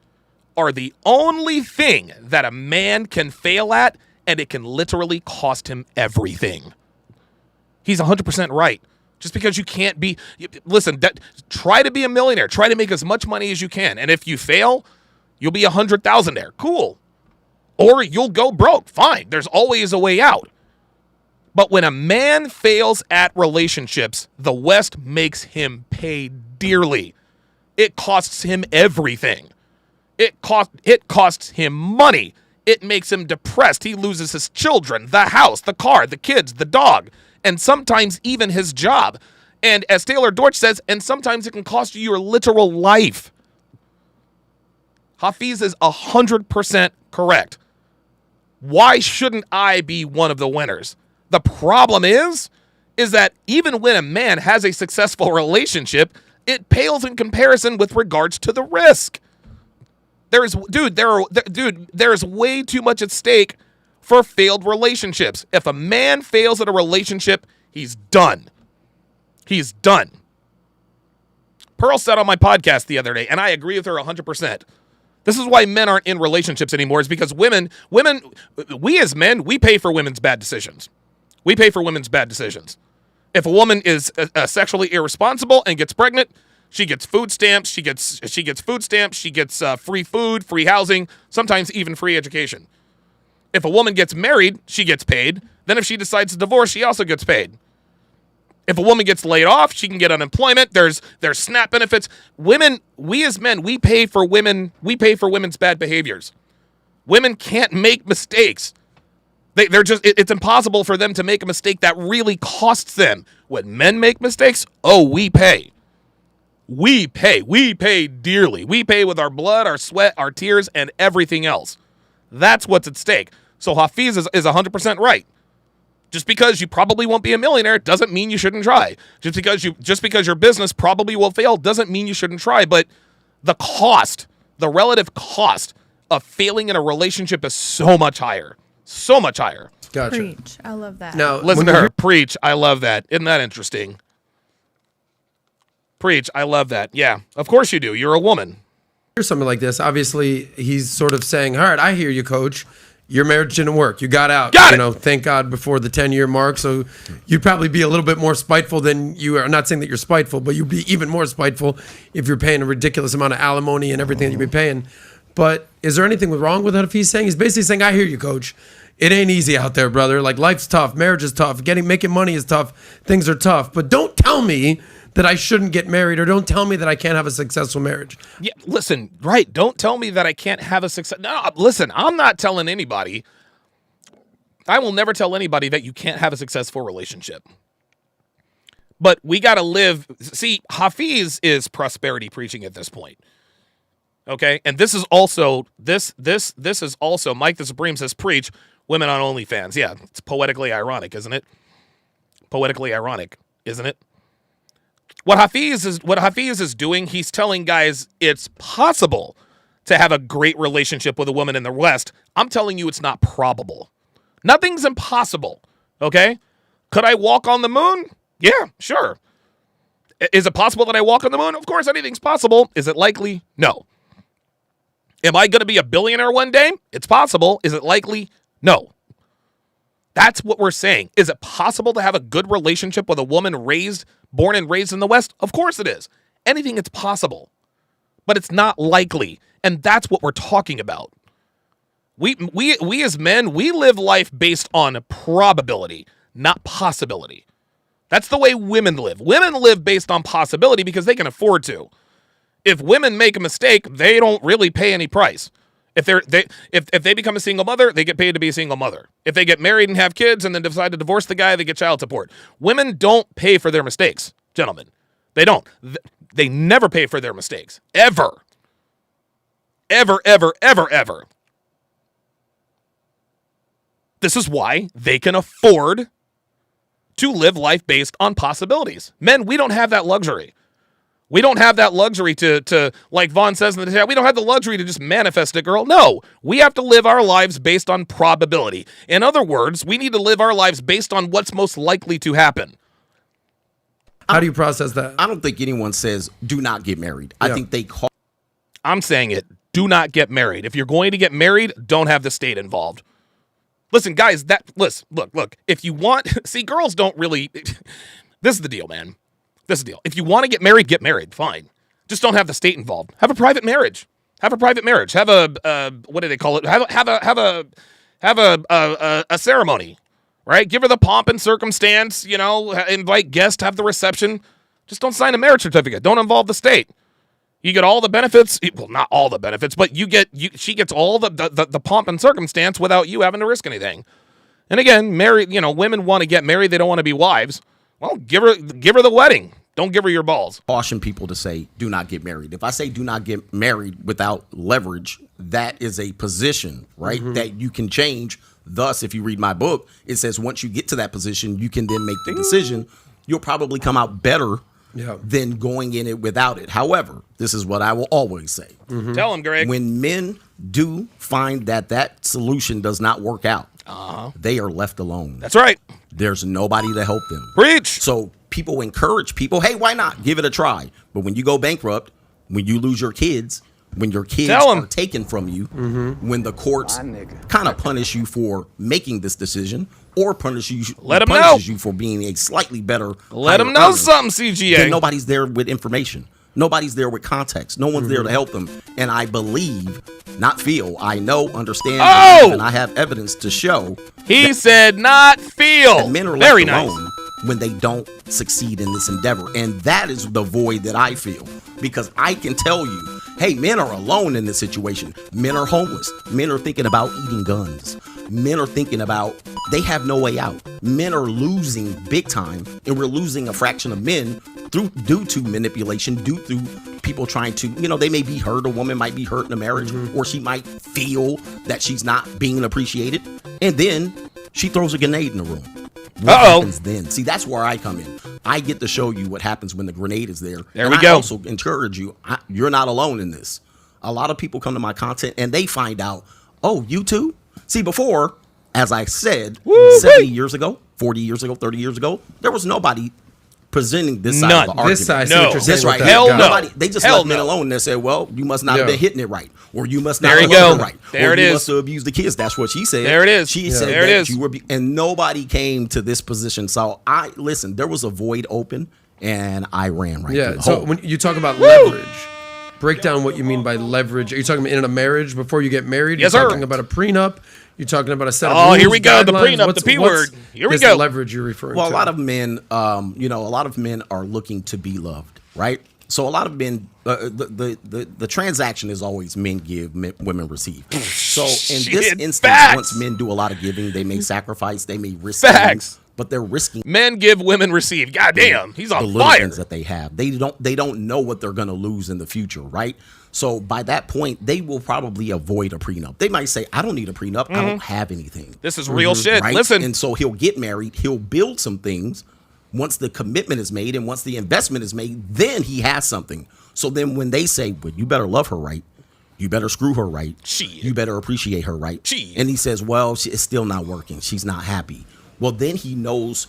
D: are the only thing that a man can fail at, and it can literally cost him everything. He's 100% right. Just because you can't be... Listen, try to be a millionaire. Try to make as much money as you can. And if you fail, you'll be 100,000-aire. Cool. Or you'll go broke. Fine. There's always a way out. But when a man fails at relationships, the West makes him pay dearly. It costs him everything. It costs him money. It makes him depressed. He loses his children, the house, the car, the kids, the dog, and sometimes even his job. And as Taylor Dortch says, and sometimes it can cost you your literal life. Hafiz is 100% correct. Why shouldn't I be one of the winners? The problem is that even when a man has a successful relationship, it pales in comparison with regards to the risk. There is way too much at stake for failed relationships. If a man fails at a relationship, he's done. He's done. Pearl said on my podcast the other day, and I agree with her 100%. This is why men aren't in relationships anymore, is because women, we as men, we pay for women's bad decisions. We pay for women's bad decisions. If a woman is sexually irresponsible and gets pregnant, she gets food stamps, she gets free food, free housing, sometimes even free education. If a woman gets married, she gets paid. Then if she decides to divorce, she also gets paid. If a woman gets laid off, she can get unemployment. There's SNAP benefits. Women, we as men, we pay for women's bad behaviors. Women can't make mistakes. It's impossible for them to make a mistake that really costs them. When men make mistakes, we pay. We pay dearly. We pay with our blood, our sweat, our tears, and everything else. That's what's at stake. So Hafiz is 100% right. Just because you probably won't be a millionaire doesn't mean you shouldn't try. Just because your business probably will fail doesn't mean you shouldn't try. But the relative cost of failing in a relationship is so much higher. So much higher.
F: Gotcha.
I: Preach. I love that.
F: Now,
D: listen to her preach. I love that. Isn't that interesting? Preach. I love that. Yeah, of course you do. You're a woman.
F: Here's something like this. Obviously, he's sort of saying, all right, I hear you, coach. Your marriage didn't work. You got out. Thank God before the 10-year mark. So you'd probably be a little bit more spiteful than you are. I'm not saying that you're spiteful, but you'd be even more spiteful if you're paying a ridiculous amount of alimony and everything that you'd be paying. But is there anything wrong with what he's saying? He's basically saying, I hear you, coach. It ain't easy out there, brother. Like, life's tough. Marriage is tough. Making money is tough. Things are tough. But don't tell me that I shouldn't get married, or don't tell me that I can't have a successful marriage.
D: Yeah, listen, right. Don't tell me that I can't have a success. No, listen, I'm not telling anybody. I will never tell anybody that you can't have a successful relationship. But we got to live. See, Hafiz is prosperity preaching at this point. Okay? And this is also, this is also, Mike the Supreme says, preach, women on OnlyFans. Yeah, it's poetically ironic, isn't it? Poetically ironic, isn't it? What Hafiz is doing, he's telling guys it's possible to have a great relationship with a woman in the West. I'm telling you it's not probable. Nothing's impossible, okay? Could I walk on the moon? Yeah, sure. Is it possible that I walk on the moon? Of course, anything's possible. Is it likely? No. Am I going to be a billionaire one day? It's possible. Is it likely? No. That's what we're saying. Is it possible to have a good relationship with a woman born and raised in the West? Of course it is. Anything is possible. But it's not likely. And that's what we're talking about. We as men, we live life based on probability, not possibility. That's the way women live. Women live based on possibility because they can afford to. If women make a mistake, they don't really pay any price. If they become a single mother, they get paid to be a single mother. If they get married and have kids and then decide to divorce the guy, they get child support. Women don't pay for their mistakes, gentlemen. They don't. They never pay for their mistakes. Ever. Ever, ever, ever, ever. This is why they can afford to live life based on possibilities. Men, we don't have that luxury. We don't have that luxury to like Vaughn says in the chat, we don't have the luxury to just manifest it, girl. No, we have to live our lives based on probability. In other words, we need to live our lives based on what's most likely to happen.
F: How do you process that?
G: I don't think anyone says do not get married. I think they call.
D: I'm saying it. Do not get married. If you're going to get married, don't have the state involved. Listen, guys, look. If you want, see, girls don't really, this is the deal, man. This is the deal. If you want to get married, fine. Just don't have the state involved. Have a private marriage. Have a, what do they call it? Have a ceremony, right? Give her the pomp and circumstance, invite guests, have the reception. Just don't sign a marriage certificate. Don't involve the state. You get all the benefits. Well, not all the benefits, but she gets all the pomp and circumstance without you having to risk anything. And again, women want to get married. They don't want to be wives. Well, give her the wedding. Don't give her your balls.
G: Caution people to say, do not get married. If I say do not get married without leverage, that is a position, right? That you can change. Thus, if you read my book, it says once you get to that position, you can then make the decision. You'll probably come out better than going in it without it. However, this is what I will always say.
D: Tell him, Greg.
G: When men do find that solution does not work out, they are left alone.
D: That's right.
G: There's nobody to help them.
D: Preach.
G: So people encourage people, hey, why not? Give it a try. But when you go bankrupt, when you lose your kids, when your kids are taken from you, when the courts kind of punish you for making this decision or punishes you for being a slightly better
D: Let them know something, CGA.
G: Then nobody's there with information. Nobody's there with context. No one's there to help them. And I believe, not feel, I know, understand, and I have evidence to show.
D: He said not feel.
G: That men are left alone when they don't succeed in this endeavor. And that is the void that I feel. Because I can tell you, hey, men are alone in this situation. Men are homeless. Men are thinking about eating guns. Men are thinking about, they have no way out. Men are losing big time, and we're losing a fraction of men due to manipulation, due to people trying to, they may be hurt. A woman might be hurt in a marriage, or she might feel that she's not being appreciated. And then she throws a grenade in the room. What happens then? See, that's where I come in. I get to show you what happens when the grenade is there.
D: There we go.
G: I also encourage you, you're not alone in this. A lot of people come to my content and they find out, oh, you too? See, before, as I said, 70 years ago, 40 years ago, 30 years ago, there was nobody presenting this side of the argument.
F: This side,
G: this right.
D: Hell no.
G: Nobody, they just left men alone and they said, well, you must not have been hitting it right. Or you must not have
D: go.
G: it right.
D: There
G: or
D: it
G: you
D: is.
G: must have abused the kids. That's what she said.
D: There it is.
G: She said
D: there
G: that
D: it is.
G: you were and nobody came to this position. So listen, there was a void open and I ran right through the
F: so
G: hole.
F: when you talk about leverage, break down what you mean by leverage. Are you talking about in a marriage before you get married?
D: Yes,
F: You're
D: sir.
F: talking about a prenup? You're talking about a set of
D: Oh,
F: rules,
D: here we go. The
F: guidelines?
D: prenup, the P word. Here we
F: what's
D: go.
F: The leverage you're referring
G: Well,
F: to?
G: a lot of men, a lot of men are looking to be loved, right? So a lot of men, the transaction is always men give, women receive. So in this instance, once men do a lot of giving, they may sacrifice, they may risk things, but they're risking.
D: Men give, women receive. God damn, he's on
G: the little
D: fire.
G: things that they have. They don't know what they're going to lose in the future, right? So by that point, they will probably avoid a prenup. They might say, I don't need a prenup. I don't have anything.
D: This is real shit.
G: Right?
D: Listen.
G: And so he'll get married. He'll build some things. Once the commitment is made and once the investment is made, then he has something. So then when they say, well, you better love her right. You better screw her right. You better appreciate her right. And he says, well, it's still not working. She's not happy. Well, then he knows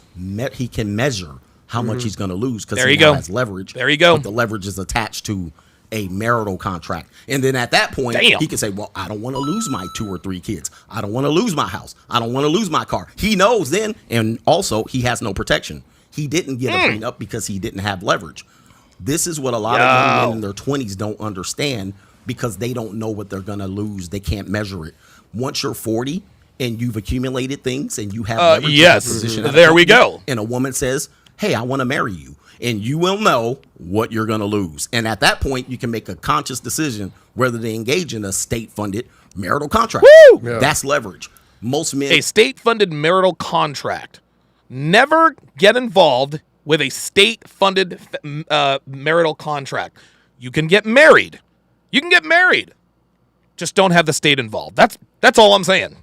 G: he can measure how much he's going to lose because he now has leverage.
D: There you go.
G: But the leverage is attached to a marital contract. And then at that point, he can say, well, I don't want to lose my 2 or 3 kids. I don't want to lose my house. I don't want to lose my car. He knows then, and also he has no protection. He didn't get a prenup because he didn't have leverage. This is what a lot of young men in their 20s don't understand because they don't know what they're going to lose. They can't measure it. Once you're 40 and you've accumulated things and you have leverage in a position.
D: There we go.
G: And a woman says, hey, I want to marry you. and you will know what you're going to lose. And at that point, you can make a conscious decision whether to engage in a state-funded marital contract.
D: Woo!
F: Yeah.
G: That's leverage. Most men.
D: A state-funded marital contract. Never get involved with a state-funded marital contract. You can get married. You can get married. Just don't have the state involved. That's all I'm saying.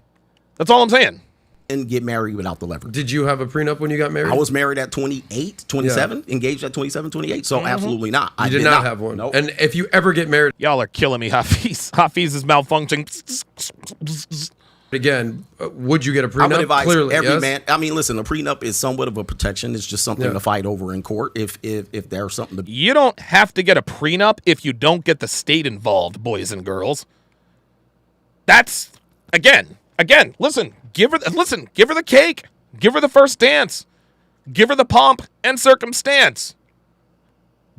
D: That's all I'm saying.
G: And get married without the leverage.
F: Did you have a prenup when you got married?
G: I was married at 28, 27, engaged at 27, 28. So absolutely not.
F: You did not have one.
G: Nope.
F: And if you ever get married
D: Y'all are killing me, Hafiz. Hafiz is malfunctioning.
F: again, would you get a
G: I
F: prenup?
G: would advise
F: Clearly,
G: every
F: yes?
G: man. I mean, listen, a prenup is somewhat of a protection. It's just something to fight over in court if there's something to.
D: You don't have to get a prenup if you don't get the state involved, boys and girls. That's again. Listen, give her the cake, give her the first dance, give her the pomp and circumstance.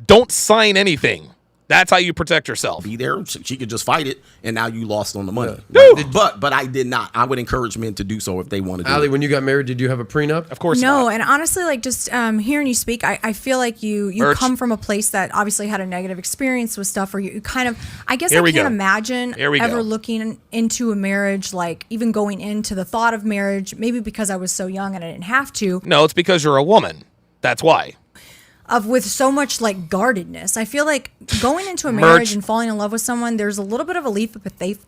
D: Don't sign anything. That's how you protect yourself.
G: Be there. She could just fight it, and now you lost on the money.
D: Yeah.
G: But I did not. I would encourage men to do so if they want to do
F: Allie,
G: it.
F: when you got married, did you have a prenup?
D: Of course
I: No,
D: not.
I: and honestly, like just hearing you speak, I feel like you
D: Urge.
I: come from a place that obviously had a negative experience with stuff, or you kind of, I guess
D: Here
I: I
D: we
I: can't
D: go.
I: imagine
D: Here we
I: ever
D: go.
I: looking into a marriage, like even going into the thought of marriage, maybe because I was so young and I didn't have to,
D: No, it's because you're a woman. That's why.
I: with so much like guardedness. I feel like going into a marriage and falling in love with someone, there's a little bit of a leap of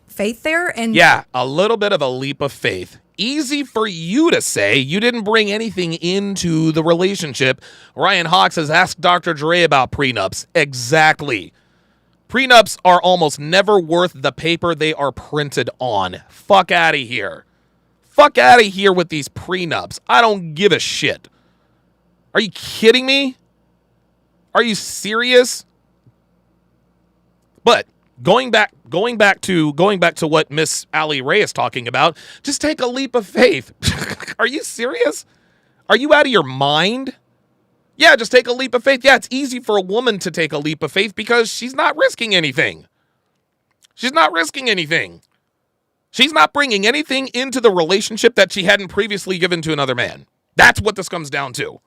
I: faith there. And
D: Yeah, a little bit of a leap of faith. Easy for you to say. You didn't bring anything into the relationship. Ryan Hawks has asked Dr. Dre about prenups. Exactly. Prenups are almost never worth the paper they are printed on. Fuck out of here. Fuck out of here with these prenups. I don't give a shit. Are you kidding me? Are you serious? But going back to what Miss Allie Ray is talking about, just take a leap of faith. Are you serious? Are you out of your mind? Yeah, just take a leap of faith. Yeah, it's easy for a woman to take a leap of faith because she's not risking anything. She's not risking anything. She's not bringing anything into the relationship that she hadn't previously given to another man. That's what this comes down to.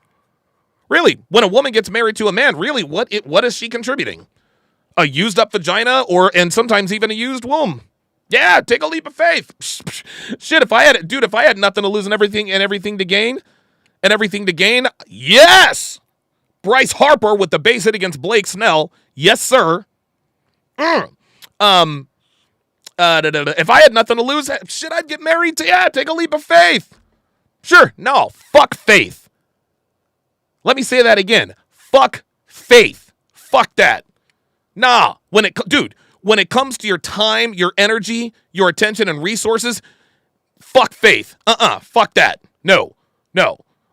D: Really, when a woman gets married to a man, really, what is she contributing? A used up vagina and sometimes even a used womb. Yeah, take a leap of faith. Shit, if I had nothing to lose and everything to gain, yes! Bryce Harper with the base hit against Blake Snell. Yes, sir. If I had nothing to lose, shit, I'd get married to, take a leap of faith. Sure, no, fuck faith. Let me say that again. Fuck faith. Fuck that. Nah, when it comes to your time, your energy, your attention and resources, fuck faith. Fuck that. No.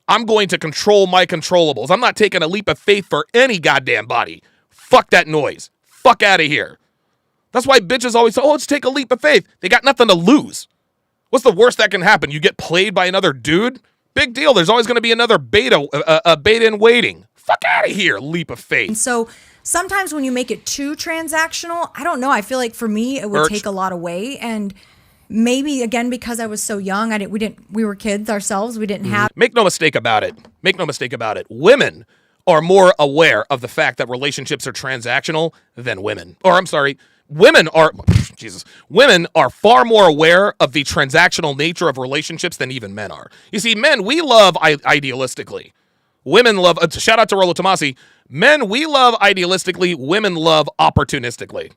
D: I'm going to control my controllables. I'm not taking a leap of faith for any goddamn body. Fuck that noise. Fuck out of here. That's why bitches always say, let's take a leap of faith. They got nothing to lose. What's the worst that can happen? You get played by another dude? Big deal. There's always going to be another beta in waiting. Fuck out of here, leap of faith.
I: And so sometimes when you make it too transactional, I don't know. I feel like for me, it would take a lot away. And maybe again, because I was so young, we were kids ourselves. We didn't have.
D: Make no mistake about it. Women are more aware of the fact that relationships are transactional than women. Women are far more aware of the transactional nature of relationships than even men are. You see, men, we love idealistically. Women love, shout out to Rolo Tomasi. Men, we love idealistically. Women love opportunistically.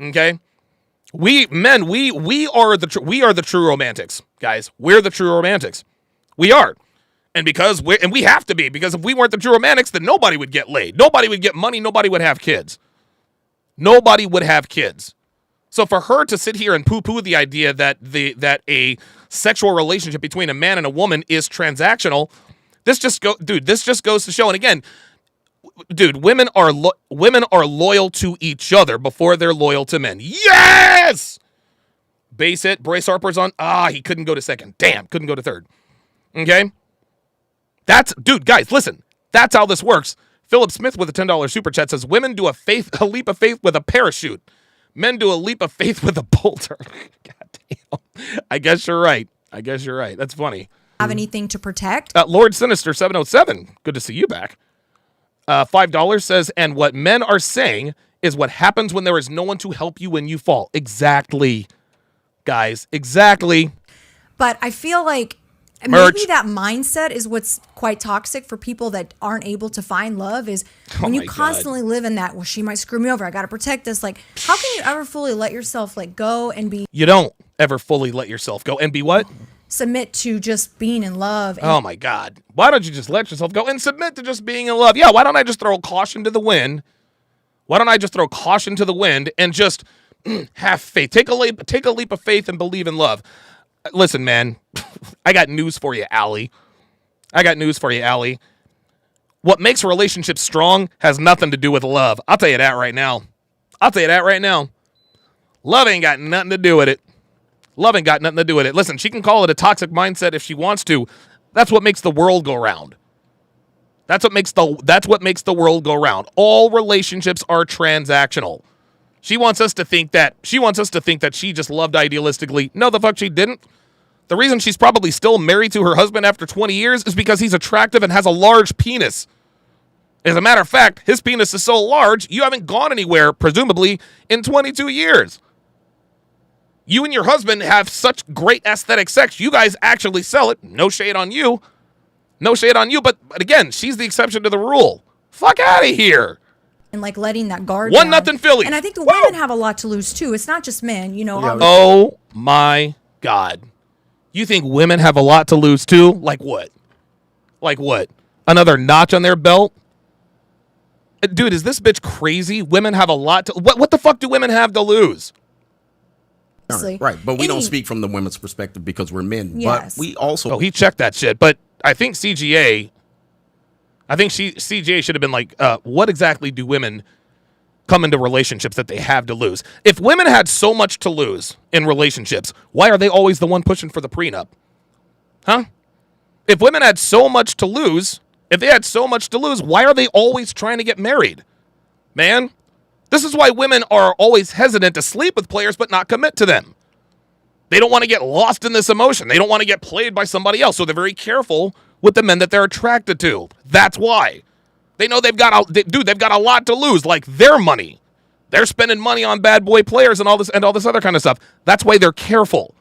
D: Okay? We are the true romantics, guys. We're the true romantics. We are. And we have to be, because if we weren't the true romantics, then nobody would get laid. Nobody would get money. Nobody would have kids. Nobody would have kids. So for her to sit here and poo-poo the idea that a sexual relationship between a man and a woman is transactional, this just goes to show. And again, women are loyal to each other before they're loyal to men. Yes! Base hit. Bryce Harper's on. He couldn't go to second. Damn, couldn't go to third. Okay? Guys, listen. That's how this works. Philip Smith with a $10 super chat says, women do a leap of faith with a parachute. Men do a leap of faith with a boulder. God damn. I guess you're right. That's funny.
I: Have anything to protect.
D: Lord Sinister 707. Good to see you back. $5 says, and what men are saying is what happens when there is no one to help you when you fall. Exactly, guys. Exactly.
I: But I feel like
D: Merch.
I: maybe that mindset is what's quite toxic for people that aren't able to find love is when you
D: my God.
I: constantly live in that, well, she might screw me over. I got to protect this. Like, how can you ever fully let yourself like go and be
D: You don't ever fully let yourself go and be what?
I: submit to just being in love? And
D: Oh my God. Why don't you just let yourself go and submit to just being in love? Yeah, why don't I just throw caution to the wind? Why don't I just throw caution to the wind and just have faith? Take a leap of faith and believe in love. Listen, man, I got news for you, Allie. What makes relationships strong has nothing to do with love. I'll tell you that right now. Love ain't got nothing to do with it. Listen, she can call it a toxic mindset if she wants to. That's what makes the world go round. That's what makes the world go round. All relationships are transactional. She wants us to think that she just loved idealistically. No, the fuck she didn't. The reason she's probably still married to her husband after 20 years is because he's attractive and has a large penis. As a matter of fact, his penis is so large, you haven't gone anywhere, presumably, in 22 years. You and your husband have such great aesthetic sex. You guys actually sell it. No shade on you. But again, she's the exception to the rule. Fuck out of here.
I: and like letting that guard
D: 1-0
I: down.
D: Philly.
I: And I think the women have a lot to lose too. It's not just men, you know.
D: Oh my God. You think women have a lot to lose too? Like what? Another notch on their belt? Dude, is this bitch crazy? Women have a lot to... What the fuck do women have to lose?
G: Right, but we don't speak from the women's perspective because we're men.
I: Yes.
G: But we also...
D: Oh, he checked that shit. But I think CGA should have been like, what exactly do women come into relationships that they have to lose? If women had so much to lose in relationships, why are they always the one pushing for the prenup? Huh? If women had so much to lose, why are they always trying to get married? Man, this is why women are always hesitant to sleep with players but not commit to them. They don't want to get lost in this emotion. They don't want to get played by somebody else, so they're very careful with the men that they're attracted to. That's why. They know they've got a lot to lose, like their money. They're spending money on bad boy players and all this other kind of stuff. That's why they're careful.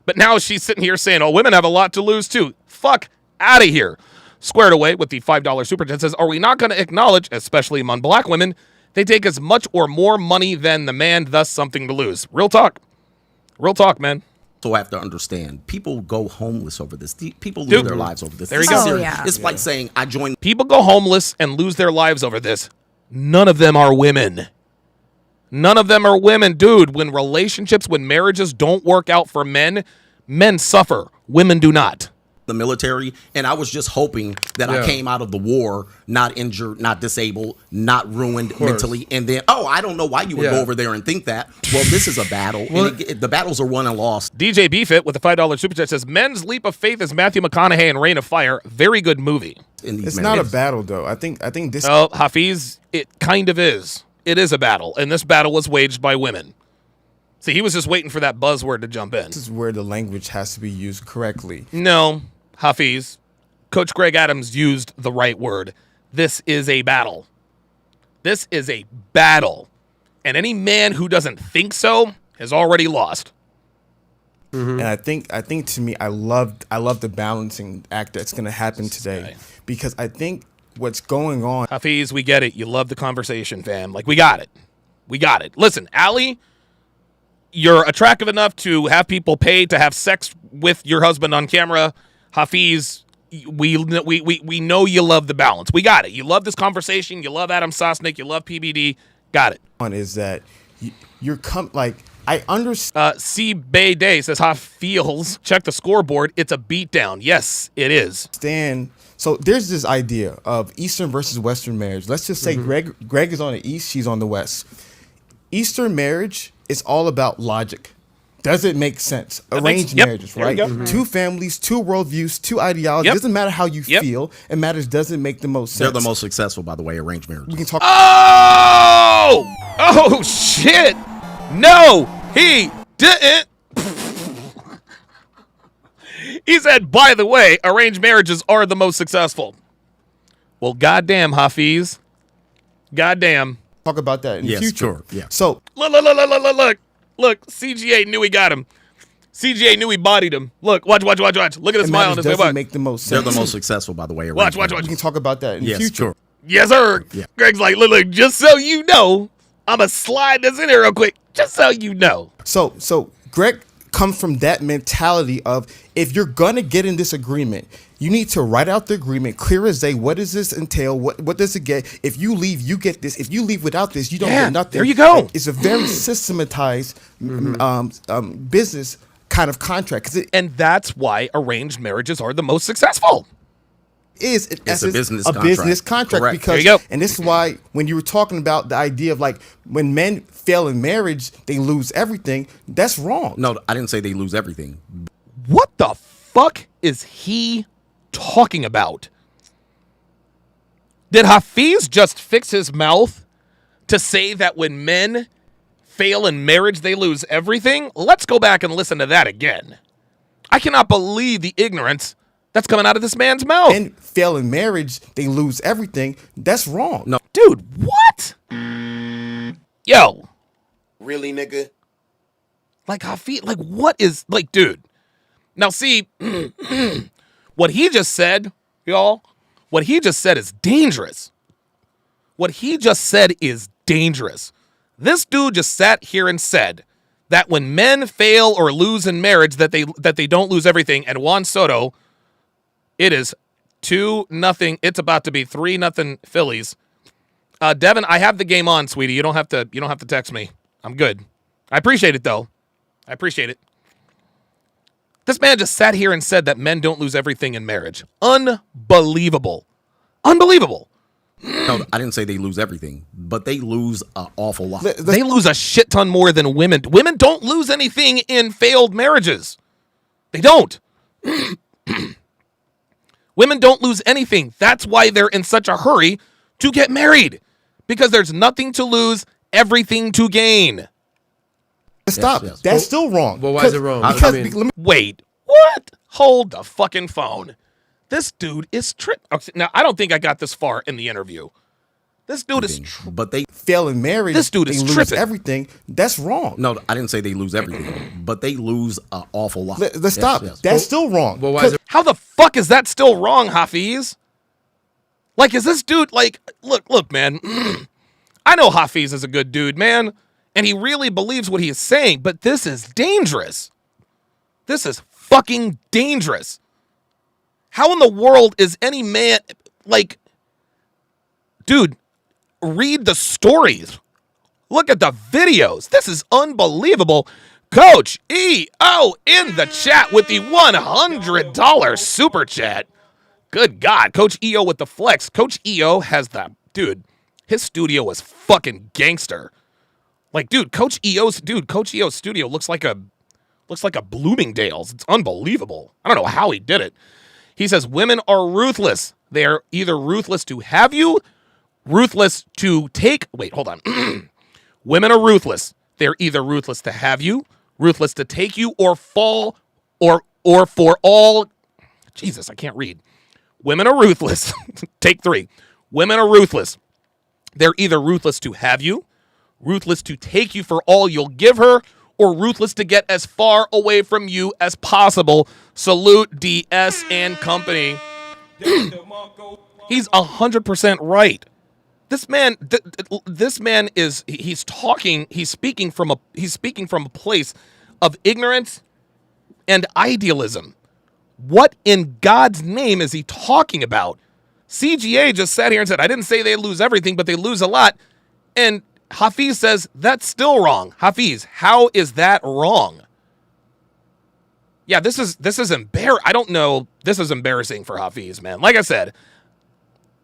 D: But now she's sitting here saying, "Oh, women have a lot to lose too." Fuck out of here. Squared away with the $5 super chat says, "Are we not going to acknowledge, especially among black women, they take as much or more money than the man, thus something to lose?" Real talk, man.
G: So have to understand, people go homeless over this. People lose their lives over this.
D: There you
G: This is
D: go.
G: serious.
I: Yeah.
G: It's like saying I joined.
D: People go homeless and lose their lives over this. None of them are women. Dude. When marriages don't work out for men suffer. Women do not.
G: The military, and I was just hoping that I came out of the war not injured, not disabled, not ruined mentally, and then I don't know why you would go over there and think that. Well, this is a battle, and the battles are won and lost.
D: DJ Beefit with the $5 super chat says, "Men's Leap of Faith is Matthew McConaughey in Reign of Fire. Very good movie."
H: It's not a battle though. I think this.
D: Oh, Hafiz, it kind of is. It is a battle, and this battle was waged by women. See, he was just waiting for that buzzword to jump in.
H: This is where the language has to be used correctly.
D: No, Hafiz, Coach Greg Adams used the right word. This is a battle. And any man who doesn't think so has already lost.
H: And I think to me, I love the balancing act that's going to happen today, because I think what's going on.
D: Hafiz, we get it. You love the conversation, fam. Like, we got it. Listen, Allie, you're attractive enough to have people pay to have sex with your husband on camera. Hafiz, we know you love the balance. We got it. You love this conversation. You love Adam Sosnick. You love PBD. Got it.
H: Is that I understand.
D: C. Bay Day says, Hafiz, check the scoreboard. It's a beatdown. Yes, it is.
H: So there's this idea of Eastern versus Western marriage. Let's just say Greg is on the East, she's on the West. Eastern marriage is all about logic. Does it make sense? Arranged marriages, right? Two families, two worldviews, two ideologies. Doesn't matter how you feel. It matters, does it make the most sense?
G: They're the most successful, by the way, arranged marriages.
H: We can talk.
D: Oh, shit. No, he didn't. He said, by the way, arranged marriages are the most successful. Well, goddamn, Hafiz. Goddamn.
H: Talk about that in the future.
G: Sure. Yeah.
H: So
D: Look, CGA knew he got him. CGA knew he bodied him. Look, watch. Look at the smile on his face.
H: doesn't make the most
G: They're
H: sense.
G: the most successful, by the way.
D: Watch.
H: We can talk about that in the
G: Yes,
H: future.
G: sure.
D: Yes, sir.
G: Yeah.
D: Greg's like, look, just so you know, I'm going to slide this in here real quick, just so you know.
H: So Greg comes from that mentality of, if you're gonna get in this agreement, you need to write out the agreement clear as day. What does this entail? What does it get? If you leave, you get this. If you leave without this, you don't get nothing.
D: There you go.
H: It's a very systematized business kind of contract, because it
D: And that's why arranged marriages are the most successful.
H: is
G: It's a business
H: a
G: contract.
H: business contract.
G: Correct.
H: Because,
D: There you go.
H: and this is why when you were talking about the idea of like when men fail in marriage, they lose everything. That's wrong.
G: No, I didn't say they lose everything.
D: What the fuck is he talking about? Did Hafiz just fix his mouth to say that when men fail in marriage, they lose everything? Let's go back and listen to that again. I cannot believe the ignorance that's coming out of this man's mouth.
H: Men fail in marriage, they lose everything. That's wrong.
G: No.
D: Dude, what? Yo.
A: Really, nigga?
D: Like, Hafiz, like, what is, like, dude. Now, see, what he just said, y'all, what he just said is dangerous. What he just said is dangerous. This dude just sat here and said that when men fail or lose in marriage, that they don't lose everything. And Juan Soto, it is 2-0. It's about to be 3-0 Phillies. Devin, I have the game on, sweetie. You don't have to text me. I'm good. I appreciate it though. I appreciate it. This man just sat here and said that men don't lose everything in marriage. Unbelievable. Unbelievable.
G: No, I didn't say they lose everything, but they lose an awful lot.
D: They lose a shit ton more than women. Women don't lose anything in failed marriages. They don't. Women don't lose anything. That's why they're in such a hurry to get married. Because there's nothing to lose, everything to gain.
H: Stop.
G: yes.
H: That's still wrong.
F: Well, why is it wrong?
H: Because
F: I mean-
H: let me-
D: Wait, what? Hold the fucking phone. This dude is Now, I don't think I got this far in the interview. This dude is
G: But they
H: fail in marriage,
D: This dude
H: they
D: is
H: lose
D: tripping.
H: everything. That's wrong.
G: No, I didn't say they lose everything, but they lose an awful lot.
H: Let's stop.
G: Yes.
H: That's still wrong.
F: Well, why is it?
D: How the fuck is that still wrong, Hafiz? Like, is this dude, like, look, man. I know Hafiz is a good dude, man. And he really believes what he is saying, but this is dangerous. This is fucking dangerous. How in the world is any man, like, dude, read the stories. Look at the videos. This is unbelievable. Coach EO in the chat with the $100 super chat. Good God. Coach EO with the flex. Coach EO has the, dude, his studio is fucking gangster. Like, dude, Coach EO's studio looks like a Bloomingdale's. It's unbelievable. I don't know how he did it. He says women are ruthless. They are either ruthless to have you, ruthless to take. Wait, hold on. Women are ruthless. They're either ruthless to have you, ruthless to take you, or fall, or for all. Jesus, I can't read. Women are ruthless. Take 3. Women are ruthless. They're either ruthless to have you, ruthless to take you for all you'll give her, or ruthless to get as far away from you as possible. Salute DS and company. He's 100% right. This man, this man is, he's speaking from a place of ignorance and idealism. What in God's name is he talking about? CGA just sat here and said, I didn't say they lose everything, but they lose a lot. And Hafiz says, that's still wrong. Hafiz, how is that wrong? Yeah, this is I don't know. This is embarrassing for Hafiz, man. Like I said,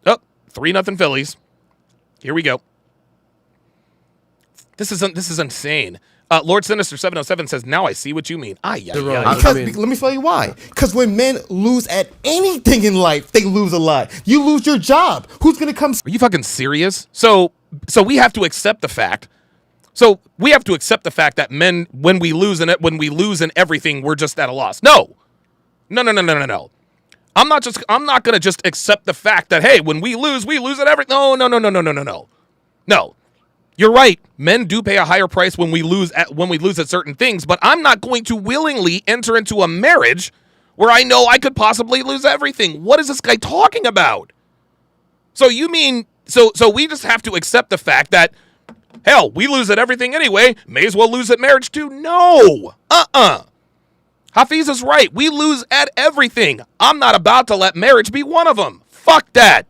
D: 3-0 Phillies. Here we go. This is insane. Lord Sinister 707 says, now I see what you mean.
H: Because, let me tell you why. Because when men lose at anything in life, they lose a lot. You lose your job. Who's going to come?
D: Are you fucking serious? So we have to accept the fact. So we have to accept the fact that men, when we lose in everything, we're just at a loss. No. I'm not going to just accept the fact that, hey, when we lose at everything. No. No. You're right. Men do pay a higher price when we lose at certain things, but I'm not going to willingly enter into a marriage where I know I could possibly lose everything. What is this guy talking about? So you mean so we just have to accept the fact that, hell, we lose at everything anyway, may as well lose at marriage too? No. Hafiz is right. We lose at everything. I'm not about to let marriage be one of them. Fuck that.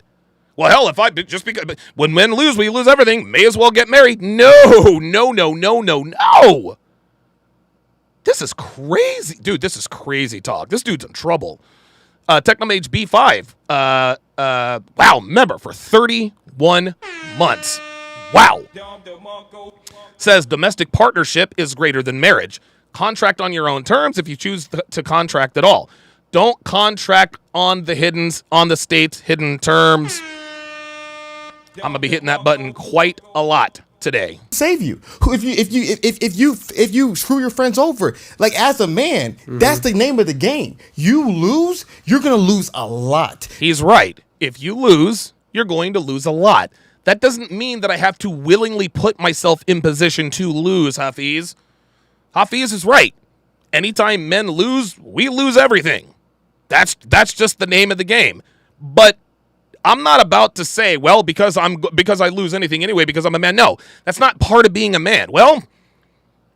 D: Well, hell, if I just because when men lose, we lose everything. May as well get married. No. This is crazy, dude. This is crazy talk. This dude's in trouble. Technomage B5. Wow, member for 31 months. Wow. Says domestic partnership is greater than marriage. Contract on your own terms if you choose to contract at all. Don't contract on the state's hidden terms. I'm gonna be hitting that button quite a lot today.
H: Save you. If you screw your friends over, like as a man, that's the name of the game. You lose, you're gonna lose a lot.
D: He's right. If you lose, you're going to lose a lot. That doesn't mean that I have to willingly put myself in position to lose, Hafiz. Hafiz is right. Anytime men lose, we lose everything. That's just the name of the game. But I'm not about to say, well, because I lose anything anyway because I'm a man. No, that's not part of being a man. Well,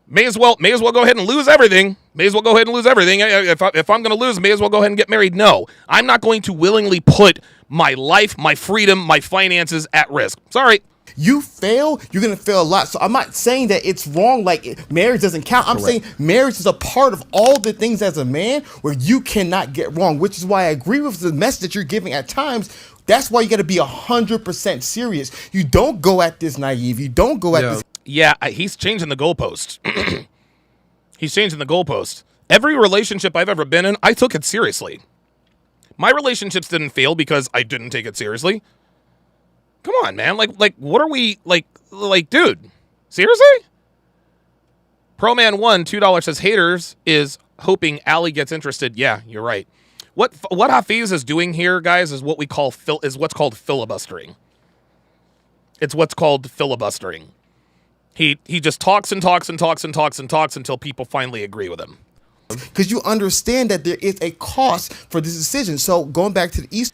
D: may as well go ahead and lose everything. May as well go ahead and lose everything. If I'm going to lose, may as well go ahead and get married. No, I'm not going to willingly put my life, my freedom, my finances at risk. Sorry.
H: You fail, you're going to fail a lot. So I'm not saying that it's wrong, like marriage doesn't count. I'm saying marriage is a part of all the things as a man where you cannot get wrong, which is why I agree with the message that you're giving at times. That's why you got to be 100% serious. You don't go at this naive. You don't go at this.
D: Yeah, he's changing the goalpost. He's changing the goalpost. Every relationship I've ever been in, I took it seriously. My relationships didn't fail because I didn't take it seriously. Come on, man. Like, what are we like, dude? Seriously? ProMan1 $2 says haters is hoping Allie gets interested. Yeah, you're right. What Hafiz is doing here, guys, is what's called filibustering. It's what's called filibustering. He just talks until people finally agree with him.
H: Because you understand that there is a cost for this decision. So going back to the East.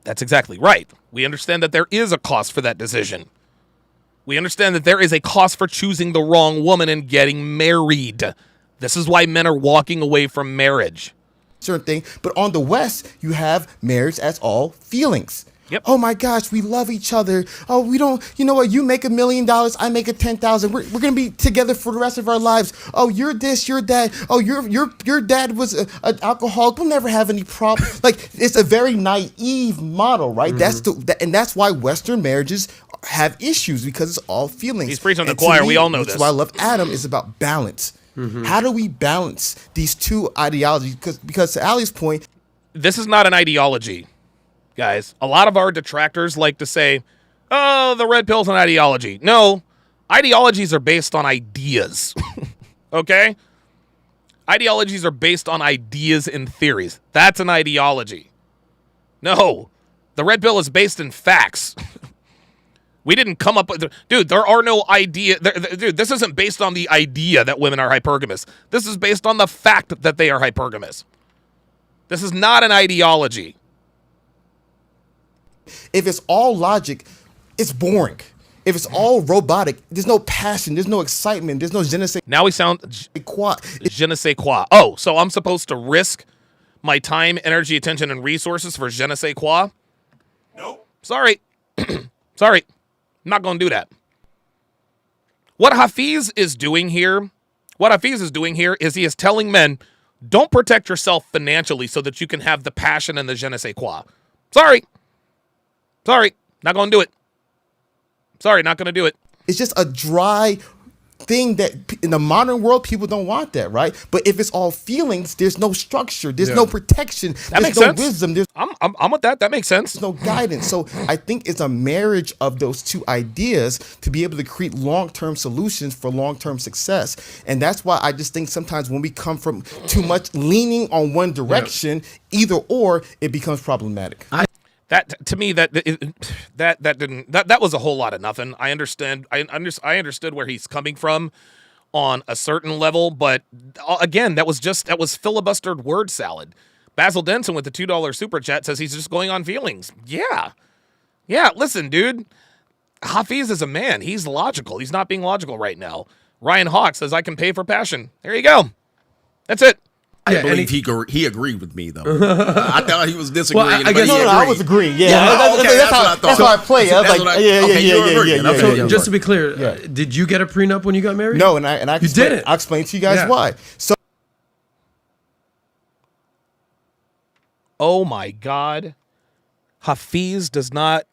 D: That's exactly right. We understand that there is a cost for that decision. We understand that there is a cost for choosing the wrong woman and getting married. This is why men are walking away from marriage.
H: Certain thing, but on the West, you have marriage as all feelings.
D: Yep.
H: Oh my gosh, we love each other. Oh, we don't. You know what? You make $1 million, I make $10,000. We're gonna be together for the rest of our lives. Oh, you're this, you're that. Oh, your dad was an alcoholic. We'll never have any problem. Like it's a very naive model, right? And that's why Western marriages have issues because it's all feelings.
D: He's preaching to the choir. We all know this.
H: That's why I love Adam. Is about balance. How do we balance these two ideologies? Because to Allie's point,
D: this is not an ideology, guys. A lot of our detractors like to say, oh, the red pill's an ideology. No, ideologies are based on ideas, okay? Ideologies are based on ideas and theories. That's an ideology. No, the red pill is based in facts. We didn't come up with... Dude, there are no idea... Dude, this isn't based on the idea that women are hypergamous. This is based on the fact that they are hypergamous. This is not an ideology.
H: If it's all logic, it's boring. If it's all robotic, there's no passion, there's no excitement, there's no je ne sais
D: Now we sound...
H: quoi.
D: Je ne sais quoi. Oh, so I'm supposed to risk my time, energy, attention, and resources for je ne sais quoi?
E: Nope.
D: Sorry. Sorry. I'm not going to do that. What Hafiz is doing here is he is telling men, don't protect yourself financially so that you can have the passion and the je ne sais quoi. Sorry, not going to do it. Sorry, not going to do it.
H: It's just a dry thing that in the modern world people don't want that, right? But if it's all feelings, there's no structure, there's no protection,
D: That
H: there's
D: makes
H: no
D: sense.
H: wisdom, there's
D: I'm with that. That makes sense.
H: no guidance. So I think it's a marriage of those two ideas to be able to create long-term solutions for long-term success. And that's why I just think sometimes when we come from too much leaning on one direction, either or, it becomes problematic.
D: That to me that was a whole lot of nothing. I understand. I understood where he's coming from on a certain level, but again, that was filibustered word salad. Basil Denson with the $2 super chat says he's just going on feelings. Yeah. Listen, dude, Hafiz is a man. He's logical. He's not being logical right now. Ryan Hawk says I can pay for passion. There you go. That's it.
G: I believe he agreed with me though. I thought he was disagreeing.
F: Well, I guess
H: I was agreeing. Yeah,
G: that's
H: how I play. I was like, yeah.
F: So just to be clear, did you get a prenup when you got married?
H: No, and I
F: you didn't.
H: I'll explain to you guys why. So,
D: oh my God, Hafiz does not.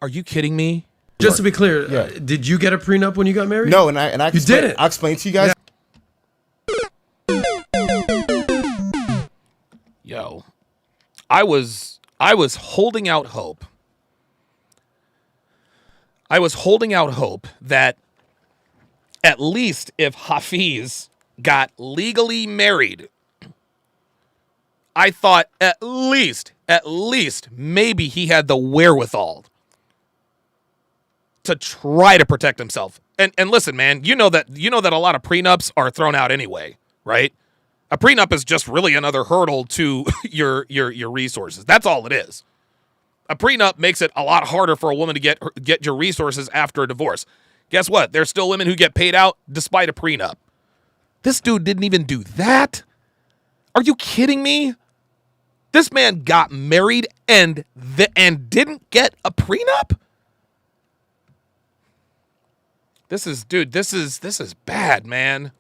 D: Are you kidding me?
F: Just to be clear, did you get a prenup when you got married?
H: No, and I
F: you didn't.
H: I'll explain to you guys.
D: Yo, I was holding out hope. I was holding out hope that at least if Hafiz got legally married, I thought at least maybe he had the wherewithal to try to protect himself. And listen, man, you know that a lot of prenups are thrown out anyway, right? A prenup is just really another hurdle to your resources. That's all it is. A prenup makes it a lot harder for a woman to get your resources after a divorce. Guess what? There's still women who get paid out despite a prenup. This dude didn't even do that. Are you kidding me? This man got married and didn't get a prenup? This is bad, man.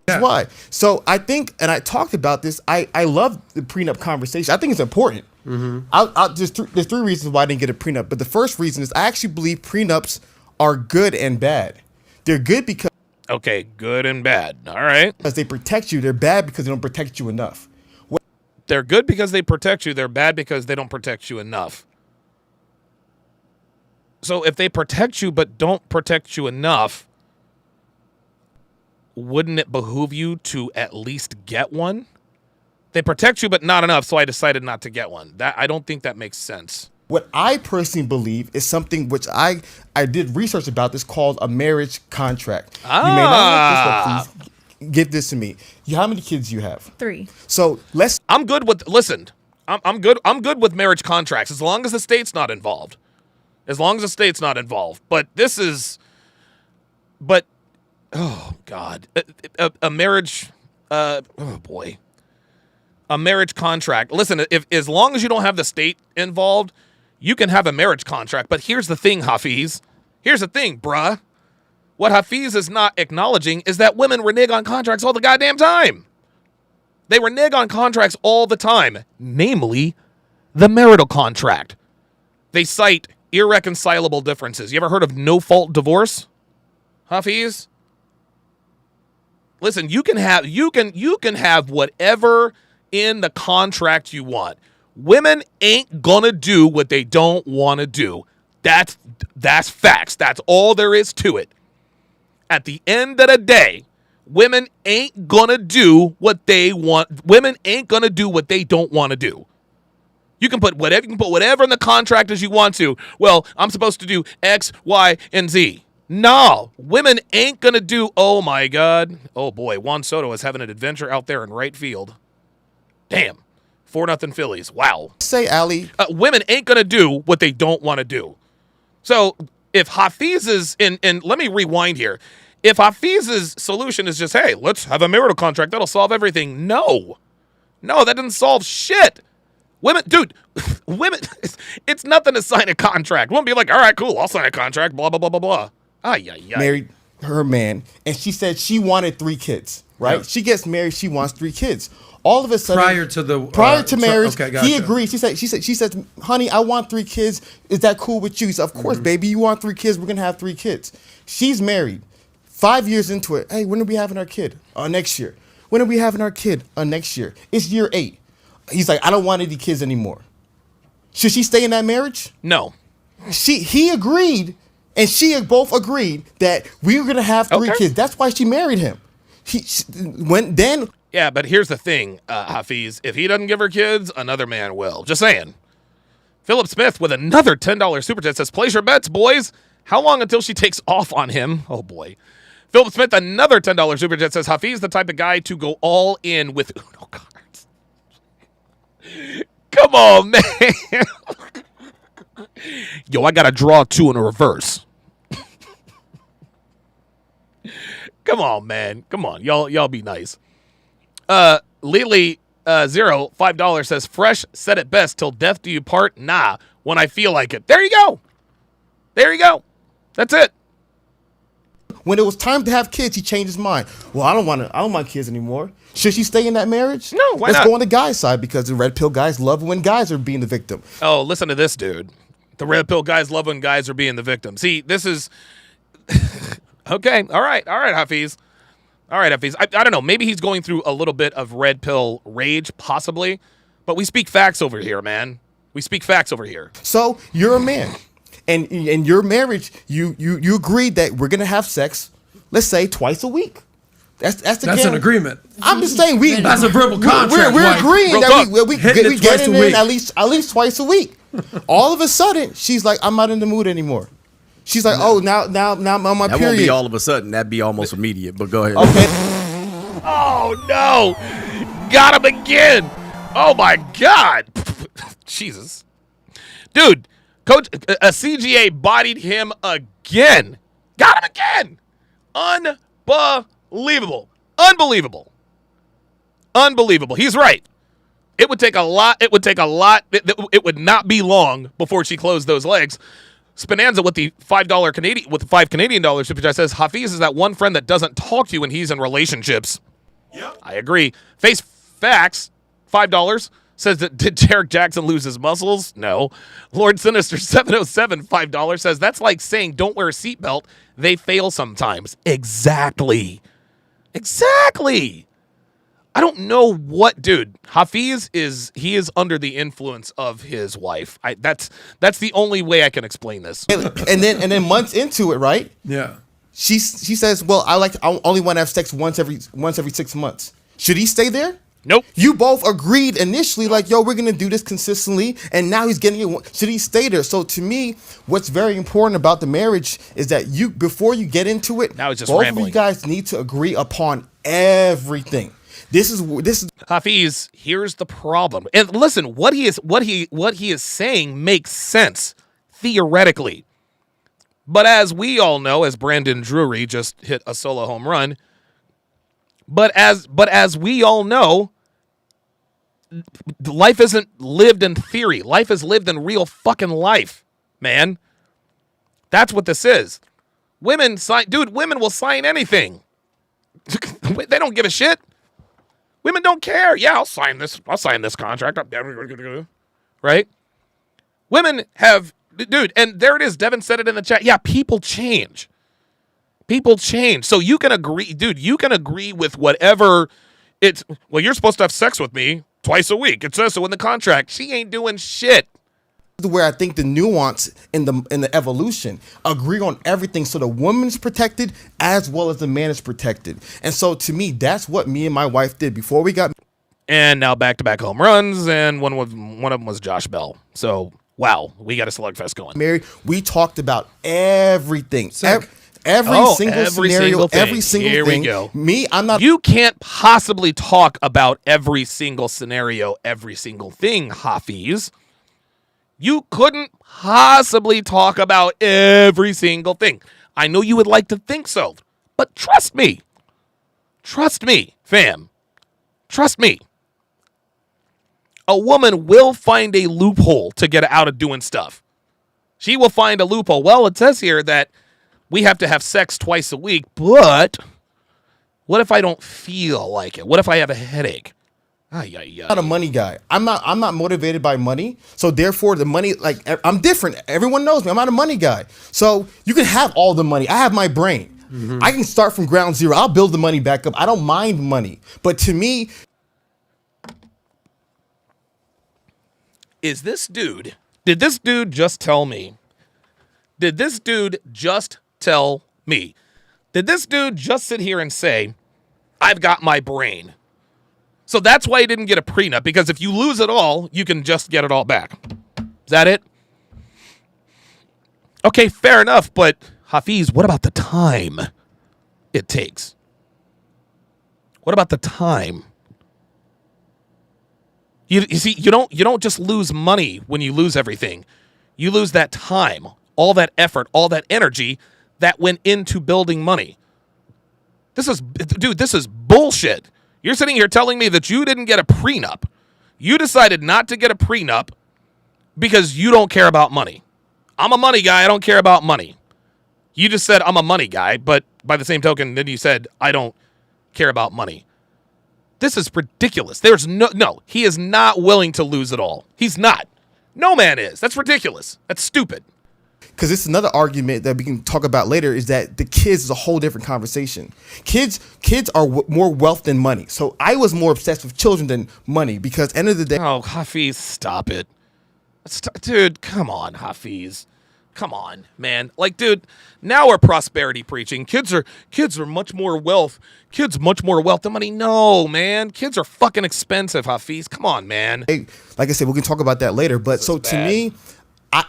H: That's why. So I think, and I talked about this, I love the prenup conversation. I think it's important. There's three reasons why I didn't get a prenup. But the first reason is I actually believe prenups are good and bad. They're good because...
D: Okay, good and bad. All right.
H: Because they protect you. They're bad because they don't protect you enough.
D: They're good because they protect you. They're bad because they don't protect you enough. So if they protect you but don't protect you enough, wouldn't it behoove you to at least get one? They protect you but not enough, so I decided not to get one. I don't think that makes sense.
H: What I personally believe is something which I did research about this called a marriage contract. You may not know this, but please give this to me. How many kids do you have?
I: 3.
H: So
D: I'm good with I'm good with marriage contracts as long as the state's not involved. But oh God, a marriage, oh boy, a marriage contract. Listen, if as long as you don't have the state involved, you can have a marriage contract. But here's the thing, Hafiz. Here's the thing, bruh. What Hafiz is not acknowledging is that women renege on contracts all the goddamn time. They renege on contracts all the time, namely the marital contract. They cite irreconcilable differences. You ever heard of no-fault divorce, Hafiz? Listen, you can have whatever in the contract you want. Women ain't gonna do what they don't want to do. That's facts. That's all there is to it. At the end of the day, women ain't gonna do what they want. Women ain't gonna do what they don't want to do. You can put whatever in the contract as you want to. Well, I'm supposed to do X, Y, and Z. No, women ain't gonna do. Oh my God. Oh boy, Juan Soto is having an adventure out there in right field. Damn. 4-0 Phillies. Wow.
H: Say, Ali.
D: Women ain't gonna do what they don't want to do. So if Hafiz is and let me rewind here. If Hafiz's solution is just, hey, let's have a marital contract, that'll solve everything. No, that doesn't solve shit. Women, it's nothing to sign a contract. Women be like, all right, cool, I'll sign a contract, blah, blah, blah, blah, blah.
H: Married her man, and she said she wanted 3 kids, right?
D: Yeah.
H: She gets married, she wants 3 kids. All of a sudden, prior to marriage,
F: gotcha.
H: he agreed. She said, honey, I want 3 kids. Is that cool with you? He said, of course, baby. You want 3 kids? We're gonna have 3 kids. She's married. 5 years into it. Hey, when are we having our kid? Next year. When are we having our kid? Next year. It's year 8. He's like, I don't want any kids anymore. Should she stay in that marriage?
D: No.
H: He agreed, and she both agreed that we were gonna have 3 kids. That's why she married him.
D: Yeah, but here's the thing, Hafiz. If he doesn't give her kids, another man will. Just saying. Philip Smith with another $10 super chat says, place your bets, boys. How long until she takes off on him? Oh, boy. Philip Smith, another $10 super chat says, Hafiz the type of guy to go all in with Uno cards. Come on, man. Yo, I got to draw 2 in a reverse. Come on, man. Come on. Y'all be nice. Lily Zero, $5 says, fresh said it best, till death do you part. Nah, when I feel like it. There you go. There you go. That's it.
H: When it was time to have kids, he changed his mind. Well, I don't want kids anymore. Should she stay in that marriage?
D: No, why
H: Let's
D: not?
H: go on the guy's side, because the red pill guys love when guys are being the victim.
D: Oh, listen to this, dude. The red pill guys love when guys are being the victim. See, this is okay. All right, Hafiz. All right, Hafiz. I don't know. Maybe he's going through a little bit of red pill rage, possibly. But we speak facts over here, man. We speak facts over here.
H: So you're a man, and in your marriage, you agreed that we're gonna have sex, let's say twice a week. That's
F: an agreement.
H: I'm just saying
F: that's a verbal contract.
H: We're agreeing that we get in there at least twice a week. All of a sudden, she's like, I'm not in the mood anymore. She's like, oh, now I'm on my period.
G: That won't be all of a sudden. That'd be almost immediate. But go ahead.
H: Okay.
D: Oh no! Got him again! Oh my God! Jesus, dude, coach, a CGA bodied him again. Got him again! Unbelievable! He's right. It would take a lot. It would not be long before she closed those legs. Spinanza with the $5 Canadian, with the $5 Canadian super chat says, Hafiz is that one friend that doesn't talk to you when he's in relationships. Yep. I agree. Face Facts, $5 says that did Derek Jackson lose his muscles? No. Lord Sinister 707, $5 says that's like saying don't wear a seatbelt. They fail sometimes. Exactly. I don't know what, dude. Hafiz is under the influence of his wife. That's the only way I can explain this.
H: And then months into it, right?
F: Yeah.
H: She says, well, I only want to have sex once every 6 months. Should he stay there?
D: Nope.
H: You both agreed initially, like, yo, we're gonna do this consistently, and now he's getting it. Should he stay there? So to me, what's very important about the marriage is that before you get into it,
D: now it's just
H: both
D: rambling.
H: of you guys need to agree upon everything. This is
D: Hafiz. Here's the problem. And listen, what he is saying makes sense theoretically, but as we all know, as Brandon Drury just hit a solo home run. But as we all know, life isn't lived in theory. Life is lived in real fucking life, man. That's what this is. Women will sign anything. They don't give a shit. Women don't care. Yeah, I'll sign this contract. Right? Women have, dude, and there it is. Devin said it in the chat. Yeah, people change. People change. So you can agree, dude, you can agree with whatever well, you're supposed to have sex with me twice a week. It says so in the contract. She ain't doing shit.
H: Where I think the nuance in the evolution, agree on everything so the woman's protected as well as the man is protected. And so to me, that's what me and my wife did before we got.
D: And now back-to-back home runs, and one of them was Josh Bell. So wow, we got a slugfest going.
H: Mary, we talked about everything. Every single scenario, every single thing.
D: Here we go.
H: Me, I'm not.
D: You can't possibly talk about every single scenario, every single thing, Hafiz. You couldn't possibly talk about every single thing. I know you would like to think so, but trust me. Trust me, fam. Trust me. A woman will find a loophole to get out of doing stuff. She will find a loophole. Well, it says here that we have to have sex twice a week, but what if I don't feel like it? What if I have a headache?
H: Not a money guy. I'm not motivated by money. So therefore the money, like, I'm different. Everyone knows me. I'm not a money guy. So you can have all the money. I have my brain. I can start from ground zero. I'll build the money back up. I don't mind money. But to me,
D: did this dude just tell me? Did this dude just tell me? Did this dude just sit here and say, I've got my brain? So that's why he didn't get a prenup, because if you lose it all, you can just get it all back. Is that it? Okay, fair enough, but Hafiz, what about the time it takes? What about the time? You see, you don't just lose money when you lose everything. You lose that time, all that effort, all that energy that went into building money. This is bullshit. You're sitting here telling me that you didn't get a prenup. You decided not to get a prenup because you don't care about money. I'm a money guy. I don't care about money. You just said I'm a money guy, but by the same token, then you said I don't care about money. This is ridiculous. There's no, he is not willing to lose it all. He's not. No man is. That's ridiculous. That's stupid.
H: because it's another argument that we can talk about later, is that the kids is a whole different conversation. Kids are more wealth than money. So I was more obsessed with children than money, because end of the day.
D: Oh, Hafiz, stop it. Dude, come on, Hafiz. Come on, man. Like, dude, now we're prosperity preaching. Kids are much more wealth. Kids much more wealth than money. No, man. Kids are fucking expensive, Hafiz. Come on, man.
H: Hey, like I said, we can talk about that later. But so to me,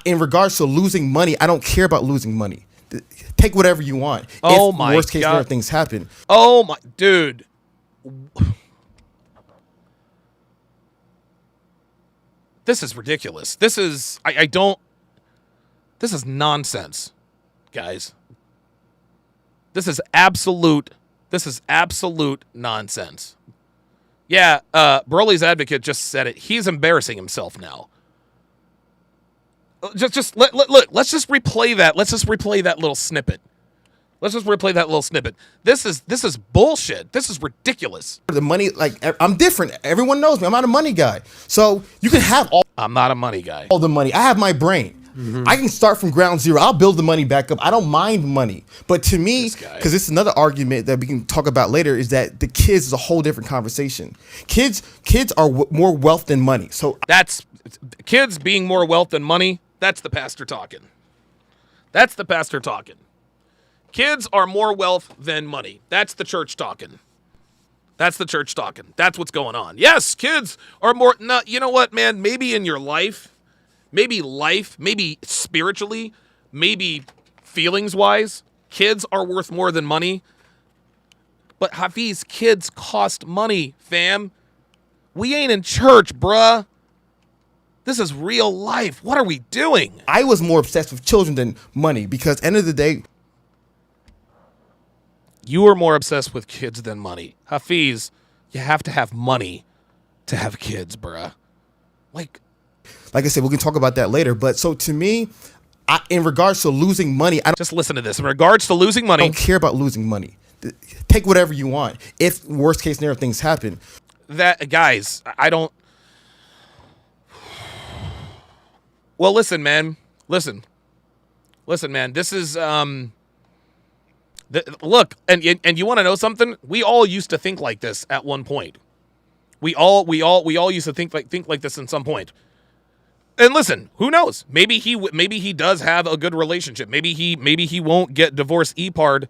H: in regards to losing money, I don't care about losing money. Take whatever you want.
D: Oh,
H: if
D: my
H: worst case
D: God.
H: scenario things happen.
D: Oh, my. Dude. This is ridiculous. This is, this is nonsense, guys. This is absolute nonsense. Yeah, Broly's advocate just said it. He's embarrassing himself now. Look, let's just replay that. Let's just replay that little snippet. This is bullshit. This is ridiculous.
H: The money, like, I'm different. Everyone knows me. I'm not a money guy. So you can have
D: I'm not a money guy.
H: all the money. I have my brain. I can start from ground zero. I'll build the money back up. I don't mind money. But to me, because it's another argument that we can talk about later, is that the kids is a whole different conversation. Kids are more wealth than money. So
D: that's kids being more wealth than money. That's the pastor talking. Kids are more wealth than money. That's the church talking. That's what's going on. Yes, kids are more. No, you know what, man? Maybe in your life, maybe spiritually, maybe feelings-wise, kids are worth more than money. But Hafiz, kids cost money, fam. We ain't in church, bruh. This is real life. What are we doing?
H: I was more obsessed with children than money, because end of the day,
D: you are more obsessed with kids than money. Hafiz, you have to have money to have kids, bruh. Like
H: I said, we can talk about that later. But so to me, in regards to losing money, I don't
D: just listen to this. In regards to losing money,
H: I don't care about losing money. Take whatever you want. If worst case scenario things happen.
D: That, guys, I don't. Well, listen, man. Listen, man. This is look, and you want to know something? We all used to think like this at one point. We all used to think like this at some point. And listen, who knows? Maybe he does have a good relationship. Maybe he won't get divorce EPAR'd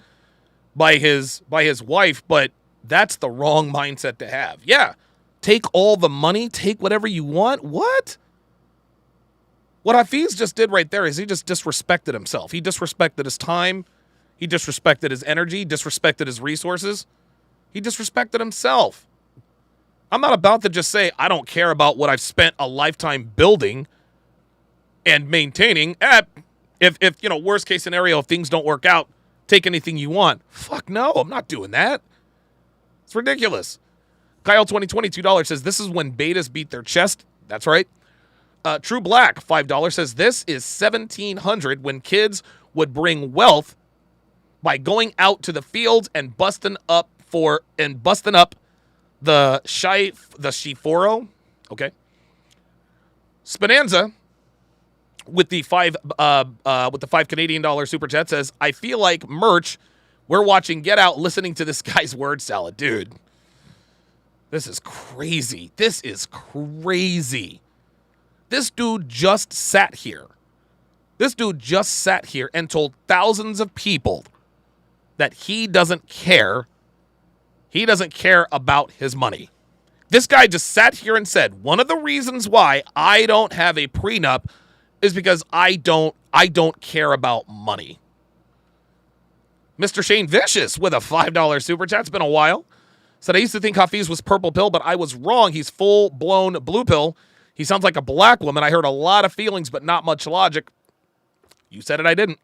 D: by his wife, but that's the wrong mindset to have. Yeah, take all the money, take whatever you want. What Hafiz just did right there is he just disrespected himself. He disrespected his time. He disrespected his energy, disrespected his resources. He disrespected himself. I'm not about to just say, I don't care about what I've spent a lifetime building and maintaining. If worst case scenario, if things don't work out, take anything you want. Fuck no, I'm not doing that. It's ridiculous. Kyle 2020, $2 says, this is when betas beat their chest. That's right. True Black, $5 says, this is 1700 when kids would bring wealth by going out to the fields and busting up The Shiforo, okay. Spinanza with the $5 Canadian super chat says, I feel like merch. We're watching Get Out, listening to this guy's word salad, dude. This is crazy. This is crazy. This dude just sat here. This dude just sat here and told thousands of people that he doesn't care. He doesn't care about his money. This guy just sat here and said, one of the reasons why I don't have a prenup is because I don't care about money. Mr. Shane Vicious with a $5 super chat. It's been a while. Said, I used to think Hafiz was purple pill, but I was wrong. He's full-blown blue pill. He sounds like a black woman. I heard a lot of feelings, but not much logic. You said it, I didn't.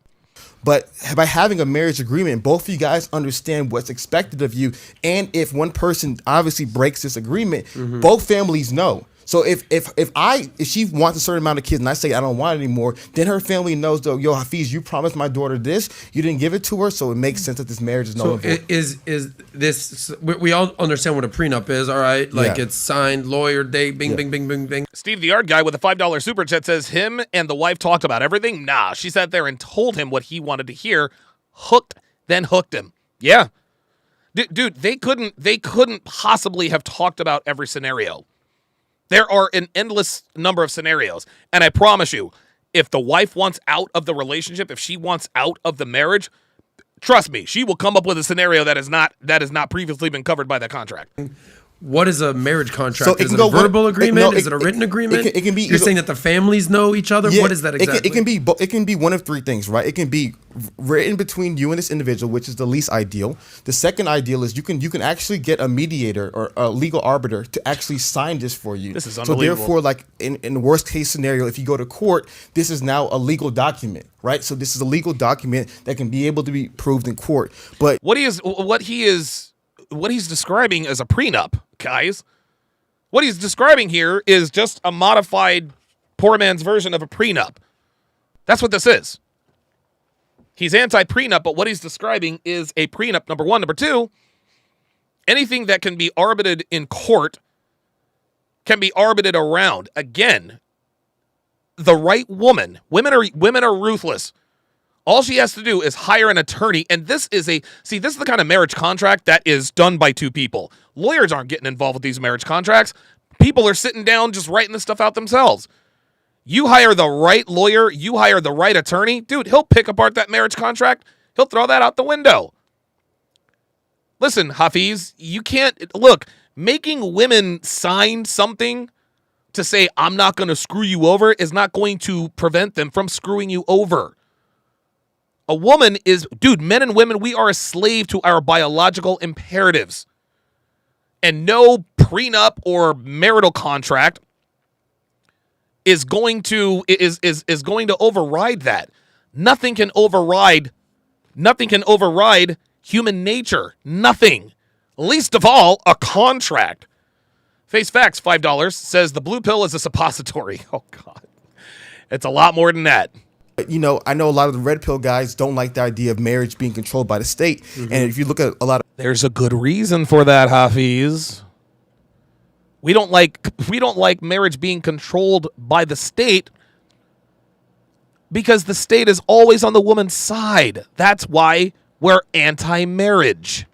H: But by having a marriage agreement, both of you guys understand what's expected of you. And if one person obviously breaks this agreement, both families know. So if she wants a certain amount of kids and I say I don't want it anymore, then her family knows, though, yo, Hafiz, you promised my daughter this, you didn't give it to her, so it makes sense that this marriage is null and void.
F: Is this? We all understand what a prenup is, all right? Like it's signed, lawyer, date, bing, bing, bing, bing, bing.
D: Steve the Art Guy with a $5 super chat says, him and the wife talked about everything. Nah, she sat there and told him what he wanted to hear, then hooked him. Yeah, dude, they couldn't possibly have talked about every scenario. There are an endless number of scenarios. And I promise you, if the wife wants out of the relationship, if she wants out of the marriage, trust me, she will come up with a scenario that has not previously been covered by the contract.
F: What is a marriage contract?
H: So
F: is it a verbal agreement? Is it a written agreement?
H: It can be.
F: You're saying that the families know each other?
H: Yeah,
F: what is that exactly?
H: It can be one of three things, right? It can be written between you and this individual, which is the least ideal. The second ideal is you can actually get a mediator or a legal arbiter to actually sign this for you.
D: This is unbelievable.
H: So therefore, like in the worst case scenario, if you go to court, this is now a legal document, right? So this is a legal document that can be able to be proved in court. But
D: what he's describing as a prenup, guys. What he's describing here is just a modified poor man's version of a prenup. That's what this is. He's anti-prenup, but what he's describing is a prenup, number one. Number two, anything that can be arbitrated in court can be arbitrated around. Again, the right woman. Women are ruthless. All she has to do is hire an attorney, and this is the kind of marriage contract that is done by two people. Lawyers aren't getting involved with these marriage contracts. People are sitting down just writing this stuff out themselves. You hire the right lawyer, you hire the right attorney, dude, he'll pick apart that marriage contract. He'll throw that out the window. Listen, Hafiz, you can't, look, making women sign something to say, I'm not going to screw you over, is not going to prevent them from screwing you over. A woman is, dude, men and women, we are a slave to our biological imperatives. And no prenup or marital contract is going to override that. Nothing can override human nature. Nothing. Least of all, a contract. Face Facts, $5, says the blue pill is a suppository. Oh, God. It's a lot more than that.
H: You know, I know a lot of the red pill guys don't like the idea of marriage being controlled by the state. And if you look at a lot of...
D: There's a good reason for that, Hafiz. We don't like marriage being controlled by the state because the state is always on the woman's side. That's why we're anti-marriage.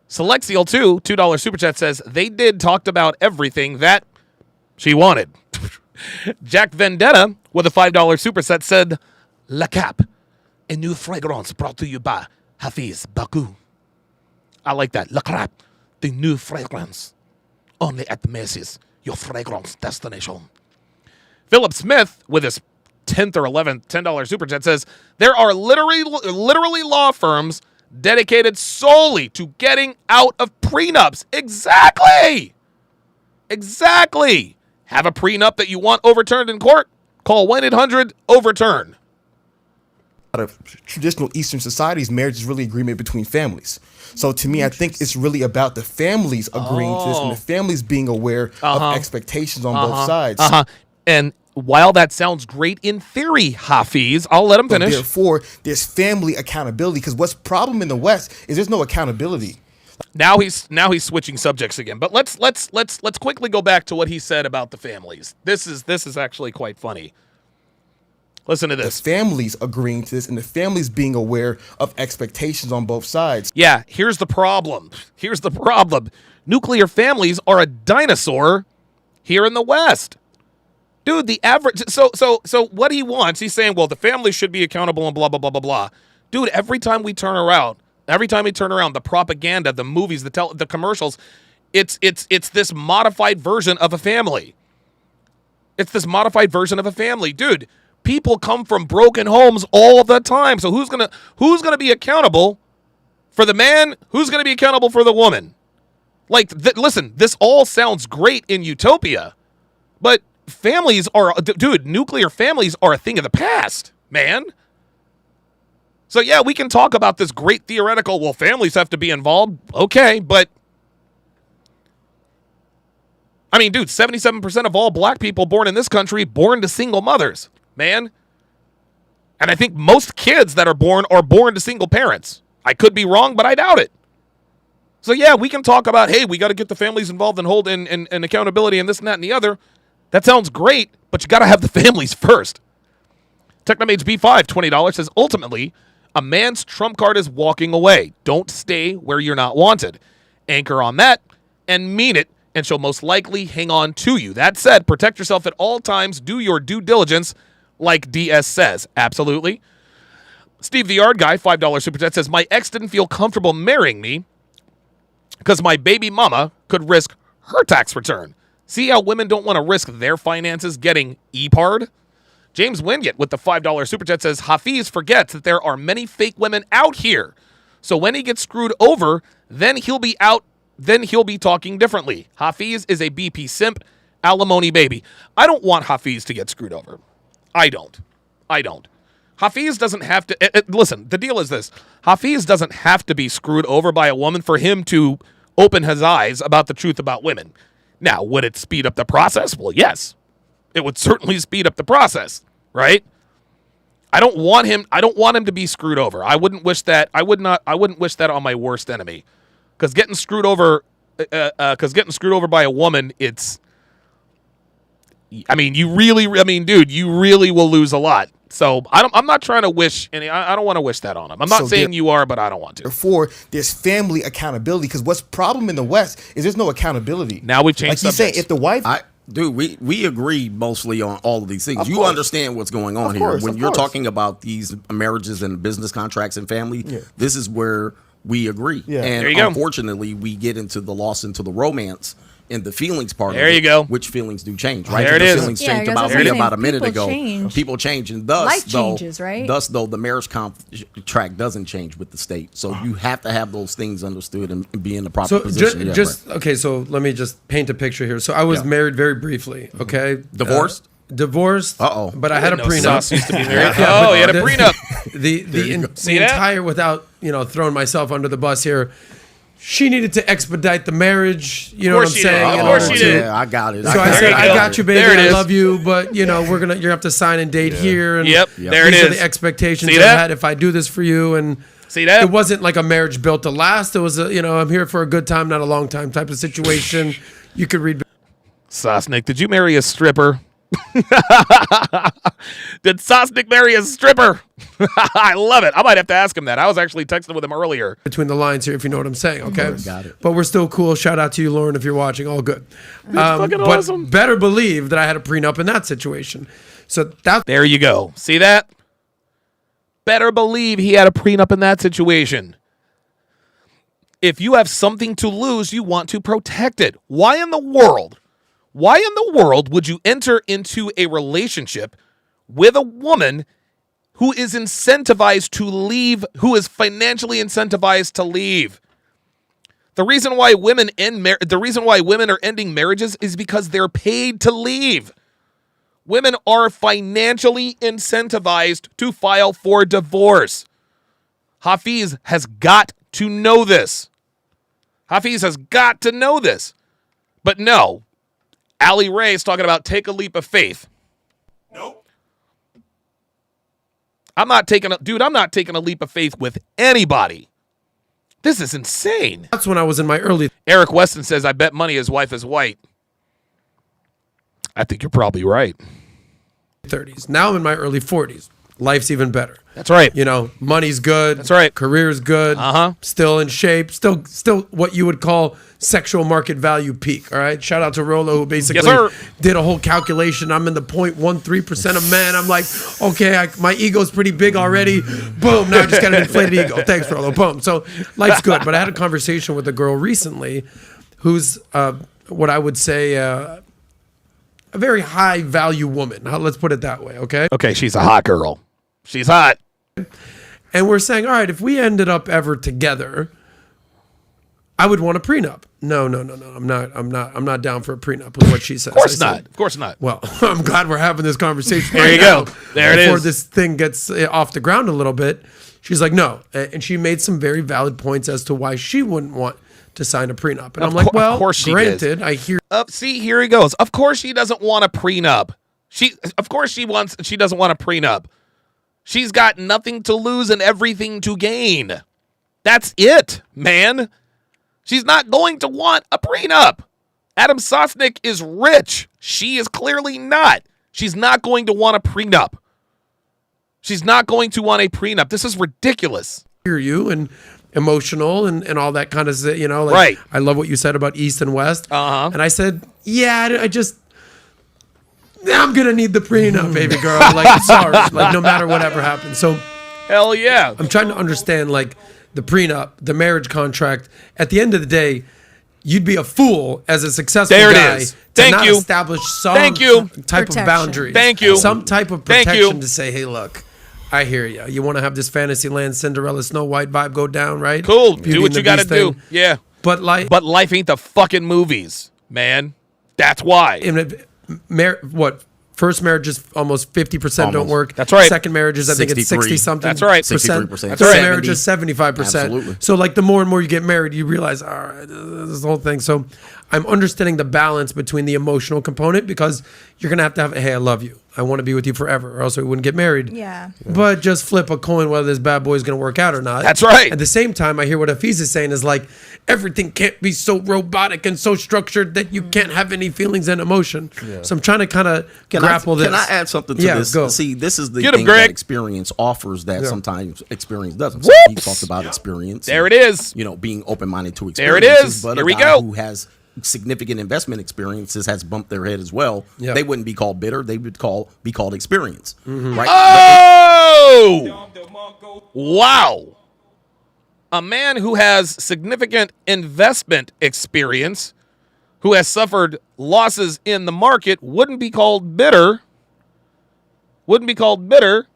D: Selexial 2, $2 super chat says, they talked about everything that she wanted. Jack Vendetta with a $5 super set said, La Cap, a new fragrance brought to you by Hafiz Baku. I like that. La Cap, the new fragrance. Only at Macy's, your fragrance destination. Philip Smith with his 10th or 11th $10 super chat says, there are literally law firms dedicated solely to getting out of prenups. Exactly. Have a prenup that you want overturned in court? Call 1-800-OVERTURN.
H: A lot of traditional Eastern societies, marriage is really agreement between families. So to me, I think it's really about the families agreeing to this and the families being aware of expectations on both sides.
D: And while that sounds great in theory, Hafiz, I'll let him finish.
H: Therefore, there's family accountability, because what's problem in the West is there's no accountability.
D: Now he's switching subjects again. But let's quickly go back to what he said about the families. This is actually quite funny. Listen to this.
H: The families agreeing to this and the families being aware of expectations on both sides.
D: Yeah, here's the problem. Nuclear families are a dinosaur here in the West. Dude, the average so what he wants, he's saying, well, the family should be accountable and blah blah blah blah blah. Dude, every time we turn around, the propaganda, the movies, the commercials, it's this modified version of a family. It's this modified version of a family. Dude, people come from broken homes all the time. So who's gonna be accountable for the man? Who's gonna be accountable for the woman? Like, listen, this all sounds great in utopia, but families are, dude, nuclear families are a thing of the past, man. So yeah, we can talk about this great theoretical, well, families have to be involved. Okay, but I mean, dude, 77% of all black people born in this country born to single mothers, man. And I think most kids that are born to single parents. I could be wrong, but I doubt it. So yeah, we can talk about, hey, we got to get the families involved and hold and accountability and this and that and the other. That sounds great, but you got to have the families first. Technomage B5, $20, says, ultimately, a man's trump card is walking away. Don't stay where you're not wanted. Anchor on that and mean it, and she'll most likely hang on to you. That said, protect yourself at all times. Do your due diligence, like DS says. Absolutely. Steve the Yard Guy, $5 super chat, says, my ex didn't feel comfortable marrying me because my baby mama could risk her tax return. See how women don't want to risk their finances getting EPAR'd? James Wingett with the $5 super chat says, Hafiz forgets that there are many fake women out here. So when he gets screwed over, then he'll be talking differently. Hafiz is a BP simp, alimony baby. I don't want Hafiz to get screwed over. I don't. Hafiz doesn't have to, listen, the deal is this. Hafiz doesn't have to be screwed over by a woman for him to open his eyes about the truth about women. Now, would it speed up the process? Well, yes. It would certainly speed up the process, right? I don't want him to be screwed over. I wouldn't wish that on my worst enemy. Cuz getting screwed over by a woman, you really will lose a lot. So I'm not trying to wish any. I don't want to wish that on him. I'm not saying you are, but I don't want to.
H: Therefore, there's family accountability, because what's problem in the West is there's no accountability.
D: Now we've changed
H: like
D: subjects.
H: You say, if the wife,
G: we agree mostly on all of these things. You understand what's going on here when you're talking about these marriages and business contracts and family. Yeah. This is where we agree. Yeah. And unfortunately, we get into the romance. In the feelings part
D: there you go.
G: Which feelings do change, right?
D: There it is.
G: Feelings changed about a minute ago. People change, and thus,
I: life changes, right?
G: Thus, the marriage contract doesn't change with the state. So you have to have those things understood and be in the proper position.
F: Okay, so let me just paint a picture here. So I was married very briefly. Okay,
G: divorced.
F: But I had a prenup.
D: Used to be married. You had a prenup.
F: The entire, without throwing myself under the bus here. She needed to expedite the marriage, you know what I'm saying?
D: Of course she did.
G: Yeah, I got it.
F: So I said, I got you, baby. I love you, but you're gonna have to sign and date here. And
D: there it is.
F: These are the expectations I had if I do this for you. And
D: see that?
F: It wasn't like a marriage built to last. It was I'm here for a good time, not a long time type of situation. You could read.
D: Sosnick, did you marry a stripper? Did Sosnick marry a stripper? I love it. I might have to ask him that. I was actually texting with him earlier.
F: Between the lines here, if you know what I'm saying, okay?
G: Got it.
F: But we're still cool. Shout out to you, Lauren, if you're watching. All good.
D: Fucking awesome.
F: But better believe that I had a prenup in that situation. So
D: there you go. See that? Better believe he had a prenup in that situation. If you have something to lose, you want to protect it. Why in the world would you enter into a relationship with a woman who is incentivized to leave, who is financially incentivized to leave? The reason why women are ending marriages is because they're paid to leave. Women are financially incentivized to file for divorce. Hafiz has got to know this. But no, Ali Ray is talking about take a leap of faith.
E: Nope.
D: I'm not taking a leap of faith with anybody. This is insane.
F: That's when I was in my early
D: Eric Weston says, I bet money his wife is white. I think you're probably right.
F: 30s. Now I'm in my early 40s. Life's even better.
D: That's right.
F: You know, money's good.
D: That's right.
F: Career's good. Still in shape. Still what you would call sexual market value peak. All right. Shout out to Rolo, who basically did a whole calculation. I'm in the 0.13% of men. I'm like, okay, my ego's pretty big already. Boom. Now I just got an inflated ego. Thanks, Rolo. Boom. So life's good. But I had a conversation with a girl recently who's what I would say a very high value woman. Let's put it that way. Okay.
D: Okay. She's a hot girl. She's hot.
F: And we're saying, all right, if we ended up ever together, I would want a prenup. No. I'm not down for a prenup with what she says.
D: Of course not.
F: Well, I'm glad we're having this conversation.
D: There you go. There it is.
F: Before this thing gets off the ground a little bit, she's like, no. And she made some very valid points as to why she wouldn't want to sign a prenup. And I'm like, well,
D: of course she
F: granted, I hear.
D: See, here he goes. Of course she doesn't want a prenup. She doesn't want a prenup. She's got nothing to lose and everything to gain. That's it, man. She's not going to want a prenup. Adam Sosnick is rich. She is clearly not. She's not going to want a prenup. She's not going to want a prenup. This is ridiculous.
F: Hear you and emotional and all that kind of, you know, like,
D: right.
F: I love what you said about East and West. And I said, yeah, I'm going to need the prenup, baby girl. Like, sorry. Like, no matter whatever happens. So,
D: hell yeah.
F: I'm trying to understand, like, the prenup, the marriage contract. At the end of the day, you'd be a fool as a successful guy to not establish some type of boundaries. Some type of protection to say, hey, look, I hear you. You want to have this Fantasyland Cinderella Snow White vibe go down, right?
D: Cool. Do what you got to do. Yeah.
F: But
D: life ain't the fucking movies, man. That's why.
F: First marriages, almost 50% don't work.
D: That's right.
F: Second marriages, I think it's 60-something.
D: That's right.
G: 63%.
F: Third marriages, 75%.
G: Absolutely.
F: So, like, the more and more you get married, you realize, all right, this whole thing. So, I'm understanding the balance between the emotional component because you're going to have, hey, I love you. I want to be with you forever, or else we wouldn't get married.
I: Yeah.
F: But just flip a coin whether this bad boy is going to work out or not.
D: That's right.
F: At the same time, I hear what Hafiz is saying is like, everything can't be so robotic and so structured that you can't have any feelings and emotion. Yeah. So I'm trying to kind of grapple this.
G: Can I add something to this?
F: Go.
G: See, this is the thing that experience offers that sometimes experience doesn't. So he talked about experience.
D: There it is.
G: You know, being open-minded to
D: there
G: experiences.
D: It is.
G: But
D: Here
G: a
D: we
G: guy
D: go.
G: who has significant investment experiences has bumped their head as well.
F: Yep.
G: They wouldn't be called bitter. They would be called experience.
F: Mm-hmm.
G: Right?
D: Oh! Wow. A man who has significant investment experience, who has suffered losses in the market, wouldn't be called bitter. Wouldn't be called bitter.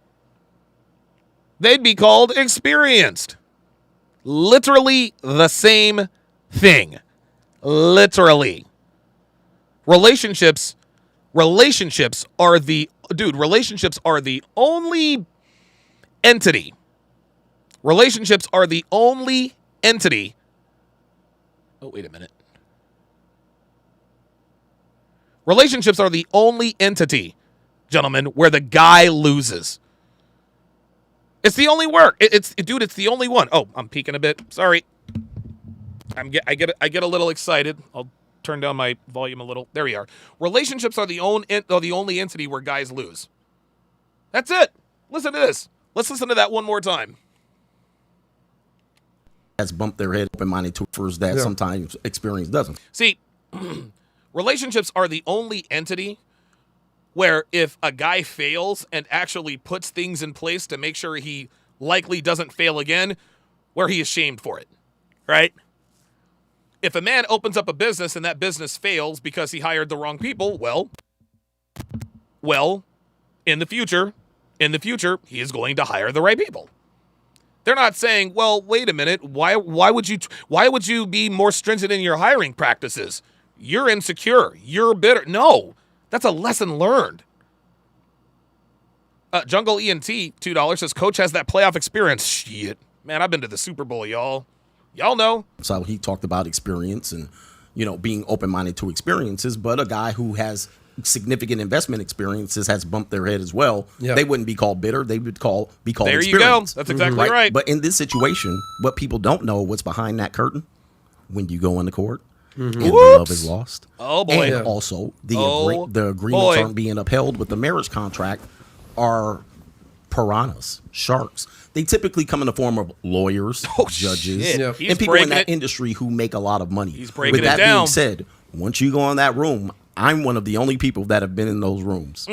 D: They'd be called experienced. Literally the same thing. Literally. Relationships are the only entity. Relationships are the only entity. Oh, wait a minute. Relationships are the only entity, gentlemen, where the guy loses. It's the only work. It's the only one. Oh, I'm peeking a bit. Sorry. I get a little excited. I'll turn down my volume a little. There we are. Relationships are the only entity where guys lose. That's it. Listen to this. Let's listen to that one more time.
G: Has bumped their head open-minded to first that sometimes experience doesn't.
D: See, relationships are the only entity where if a guy fails and actually puts things in place to make sure he likely doesn't fail again, where he is shamed for it, right? If a man opens up a business and that business fails because he hired the wrong people, well, in the future, he is going to hire the right people. They're not saying, well, wait a minute, why would you be more stringent in your hiring practices? You're insecure. You're bitter. No, that's a lesson learned. Jungle ENT, $2 says, Coach has that playoff experience. Shit. Man, I've been to the Super Bowl, y'all. Y'all know.
G: So he talked about experience and, you know, being open-minded to experiences, but a guy who has significant investment experiences has bumped their head as well.
F: Yep.
G: They wouldn't be called bitter. They would be called
D: There you go.
G: experienced.
D: That's exactly right.
G: But in this situation, what people don't know, what's behind that curtain, when you go into court and the love is lost.
D: Oh, boy.
G: And also the
D: Oh,
G: the agreements
D: boy.
G: aren't being upheld with the marriage contract are piranhas, sharks. They typically come in the form of lawyers, judges,
D: shit.
F: Yep.
D: He's
G: and people in
D: breaking
G: that
D: it.
G: industry who make a lot of money.
D: He's breaking
G: With
D: it
G: that
D: down.
G: being said, once you go in that room, I'm one of the only people that have been in those rooms.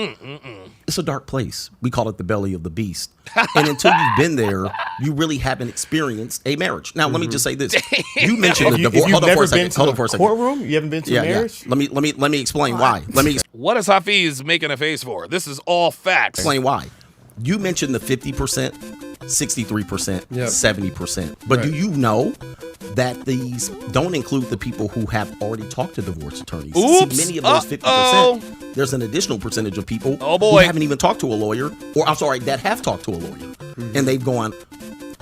G: It's a dark place. We call it the belly of the beast. And until you've been there, you really haven't experienced a marriage. Now, let me just say this. You mentioned the
H: If
G: divorce.
H: you've
G: Hold on for
H: never
G: a second.
H: been to
G: Hold on
H: the
G: for a second.
H: courtroom, you haven't been to a marriage.
G: Let me explain why. Let me
D: What is Hafiz making a face for? This is all facts.
G: explain why. You mentioned the 50%, 63%,
F: Yep.
G: 70%. But
F: Right.
G: do you know that these don't include the people who have already talked to divorce attorneys?
D: Oops.
G: See, many of those 50%, there's an additional percentage of people who haven't even talked to a lawyer, or I'm sorry, that have talked to a lawyer. And they've gone,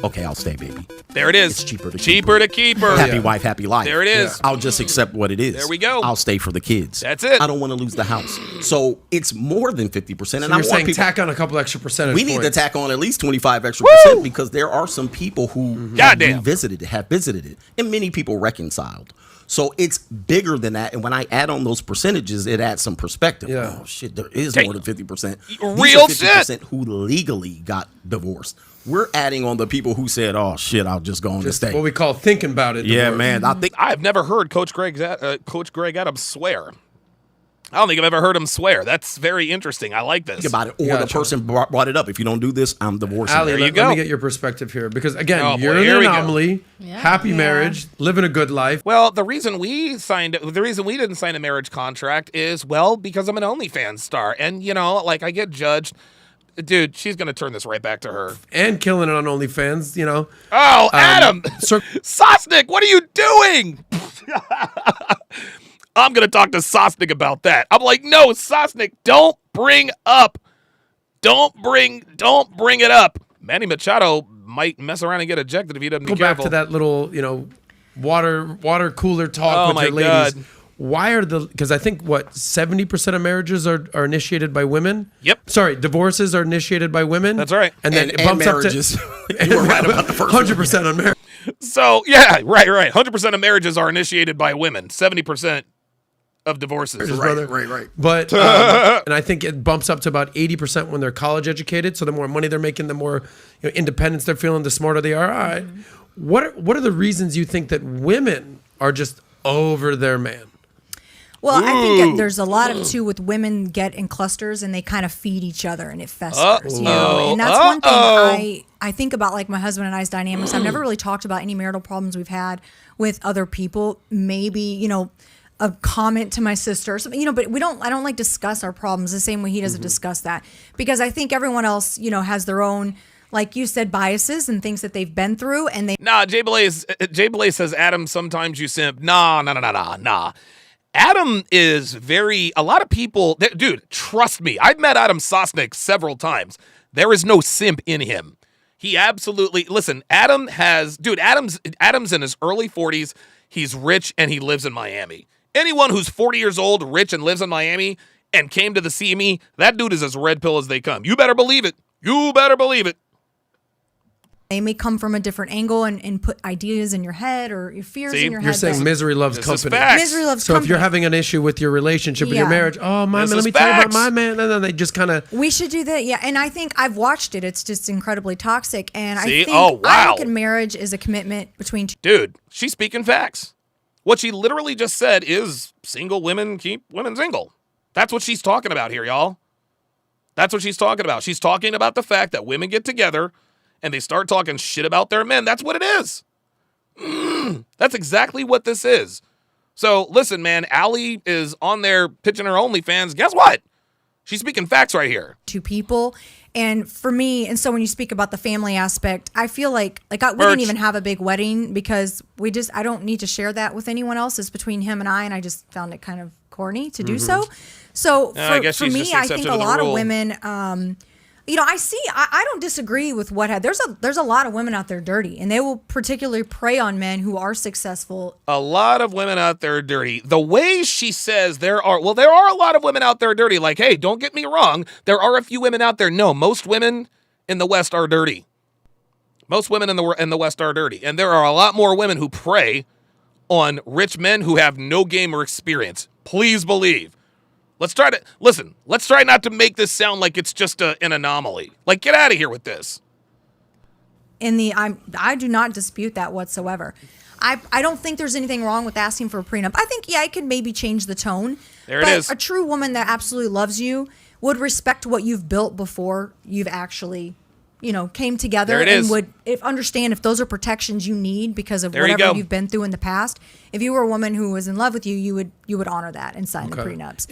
G: okay, I'll stay, baby.
D: There it is.
G: It's cheaper to
D: keep her.
G: Happy wife, happy life.
D: There it is.
G: I'll just accept what it is.
D: There we go.
G: I'll stay for the kids.
D: That's it.
G: I don't want to lose the house. So it's more than 50%. And
F: So
G: I
F: you're
G: want
F: saying
G: people,
F: tack on a couple extra percentage
G: we need to
F: points.
G: tack on at least 25 extra percent because there are some people who have visited it, and many people reconciled. So it's bigger than that. And when I add on those percentages, it adds some perspective.
F: Yeah.
G: Oh, shit, there is
D: Damn.
G: more than 50%.
D: Real
G: These are 50% who legally got divorced. We're adding on the people who said, oh, shit, I'll just go on to stay.
F: What we call thinking about it.
G: Yeah,
F: divorce.
G: man. I think
D: I've never heard Coach Greg Adams swear. I don't think I've ever heard him swear. That's very interesting. I like this.
G: think about it. Or
F: Gotcha.
G: the person brought it up. If you don't do this, I'm divorcing
F: Ali,
G: you.
D: you
F: let
D: go.
F: me get your perspective here. Because, again,
D: Oh, boy,
F: you're
D: here
F: an
D: we go.
F: anomaly, happy marriage, living a good life.
D: Well, the reason we didn't sign a marriage contract is, well, because I'm an OnlyFans star. And, you know, like I get judged. Dude, she's going to turn this right back to her.
F: And killing it on OnlyFans, you know.
D: Oh, Adam!
F: So,
D: Sosnick, what are you doing? I'm going to talk to Sosnick about that. I'm like, no, Sosnick, don't bring it up. Manny Machado might mess around and get ejected if he doesn't
F: go
D: be
F: back
D: careful.
F: to that little, you know, water cooler talk
D: Oh,
F: with
D: my
F: your ladies.
D: God.
F: Why are because I think 70% of marriages are initiated by women.
D: Yep.
F: Sorry, divorces are initiated by women.
D: That's right.
F: And then it
G: And
F: bumps
G: marriages.
F: up to
G: You were right about the first one.
F: 100% on marriage.
D: So, yeah, right. 100% of marriages are initiated by women. 70% of divorces.
G: Right.
F: But and I think it bumps up to about 80% when they're college educated. So the more money they're making, the more independence they're feeling, the smarter they are. All right. What are the reasons you think that women are just over their man?
I: Well, I think that there's a lot of too with women get in clusters and they kind of feed each other and it festers, you know. And that's one thing I think about, like my husband and I's dynamics. I've never really talked about any marital problems we've had with other people. Maybe, you know, a comment to my sister or something, you know, but I don't like discuss our problems the same way he doesn't discuss that, because I think everyone else, you know, has their own, like you said, biases and things that they've been through, and they.
D: Nah, Jay Blaze says, Adam, sometimes you simp. Nah. Adam is a lot of people, dude, trust me. I've met Adam Sosnick several times. There is no simp in him. He absolutely, listen, Adam's in his early 40s. He's rich and he lives in Miami. Anyone who's 40 years old, rich, and lives in Miami and came to the CME, that dude is as red pill as they come. You better believe it.
I: They may come from a different angle and put ideas in your head or your fears in your head.
F: You're saying misery loves
D: This is
F: company.
D: facts.
I: Misery loves
F: So
I: company.
F: if you're having an issue with your relationship, with your
I: Yeah.
F: marriage, oh, my
D: This
F: man, let
D: is
F: me tell you about
D: facts.
F: my man. And then they just kind of.
I: We should do that, yeah. And I think I've watched it. It's just incredibly toxic. And
D: See?
I: I think
D: Oh, wow.
I: I look at marriage as a commitment between two.
D: Dude, she's speaking facts. What she literally just said is single women keep women single. That's what she's talking about here, y'all. That's what she's talking about. She's talking about the fact that women get together and they start talking shit about their men. That's what it is. That's exactly what this is. So listen, man, Allie is on there pitching her OnlyFans. Guess what? She's speaking facts right here.
I: Two people. And for me, and so when you speak about the family aspect, I feel like we
D: Merch.
I: didn't even have a big wedding because I don't need to share that with anyone else. It's between him and I just found it kind of corny to do so. So
D: I guess
I: for
D: she's
I: me,
D: just the
I: I
D: exception
I: think
D: to
I: a
D: the
I: lot of
D: rule.
I: women, I don't disagree with there's a lot of women out there dirty, and they will particularly prey on men who are successful.
D: A lot of women out there dirty. The way she says there are a lot of women out there dirty. Like, hey, don't get me wrong. There are a few women out there. No, most women in the West are dirty. Most women in the West are dirty. And there are a lot more women who prey on rich men who have no game or experience. Please believe. Let's try not to make this sound like it's just an anomaly. Like, get out of here with this.
I: I do not dispute that whatsoever. I don't think there's anything wrong with asking for a prenup. I think, it could maybe change the tone.
D: There it is.
I: A true woman that absolutely loves you would respect what you've built before you've actually, came together.
D: There it
I: and
D: is.
I: would understand if those are protections you need because of
D: There you
I: whatever
D: go.
I: you've been through in the past. If you were a woman who was in love with you, you would honor that and sign the prenups.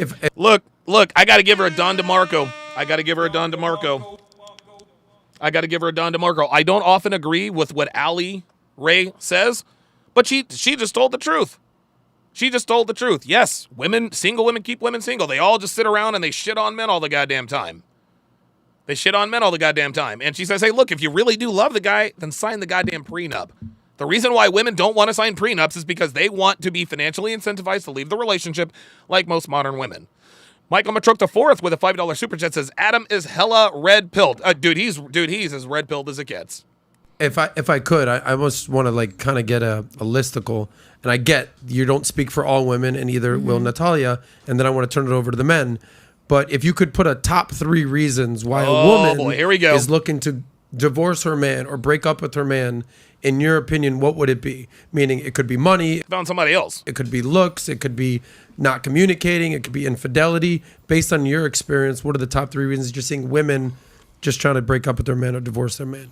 D: Look, I got to give her a Don DeMarco. I don't often agree with what Allie Ray says, but she just told the truth. Yes, single women keep women single. They all just sit around and they shit on men all the goddamn time. And she says, hey, look, if you really do love the guy, then sign the goddamn prenup. The reason why women don't want to sign prenups is because they want to be financially incentivized to leave the relationship, like most modern women. Michael Matruk IV with a $5 super chat says, Adam is hella red-pilled. He's as red-pilled as it gets.
F: If I could, I almost want to kind of get a listicle, and I get you don't speak for all women, and either will Natalia, and then I want to turn it over to the men. But if you could put a top 3 reasons why a woman
D: here we go.
F: is looking to divorce her man or break up with her man, in your opinion, what would it be? Meaning it could be money.
D: Found somebody else.
F: It could be looks. It could be not communicating. It could be infidelity. Based on your experience, what are the top 3 reasons you're seeing women just trying to break up with their man or divorce their man?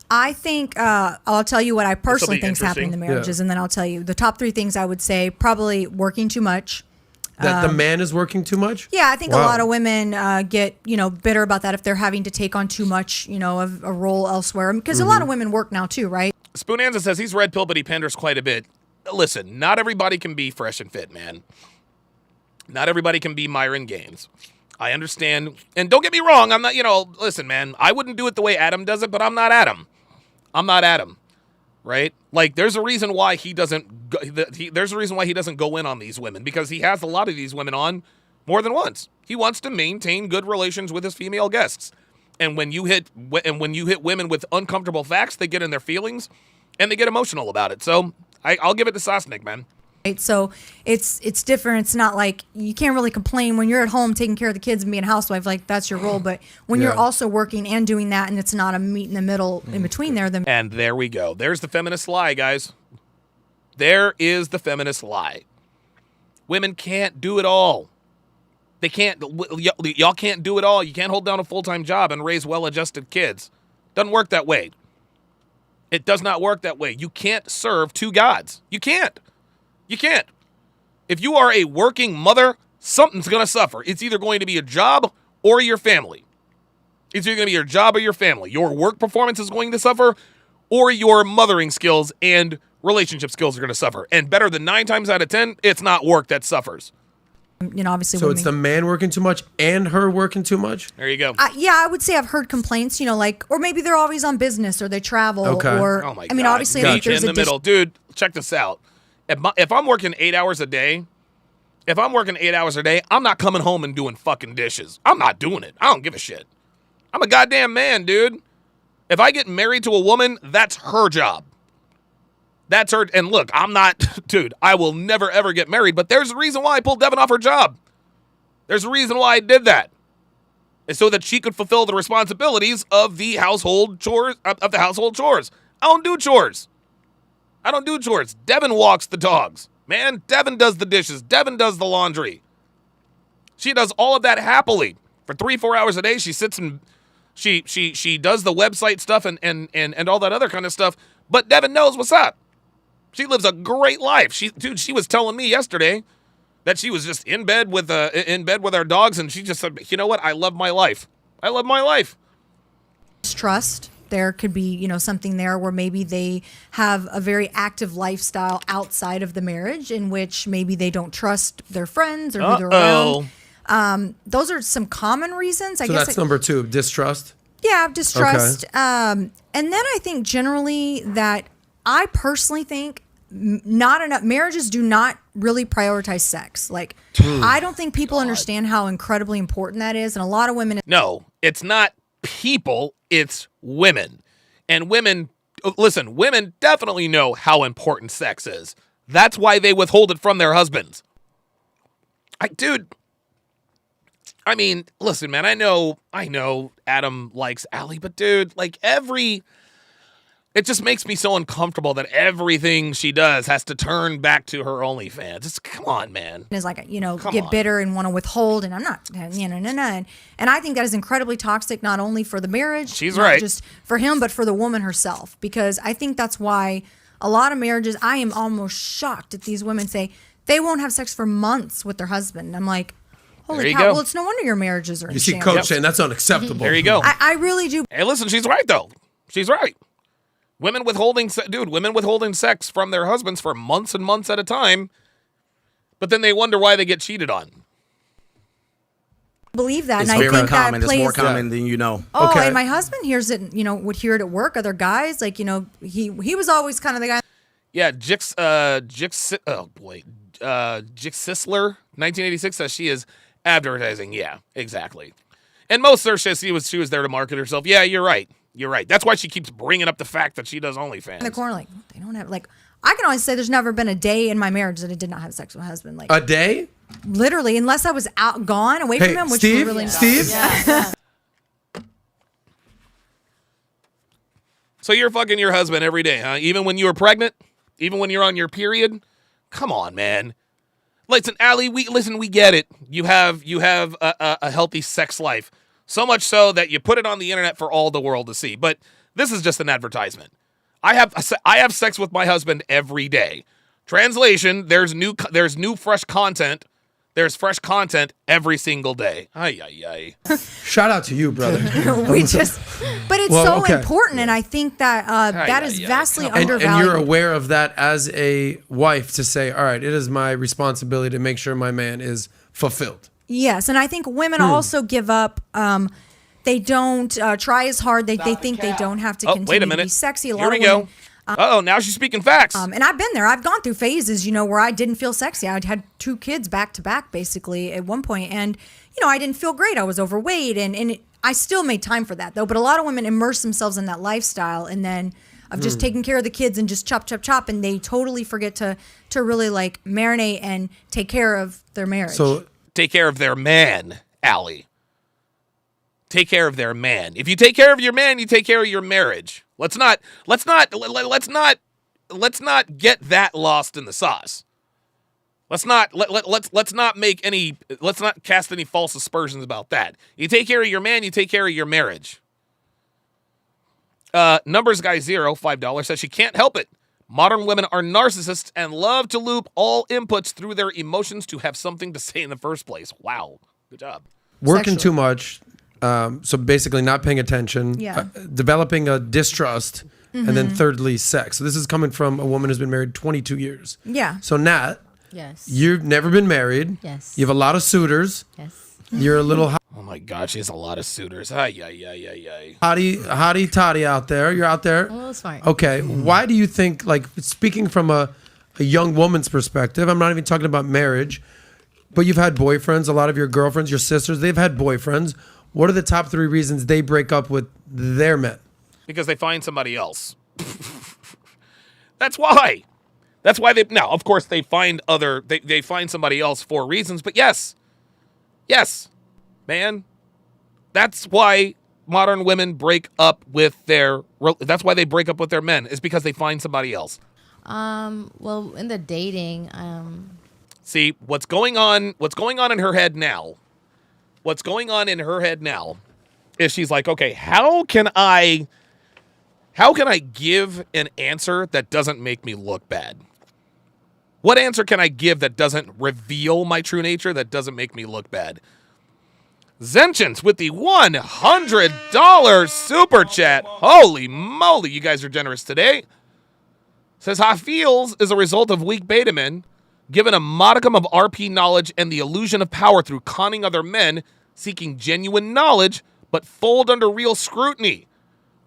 I: I think I'll tell you what I personally
D: be
I: think is happening in the
D: interesting.
I: marriages, and then I'll tell you the top 3 things I would say. Probably working too much.
F: That the man is working too much?
I: Yeah, I think
F: Wow.
I: a lot of women get bitter about that if they're having to take on too much, of a role elsewhere. Because a lot of women work now too, right?
D: Spoonanza says he's red pill, but he panders quite a bit. Listen, not everybody can be fresh and fit, man. Not everybody can be Myron Gaines. I understand. And don't get me wrong, I'm not, listen, man, I wouldn't do it the way Adam does it, but I'm not Adam. Right? Like, there's a reason why he doesn't go in on these women, because he has a lot of these women on more than once. He wants to maintain good relations with his female guests. And when you hit women with uncomfortable facts, they get in their feelings and they get emotional about it. So I'll give it to Sosnick, man.
I: Right, so it's different. It's not like you can't really complain when you're at home taking care of the kids and being a housewife. Like, that's your role. But when you're also working and doing that, and it's not a meet in the middle in between there, then
D: And there we go. There's the feminist lie, guys. There is the feminist lie. Women can't do it all. They can't. Y'all can't do it all. You can't hold down a full-time job and raise well-adjusted kids. Doesn't work that way. It does not work that way. You can't serve 2 gods. You can't. If you are a working mother, something's going to suffer. It's either going to be a job or your family. Your work performance is going to suffer, or your mothering skills and relationship skills are going to suffer. And better than 9 times out of 10, it's not work that suffers.
I: Obviously.
F: So it's the man working too much and her working too much?
D: There you go.
I: I would say I've heard complaints, or maybe they're always on business or they travel.
F: Okay.
I: Or,
D: Oh my
I: I mean,
D: God.
I: obviously,
D: Meet
I: I think there's
D: in the middle. Dude, check this out. If I'm working 8 hours a day, I'm not coming home and doing fucking dishes. I'm not doing it. I don't give a shit. I'm a goddamn man, dude. If I get married to a woman, that's her job. That's her. And look, I'm not, dude, I will never, ever get married, but there's a reason why I pulled Devin off her job. There's a reason why I did that. It's so that she could fulfill the responsibilities of the household chores, I don't do chores. Devin walks the dogs. Man, Devin does the dishes. Devin does the laundry. She does all of that happily. For 3-4 hours a day, she sits and she does the website stuff and all that other kind of stuff. But Devin knows what's up. She lives a great life. She was telling me yesterday that she was just in bed with our dogs, and she just said, you know what? I love my life.
I: Trust. There could be, something there where maybe they have a very active lifestyle outside of the marriage in which maybe they don't trust their friends or who they're around. Those are some common reasons. I
F: So
I: guess
F: that's number 2, distrust.
I: Yeah, distrust. And then I think generally that I personally think not enough marriages do not really prioritize sex. Like, I don't think people understand how incredibly important that is. And a lot of women.
D: No, it's not people, it's women. And women, listen, women definitely know how important sex is. That's why they withhold it from their husbands. Dude, I mean, listen, man, I know Adam likes Allie, but dude, like it just makes me so uncomfortable that everything she does has to turn back to her OnlyFans. Just come on, man.
I: Is like, get bitter and want to withhold, and I'm not, and I think that is incredibly toxic, not only for the marriage,
D: she's
I: not
D: right,
I: just for him, but for the woman herself, because I think that's why a lot of marriages, I am almost shocked at these women say they won't have sex for months with their husband. I'm like, holy cow, well, it's no wonder your marriages are in
F: You see,
I: shambles.
F: Coach saying that's unacceptable.
D: There you go.
I: I really do.
D: Hey, listen, she's right, though. She's right. Women withholding sex from their husbands for months and months at a time, but then they wonder why they get cheated on.
I: Believe that,
G: It's
I: and I
G: very
I: think
G: common.
I: that plays.
G: It's more common than you know.
I: Oh,
F: Okay.
I: and my husband hears it. Would hear it at work. Other guys, like he was always kind of the guy.
D: Yeah, Jix Sisler, 1986 says she is advertising. Yeah, exactly. And most search says she was there to market herself. Yeah, you're right. You're right. That's why she keeps bringing up the fact that she does OnlyFans.
I: In the corner, like they don't have like. I can always say there's never been a day in my marriage that I did not have sex with my husband. Like
F: A day?
I: literally, unless I was gone away from him, which
F: Steve?
I: was really
F: Steve?
D: So you're fucking your husband every day, huh? Even when you were pregnant? Even when you're on your period? Come on, man. Listen, Allie, we get it. You have a healthy sex life. So much so that you put it on the internet for all the world to see. But this is just an advertisement. I have sex with my husband every day. Translation, there's new fresh content. There's fresh content every single day. Ay, ay, ay.
F: Shout out to you, brother.
I: but it's so important, and I think that that is vastly undervalued.
F: And you're aware of that as a wife to say, all right, it is my responsibility to make sure my man is fulfilled.
I: Yes, and I think women also give up. They don't try as hard. They think they don't have to continue
D: wait a minute.
I: to be sexy.
D: Here we go. Now she's speaking facts.
I: And I've been there. I've gone through phases, where I didn't feel sexy. I'd had 2 kids back to back, basically, at one point, and I didn't feel great. I was overweight, and I still made time for that, though. But a lot of women immerse themselves in that lifestyle, and then of just taking care of the kids and just chop, and they totally forget to really like marinate and take care of their marriage.
F: So
D: take care of their man, Allie. Take care of their man. If you take care of your man, you take care of your marriage. Let's not get that lost in the sauce. Let's not cast any false aspersions about that. You take care of your man, you take care of your marriage. Numbers guy 0, $5 says she can't help it. Modern women are narcissists and love to loop all inputs through their emotions to have something to say in the first place. Wow. Good job.
F: Working too much. So basically not paying attention, developing a distrust, and then thirdly, sex. So this is coming from a woman who's been married 22 years.
I: Yeah.
F: So Nat,
C: Yes.
F: you've never been married.
C: Yes.
F: You have a lot of suitors.
C: Yes.
F: You're a little
D: Oh my God, she has a lot of suitors. Ay, ay, ay, ay, ay.
F: hottie toddy out there. You're out there.
C: A little smart.
F: Okay. Why do you think, like, speaking from a young woman's perspective, I'm not even talking about marriage, but you've had boyfriends, a lot of your girlfriends, your sisters, they've had boyfriends. What are the top 3 reasons they break up with their men?
D: Because they find somebody else. That's why. That's why now, of course, they find they find somebody else for reasons, but yes, man, that's why modern women break up with that's why they break up with their men, is because they find somebody else.
C: Well, in the dating,
D: See, what's going on in her head now? What's going on in her head now is she's like, okay, how can I give an answer that doesn't make me look bad? What answer can I give that doesn't reveal my true nature, that doesn't make me look bad? Zenchins with the $100 super chat. Holy moly, you guys are generous today. Says, how feels is a result of weak beta men given a modicum of RP knowledge and the illusion of power through conning other men, seeking genuine knowledge, but fold under real scrutiny.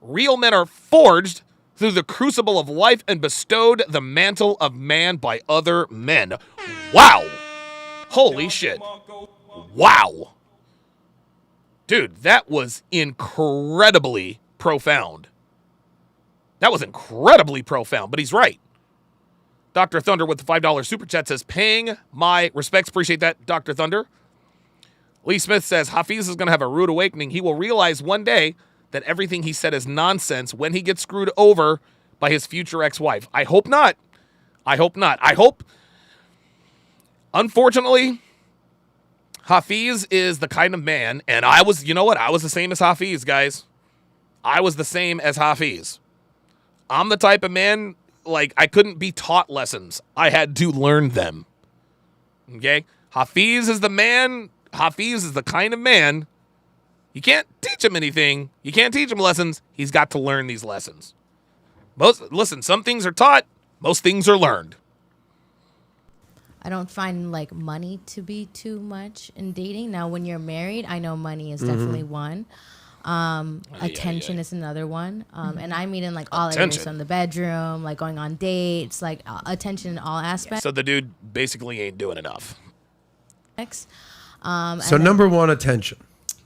D: Real men are forged through the crucible of life and bestowed the mantle of man by other men. Wow. Holy shit. Wow. Dude, that was incredibly profound. That was incredibly profound, but he's right. Dr. Thunder with the $5 super chat says, paying my respects. Appreciate that, Dr. Thunder. Lee Smith says, Hafiz is going to have a rude awakening. He will realize one day that everything he said is nonsense when he gets screwed over by his future ex-wife. I hope not. I hope not. I hope, unfortunately, Hafiz is the kind of man, and I was, you know what? I was the same as Hafiz, guys. I was the same as Hafiz. I'm the type of man, like, I couldn't be taught lessons. I had to learn them. Okay? Hafiz is the man. Hafiz is the kind of man. You can't teach him anything. You can't teach him lessons. He's got to learn these lessons. Listen, some things are taught. Most things are learned.
K: I don't find like money to be too much in dating. Now, when you're married, I know money is definitely one. Attention is another one. And I mean in like all areas, from the bedroom, like going on dates, like attention in all aspects.
D: So the dude basically ain't doing enough.
F: So number one, attention.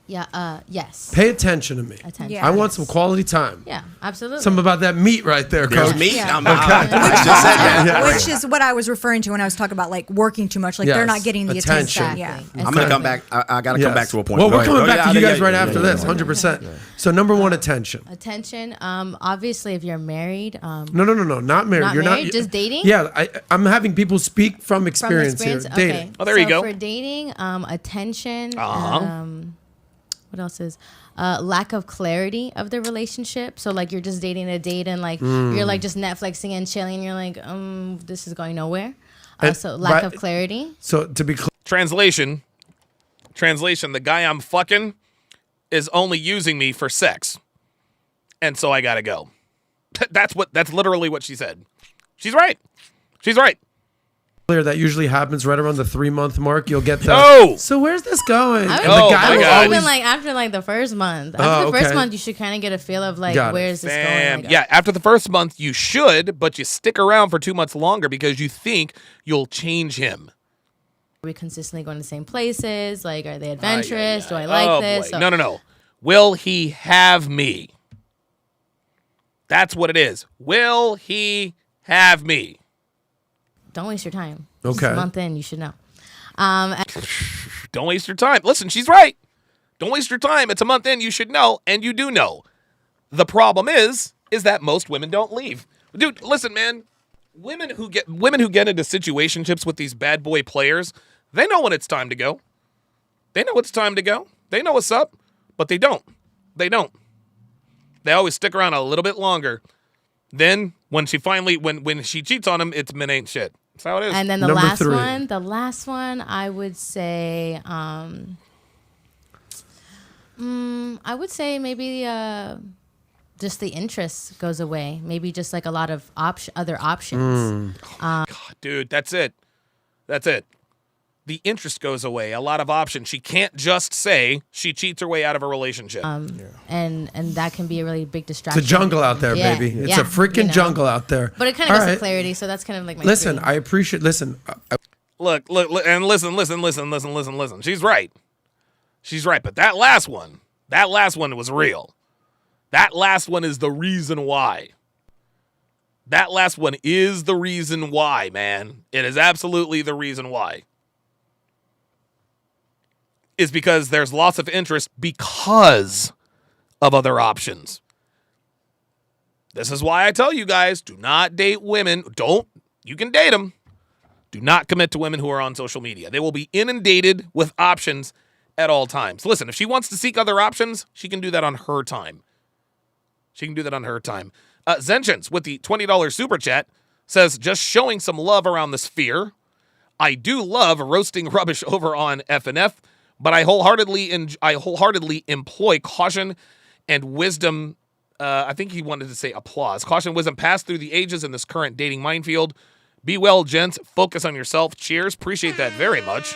K: Yeah. Yes.
F: Pay attention to me.
K: Attention.
I: Yeah.
F: I want some quality time.
K: Yeah, absolutely.
F: Something about that meat right there,
G: There's
F: Coach.
G: meat.
I: Yeah.
G: I just said that.
I: Which is what I was referring to when I was talking about like working too much. Like they're
F: Yes.
I: not getting the
F: Attention.
I: attention. Yeah.
G: I'm going to come back. I got to come back to a point.
F: Well,
G: Go
F: we're
G: ahead.
F: coming
G: Oh,
F: back
G: yeah,
F: to you
G: yeah,
F: guys right
G: yeah,
F: after
G: yeah,
F: this,
G: yeah.
F: 100%. So number one, attention.
K: Attention. Obviously, if you're married.
F: No, not married.
K: Not
F: You're
K: married,
F: not
K: just dating?
F: Yeah, I'm having people speak from
K: From
F: experience,
K: experience,
F: here.
K: okay.
F: Dating.
D: Oh, there you go.
K: For dating, attention.
D: Uh-huh.
K: What else is lack of clarity of the relationship? So like you're just dating a date and like you're like just Netflixing and chilling. And you're like, this is going nowhere. So lack of clarity.
F: So to be clear,
D: Translation, the guy I'm fucking is only using me for sex. And so I gotta go. That's literally what she said. She's right.
F: that usually happens right around the 3-month mark. You'll get the.
D: Oh!
F: So where's this going?
K: I
F: And
K: would,
F: the
D: Oh,
F: guy
D: my
F: will
D: God.
K: even
F: always.
K: like after like the first month. After
F: Oh,
K: the first
F: okay.
K: month, you should kind of get a feel of like
F: Got it.
K: where is this
D: Bam.
K: going? Like,
D: Yeah, after the first month, you should, but you stick around for 2 months longer because you think you'll change him.
K: Are we consistently going to the same places? Like, are they adventurous? Do I like this?
D: Boy. No. Will he have me? That's what it is. Will he have me?
K: Don't waste your time.
F: Okay.
K: Just a month in, you should know.
D: Don't waste your time. Listen, she's right. Don't waste your time. It's a month in. You should know, and you do know. The problem is that most women don't leave. Dude, listen, man. Women who get into situationships with these bad boy players, they know when it's time to go. They know it's time to go. They know what's up, but they don't. They always stick around a little bit longer. Then when she finally when she cheats on him, it's men ain't shit. That's how it is.
K: And then the
F: Number
K: last
F: 3.
K: one, I would say, maybe just the interest goes away. Maybe just like a lot of other options.
D: God, dude, that's it. The interest goes away. A lot of options. She can't just say she cheats her way out of a relationship.
K: And that can be a really big distraction.
F: It's a jungle out there,
K: Yeah,
F: baby. It's
K: yeah,
F: a freaking jungle out there.
K: But it kind of goes to clarity, so that's kind of like my
F: Listen,
K: 3.
F: I appreciate. Listen,
D: Look, and listen. She's right. But that last one was real. That last one is the reason why. That last one is the reason why, man. It is absolutely the reason why. Is because there's loss of interest because of other options. This is why I tell you guys, do not date women. You can date them. Do not commit to women who are on social media. They will be inundated with options at all times. Listen, if she wants to seek other options, she can do that on her time. Zenchens with the $20 super chat says, just showing some love around the sphere. I do love roasting rubbish over on FNF, but I wholeheartedly employ caution and wisdom. I think he wanted to say applause. Caution and wisdom pass through the ages in this current dating minefield. Be well, gents. Focus on yourself. Cheers. Appreciate that very much.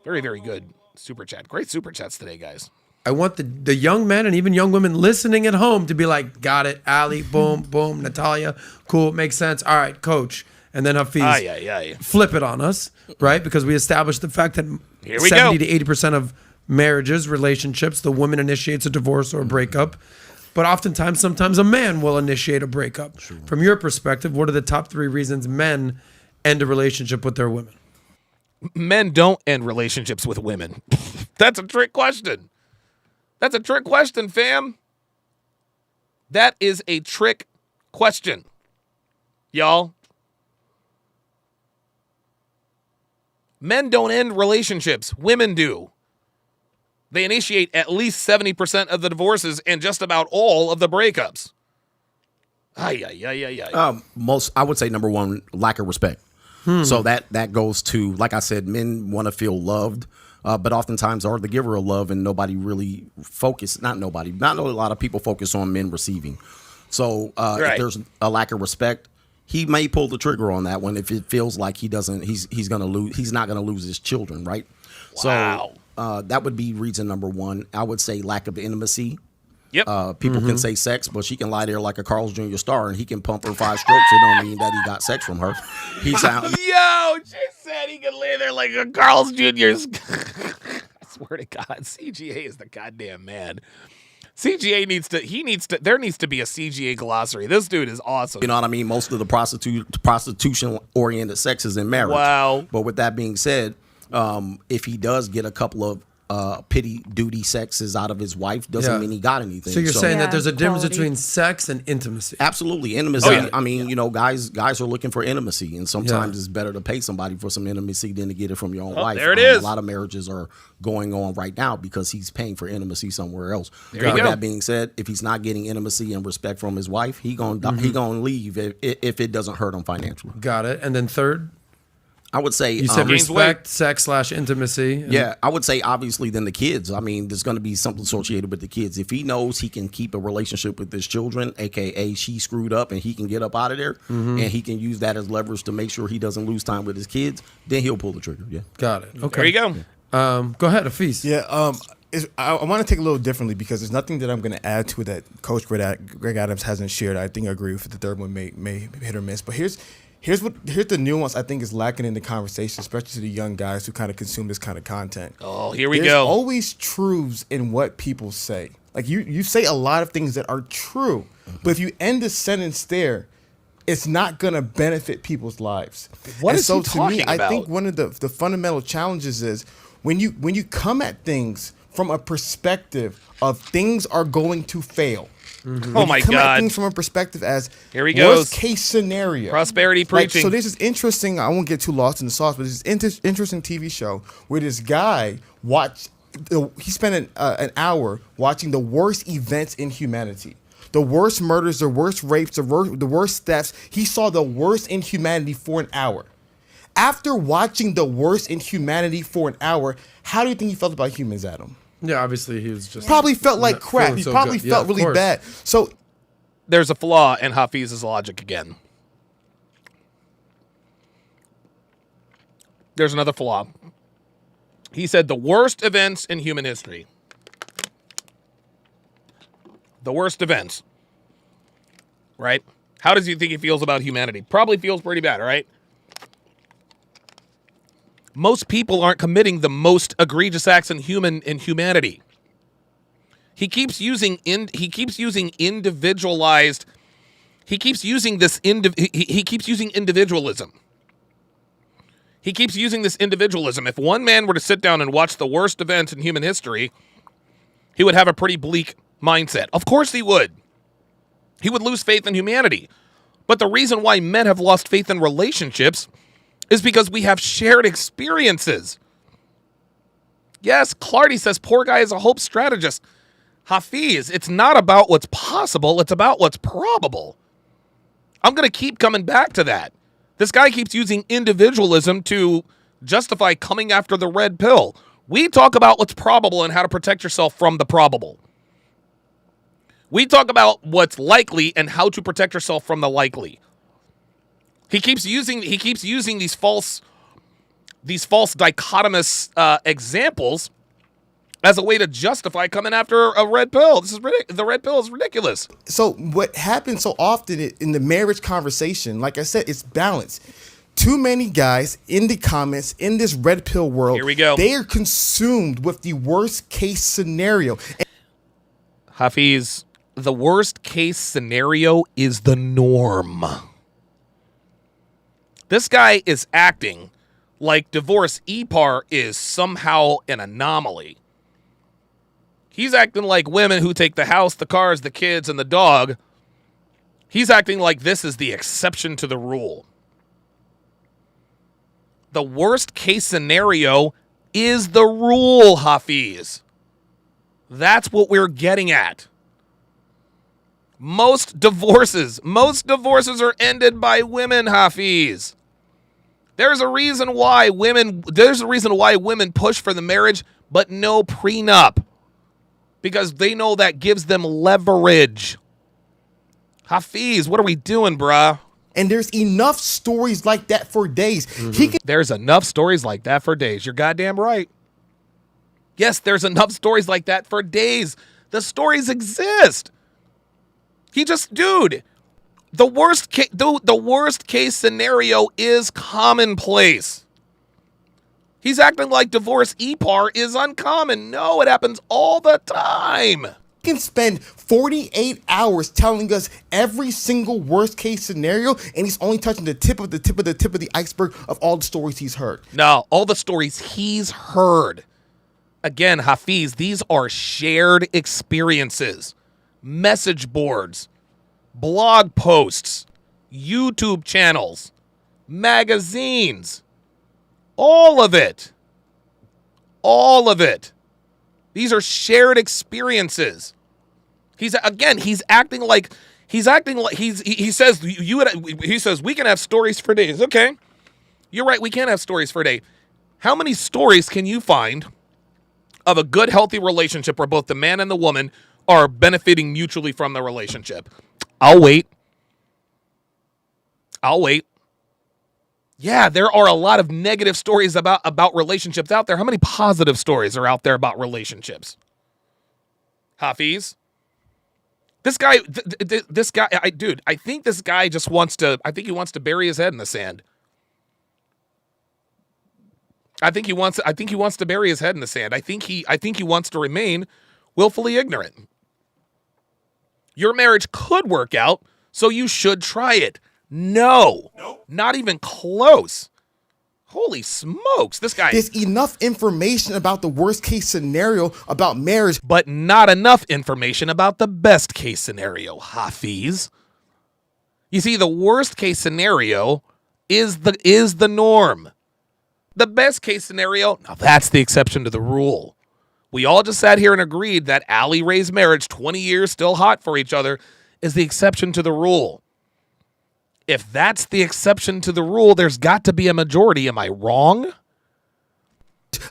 D: Very, very good super chat. Great super chats today, guys.
F: I want the young men and even young women listening at home to be like, got it, Ali, boom, boom, Natalia, cool, makes sense. All right, coach. And then Hafiz, flip it on us, right? Because we established the fact that 70 to 80% of marriages, relationships, the woman initiates a divorce or a breakup. But oftentimes, sometimes a man will initiate a breakup. Sure. From your perspective, what are the top 3 reasons men end a relationship with their women?
D: Men don't end relationships with women. That's a trick question. That's a trick question, fam. That is a trick question. Y'all. Men don't end relationships. Women do. They initiate at least 70% of the divorces and just about all of the breakups.
G: I would say number one, lack of respect. So that goes to, like I said, men want to feel loved, but oftentimes are the giver of love, and nobody really not a lot of people focus on men receiving. So if there's a lack of respect, he may pull the trigger on that one if it feels like he's not going to lose his children, right?
D: Wow.
G: So that would be reason number one. I would say lack of intimacy.
D: Yep.
G: People can say sex, but she can lie there like a Carl's Jr. star, and he can pump her 5 strokes. It don't mean that he got sex from her. She
D: said he can lay there like a Carl's Jr. I swear to God, CGA is the goddamn man. CGA there needs to be a CGA glossary. This dude is awesome.
G: You know what I mean? Most of the prostitution-oriented sex is in marriage.
D: Wow.
G: But with that being said, if he does get a couple of pity duty sexes out of his wife, doesn't mean he got anything.
F: So you're saying that there's a difference between sex and intimacy.
G: Absolutely. Intimacy. I mean, guys are looking for intimacy, and sometimes it's better to pay somebody for some intimacy than to get it from your own wife.
D: There it is.
G: A lot of marriages are going on right now because he's paying for intimacy somewhere else.
D: There you go.
G: That being said, if he's not getting intimacy and respect from his wife, he gonna leave if it doesn't hurt him financially.
F: Got it. And then third?
G: I would say
F: you said respect, sex / intimacy.
G: Yeah, I would say obviously then the kids. I mean, there's going to be something associated with the kids. If he knows he can keep a relationship with his children, aka she screwed up and he can get up out of there, and he can use that as leverage to make sure he doesn't lose time with his kids, then he'll pull the trigger. Yeah,
F: got it. Okay,
D: there you
F: go. Go ahead, Hafiz.
H: Yeah, I want to take a little differently because there's nothing that I'm going to add to that Coach Greg Adams hasn't shared. I think I agree with the third one may hit or miss, but here's the nuance I think is lacking in the conversation, especially to the young guys who kind of consume this kind of content.
D: Oh, here we
H: There's
D: go.
H: always truths in what people say. Like you say a lot of things that are true, but if you end the sentence there, it's not going to benefit people's lives.
D: What is he talking about?
H: I think one of the fundamental challenges is when you come at things from a perspective of things are going to fail.
D: Oh my
H: come at
D: God!
H: things from a perspective as
D: here he goes.
H: Worst case scenario,
D: prosperity preaching.
H: So this is interesting. I won't get too lost in the sauce, but this is interesting TV show where this guy he spent an hour watching the worst events in humanity, the worst murders, the worst rapes, the worst thefts. He saw the worst in humanity for an hour. After watching the worst in humanity for an hour, how do you think he felt about humans, Adam?
F: Yeah, obviously he was just
H: probably felt like crap. He probably felt really bad. So
D: there's a flaw in Hafiz's logic again. There's another flaw. He said the worst events in human history. The worst events. Right? How does he think he feels about humanity? Probably feels pretty bad, right? Most people aren't committing the most egregious acts in humanity. He keeps using individualized. He keeps using individualism. He keeps using this individualism. If one man were to sit down and watch the worst events in human history, he would have a pretty bleak mindset. Of course he would. He would lose faith in humanity. But the reason why men have lost faith in relationships is because we have shared experiences. Yes, Clardy says poor guy is a hope strategist. Hafiz, it's not about what's possible, it's about what's probable. I'm going to keep coming back to that. This guy keeps using individualism to justify coming after the red pill. We talk about what's probable and how to protect yourself from the probable. We talk about what's likely and how to protect yourself from the likely. He keeps using these false dichotomous examples as a way to justify coming after a red pill. This is the red pill is ridiculous.
H: So what happens so often in the marriage conversation, like I said, it's balance. Too many guys in the comments in this red pill world,
D: here we go.
H: They are consumed with the worst case scenario.
D: Hafiz, the worst case scenario is the norm. This guy is acting like divorce EPAR is somehow an anomaly. He's acting like women who take the house, the cars, the kids, and the dog. He's acting like this is the exception to the rule. The worst case scenario is the rule, Hafiz. That's what we're getting at. Most divorces are ended by women, Hafiz. There's a reason why women push for the marriage but no prenup. Because they know that gives them leverage. Hafiz, what are we doing, bruh?
H: And there's enough stories like that for days.
D: There's enough stories like that for days. You're goddamn right. Yes, there's enough stories like that for days. The stories exist. Dude, the worst case scenario is commonplace. He's acting like divorce EPAR is uncommon. No, it happens all the time.
H: He can spend 48 hours telling us every single worst case scenario, and he's only touching the tip of the iceberg of all the stories he's heard.
D: No, all the stories he's heard. Again, Hafiz, these are shared experiences, message boards, blog posts, YouTube channels, magazines. All of it. These are shared experiences. He says we can have stories for days. Okay. You're right, we can have stories for a day. How many stories can you find of a good, healthy relationship where both the man and the woman are benefiting mutually from the relationship? I'll wait. Yeah, there are a lot of negative stories about relationships out there. How many positive stories are out there about relationships? Hafiz? This guy, I think this guy just wants to bury his head in the sand. I think he wants to bury his head in the sand. I think he wants to remain willfully ignorant. Your marriage could work out, so you should try it. No, not even close. Holy smokes, this guy.
H: There's enough information about the worst case scenario about marriage,
D: but not enough information about the best case scenario, Hafiz. You see, the worst case scenario is the norm. The best case scenario, now that's the exception to the rule. We all just sat here and agreed that Allie Ray's marriage, 20 years still hot for each other, is the exception to the rule. If that's the exception to the rule, there's got to be a majority. Am I wrong?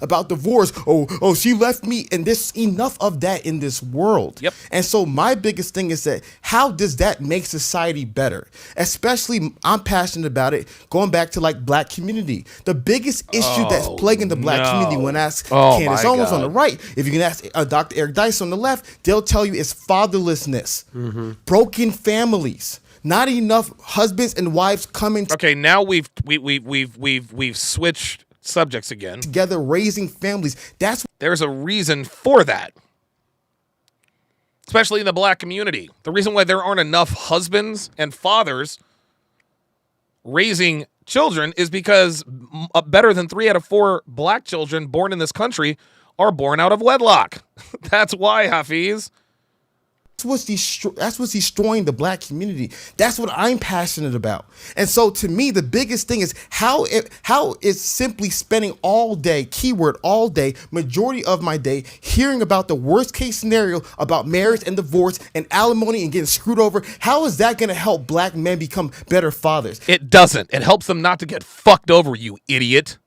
H: About divorce. Oh, she left me. And there's enough of that in this world.
D: Yep.
H: And so my biggest thing is that how does that make society better? Especially, I'm passionate about it, going back to like black community. The biggest issue that's plaguing the black community, when I ask Candace Owens on the right, if you can ask Dr. Eric Dice on the left, they'll tell you it's fatherlessness, broken families. Not enough husbands and wives coming
D: Okay, now we've switched subjects again.
H: Together raising families.
D: There's a reason for that. Especially in the black community. The reason why there aren't enough husbands and fathers raising children is because better than 3 out of 4 black children born in this country are born out of wedlock. That's why, Hafiz.
H: That's what's destroying the black community. That's what I'm passionate about. And so to me, the biggest thing is how is simply spending all day, keyword all day, majority of my day, hearing about the worst case scenario about marriage and divorce and alimony and getting screwed over. How is that going to help black men become better fathers?
D: It doesn't. It helps them not to get fucked over, you idiot.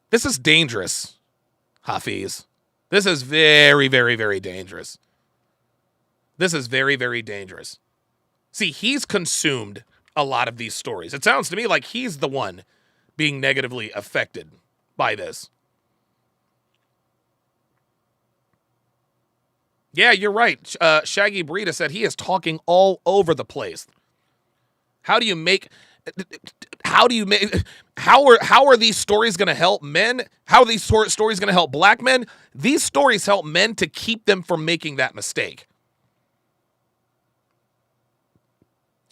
D: This is dangerous, Hafiz. This is very, very, very dangerous. This is very, very dangerous. See, he's consumed a lot of these stories. It sounds to me like he's the one being negatively affected by this. Yeah, you're right. Shaggy Burrito said he is talking all over the place. How are these stories going to help men? How are these stories going to help black men? These stories help men to keep them from making that mistake.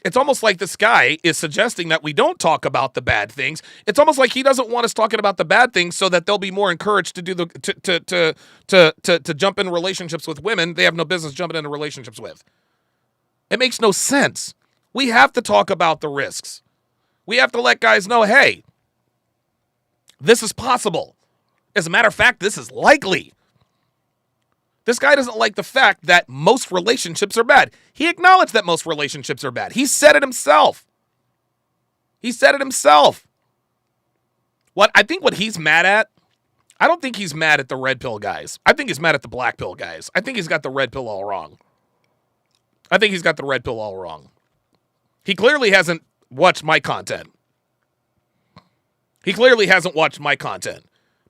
D: It's almost like this guy is suggesting that we don't talk about the bad things. It's almost like he doesn't want us talking about the bad things so that they'll be more encouraged to do to jump in relationships with women they have no business jumping into relationships with. It makes no sense. We have to talk about the risks. We have to let guys know, hey, this is possible. As a matter of fact, this is likely. This guy doesn't like the fact that most relationships are bad. He acknowledged that most relationships are bad. He said it himself. What he's mad at, I don't think he's mad at the red pill guys. I think he's mad at the black pill guys. I think he's got the red pill all wrong. He clearly hasn't watched my content.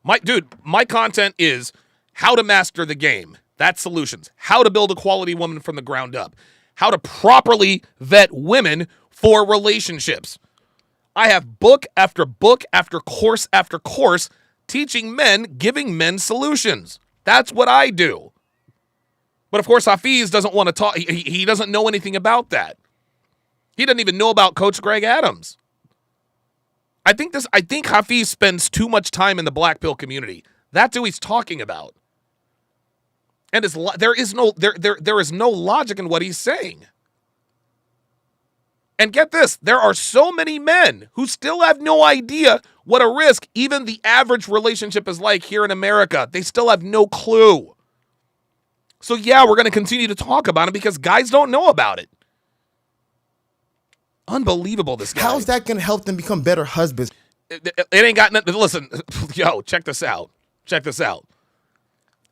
D: My content is how to master the game. That's solutions. How to build a quality woman from the ground up. How to properly vet women for relationships. I have book after book after course teaching men, giving men solutions. That's what I do. But of course, Hafiz doesn't want to talk. He doesn't know anything about that. He doesn't even know about Coach Greg Adams. I think Hafiz spends too much time in the black pill community. That's who he's talking about. And there is no logic in what he's saying. And get this, there are so many men who still have no idea what a risk even the average relationship is like here in America. They still have no clue. So yeah, we're going to continue to talk about it because guys don't know about it. Unbelievable, this guy.
H: How's that going to help them become better husbands?
D: It ain't got nothing. Listen, yo, check this out.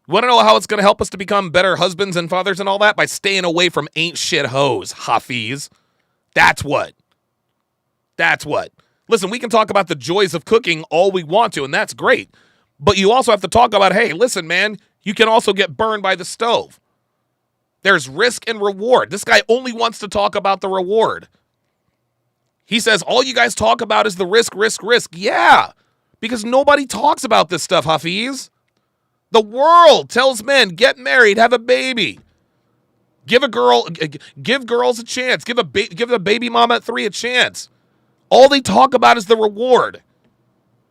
D: Want to know how it's going to help us to become better husbands and fathers and all that? By staying away from ain't shit hoes, Hafiz. That's what. Listen, we can talk about the joys of cooking all we want to, and that's great. But you also have to talk about, hey, listen, man, you can also get burned by the stove. There's risk and reward. This guy only wants to talk about the reward. He says, all you guys talk about is the risk. Yeah, because nobody talks about this stuff, Hafiz. The world tells men, get married, have a baby. Give girls a chance. Give the baby mama at 3 a chance. All they talk about is the reward.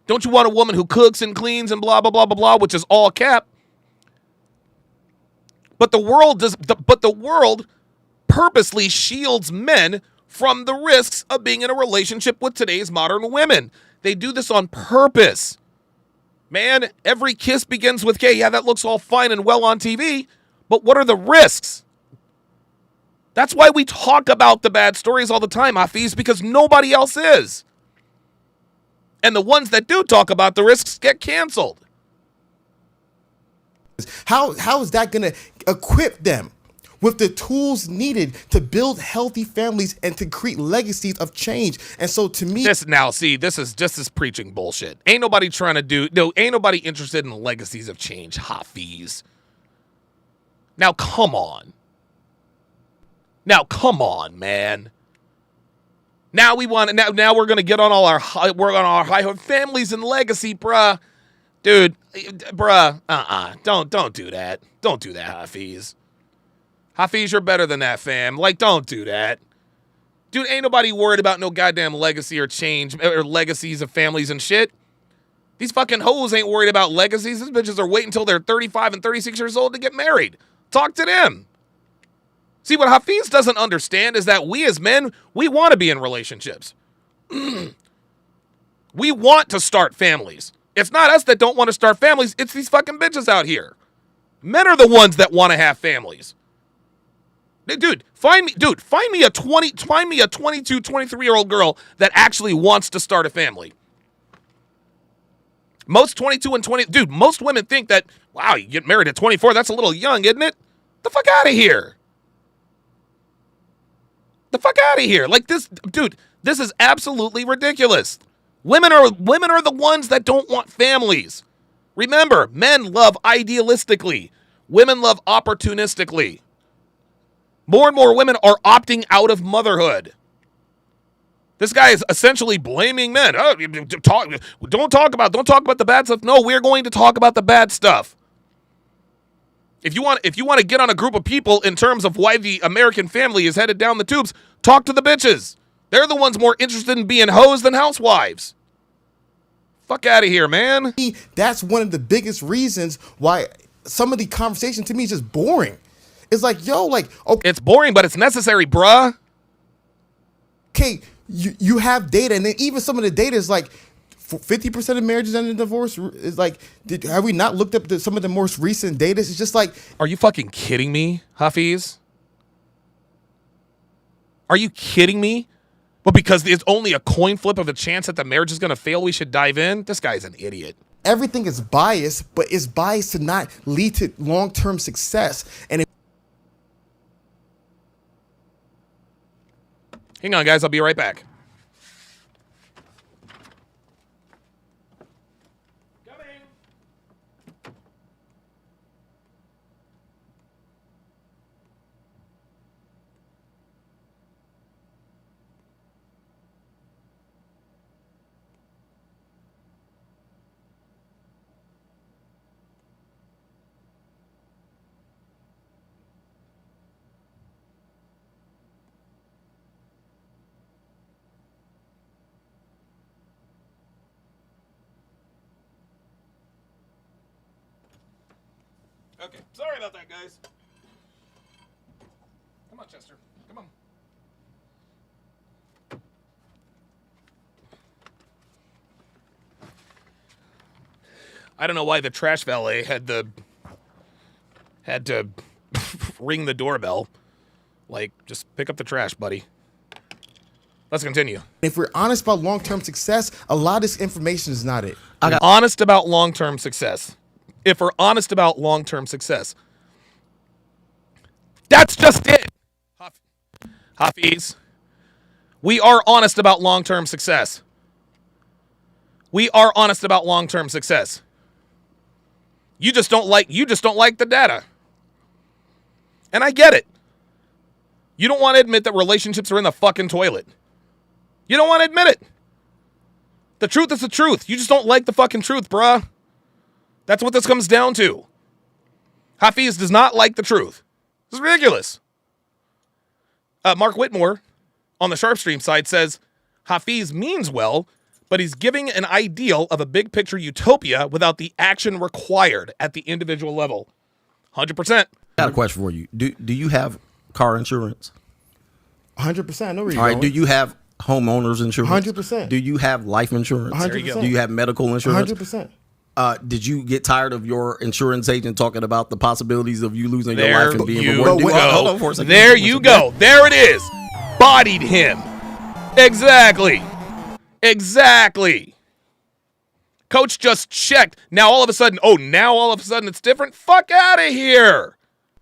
D: Don't you want a woman who cooks and cleans and blah, blah, blah, blah, blah, which is all cap. But the world purposely shields men from the risks of being in a relationship with today's modern women. They do this on purpose. Man, every kiss begins with K. Yeah, that looks all fine and well on TV, but what are the risks? That's why we talk about the bad stories all the time, Hafiz, because nobody else is. And the ones that do talk about the risks get canceled.
H: How is that going to equip them with the tools needed to build healthy families and to create legacies of change? And so to me,
D: this is just this preaching bullshit. Ain't nobody interested in legacies of change, Hafiz. Now come on, man. Now we're gonna get on our high families and legacy, bruh. Dude, bruh, don't do that. Don't do that, Hafiz. Hafiz, you're better than that, fam. Like, don't do that. Dude, ain't nobody worried about no goddamn legacy or change or legacies of families and shit. These fucking hoes ain't worried about legacies. These bitches are waiting until they're 35 and 36 years old to get married. Talk to them. See, what Hafiz doesn't understand is that we as men, we want to be in relationships. We want to start families. It's not us that don't want to start families. It's these fucking bitches out here. Men are the ones that want to have families. Dude, find me a 22, 23-year-old girl that actually wants to start a family. Most 22 and 20, dude, most women think that, wow, you get married at 24, that's a little young, isn't it? The fuck out of here. The fuck out of here. Like this, dude, this is absolutely ridiculous. Women are the ones that don't want families. Remember, men love idealistically. Women love opportunistically. More and more women are opting out of motherhood. This guy is essentially blaming men. Oh, don't talk about the bad stuff. No, we're going to talk about the bad stuff. If you want to get on a group of people in terms of why the American family is headed down the tubes, talk to the bitches. They're the ones more interested in being hoes than housewives. Fuck out of here, man.
H: That's one of the biggest reasons why some of the conversation to me is just boring. It's like, yo, like, okay,
D: it's boring, but it's necessary, bruh.
H: Okay, you have data, and then even some of the data is like 50% of marriages end in divorce. Is like, have we not looked up some of the most recent data? It's just like,
D: are you fucking kidding me, Hafiz? Are you kidding me? But because there's only a coin flip of a chance that the marriage is going to fail, we should dive in? This guy's an idiot.
H: Everything is biased, but it's biased to not lead to long-term success. And
D: hang on, guys. I'll be right back. Okay, sorry about that, guys. Come on, Chester. Come on. I don't know why the trash valet had to ring the doorbell. Like, just pick up the trash, buddy. Let's continue.
H: If we're honest about long-term success, a lot of this information is not it.
D: Honest about long-term success. If we're honest about long-term success. That's just it. Hafiz. We are honest about long-term success. We are honest about long-term success. You just don't like the data. And I get it. You don't want to admit that relationships are in the fucking toilet. You don't want to admit it. The truth is the truth. You just don't like the fucking truth, bruh. That's what this comes down to. Hafiz does not like the truth. This is ridiculous. Mark Whitmore on the Sharpe Stream side says, Hafiz means well, but he's giving an ideal of a big picture utopia without the action required at the individual level. 100%.
G: I got a question for you. Do you have car insurance?
H: 100%. I know where you're
G: All right.
H: going.
G: Do you have homeowners insurance?
H: 100%.
G: Do you have life insurance?
H: 100%.
G: Do you have medical insurance?
H: 100%.
G: Did you get tired of your insurance agent talking about the possibilities of you losing your life and being
D: you
G: rewarded?
D: go.
G: Hold on for a second.
D: There you go. There it is. Bodied him. Exactly. Coach just checked. Now all of a sudden it's different? Fuck out of here.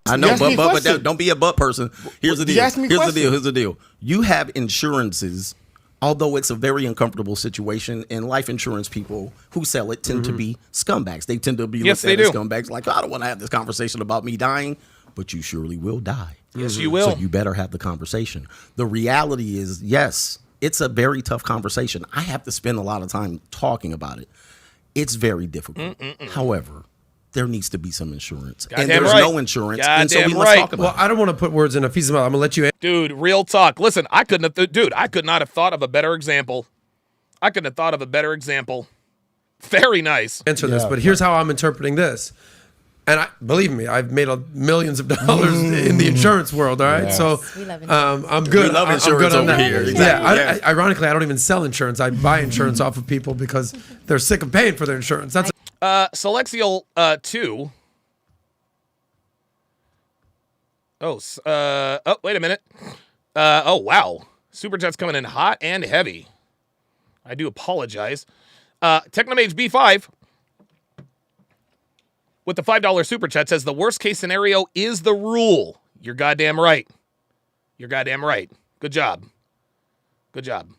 G: I know, but don't be a butt person. Here's the deal.
H: You asked me a question.
G: Here's the deal. You have insurances, although it's a very uncomfortable situation, and life insurance people who sell it tend to be scumbags. They tend to be looked at as scumbags. Like, I don't want to have this conversation about me dying, but you surely will die.
D: Yes, you will.
G: So you better have the conversation. The reality is, yes, it's a very tough conversation. I have to spend a lot of time talking about it. It's very difficult. However, there needs to be some insurance. And there's no insurance. And so let's talk about it.
F: Well, I don't want to put words in Hafiz's mouth. I'm going to let you.
D: Dude, real talk. Listen, I could not have thought of a better example. Very nice.
F: Answer this, but here's how I'm interpreting this. And believe me, I've made millions of dollars in the insurance world. All right, so I'm good.
G: We love
F: I'm
G: insurance
F: good on
G: over
F: that.
G: here.
F: Yeah, ironically, I don't even sell insurance. I buy insurance off of people because they're sick of paying for their insurance. That's
D: Selexial 2. Wait a minute. Oh wow, Super Chat's coming in hot and heavy. I do apologize. Technomage B5 with the $5 Super Chat says the worst case scenario is the rule. You're goddamn right. Good job. Good job.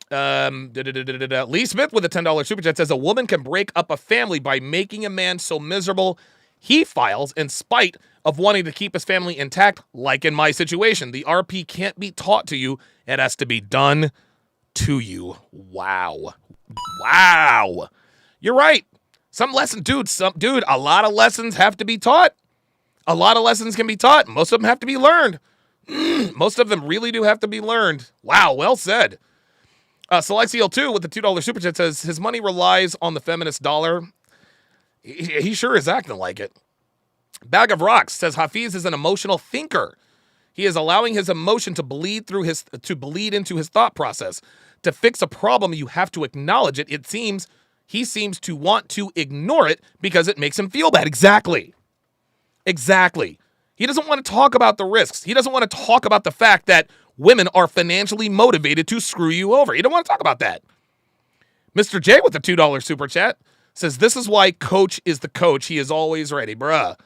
D: Lee Smith with a $10 super chat says a woman can break up a family by making a man so miserable he files in spite of wanting to keep his family intact, like in my situation. The RP can't be taught to you. It has to be done to you. Wow. Wow. You're right. Some lesson, dude, a lot of lessons have to be taught. A lot of lessons can be taught. Most of them have to be learned. Most of them really do have to be learned. Wow, well said. Celestial 2 with the $2 super chat says his money relies on the feminist dollar. He sure is acting like it. Bag of Rocks says Hafiz is an emotional thinker. He is allowing his emotion to bleed into his thought process. To fix a problem, you have to acknowledge it. He seems to want to ignore it because it makes him feel bad. Exactly. He doesn't want to talk about the risks. He doesn't want to talk about the fact that women are financially motivated to screw you over. He don't want to talk about that. Mr. J with the $2 super chat says, this is why coach is the coach. He is always ready. Bruh,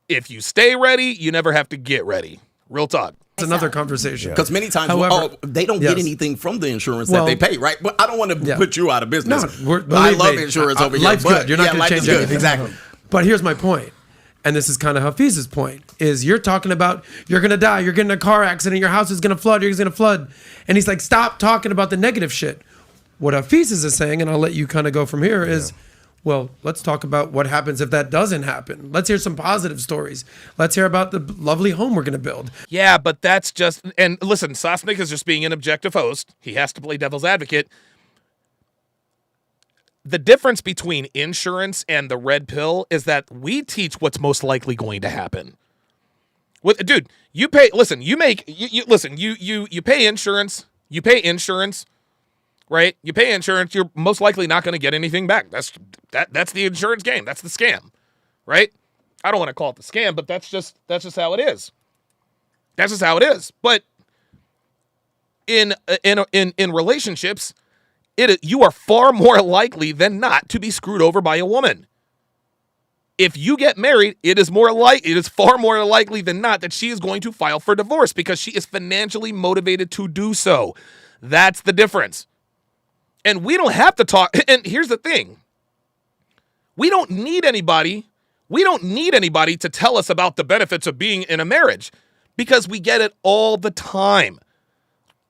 D: if you stay ready, you never have to get ready. Real talk.
F: It's another conversation.
G: Because many times,
F: However,
G: they don't get anything from the insurance that they pay, right? But I don't want to put you out of business.
F: No,
G: I love insurance over here.
F: Life's good. You're not going to change anything.
G: Exactly.
F: But here's my point. And this is kind of Hafiz's point, is you're talking about you're going to die, you're getting in a car accident, your house is going to flood, you're going to flood. And he's like, stop talking about the negative shit. What Hafiz is saying, and I'll let you kind of go from here, is, well, let's talk about what happens if that doesn't happen. Let's hear some positive stories. Let's hear about the lovely home we're going to build.
D: Yeah, but that's just, and listen, Sosnick is just being an objective host. He has to play devil's advocate. The difference between insurance and the red pill is that we teach what's most likely going to happen. Dude, you pay. Listen, you pay insurance. You pay insurance, right? You pay insurance. You're most likely not going to get anything back. That's the insurance game. That's the scam, right? I don't want to call it the scam, but that's just how it is. That's just how it is. But in relationships, you are far more likely than not to be screwed over by a woman. If you get married, it is far more likely than not that she is going to file for divorce because she is financially motivated to do so. That's the difference. And we don't have to talk. And here's the thing. We don't need anybody to tell us about the benefits of being in a marriage because we get it all the time.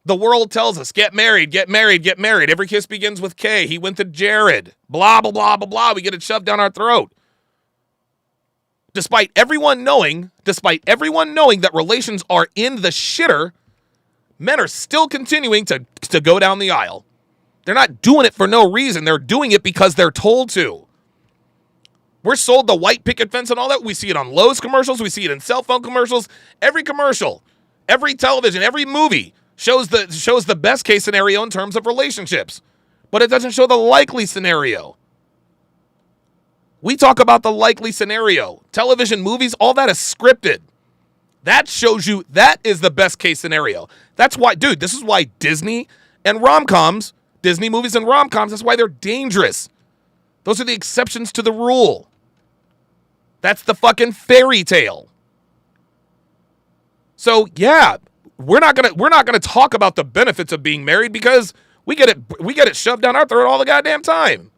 D: The world tells us, get married, get married, get married. Every kiss begins with K. He went to Jared. Blah, blah, blah, blah, blah. We get it shoved down our throat. Despite everyone knowing that relations are in the shitter, men are still continuing to go down the aisle. They're not doing it for no reason. They're doing it because they're told to. We're sold the white picket fence and all that. We see it on Lowe's commercials. We see it in cell phone commercials. Every commercial, every television, every movie shows the best case scenario in terms of relationships, but it doesn't show the likely scenario. We talk about the likely scenario. Television, movies, all that is scripted. That shows you that is the best case scenario. That's why, dude, this is why Disney movies and rom-coms, that's why they're dangerous. Those are the exceptions to the rule. That's the fucking fairy tale. So, yeah, we're not gonna talk about the benefits of being married because we get it shoved down our throat all the goddamn time.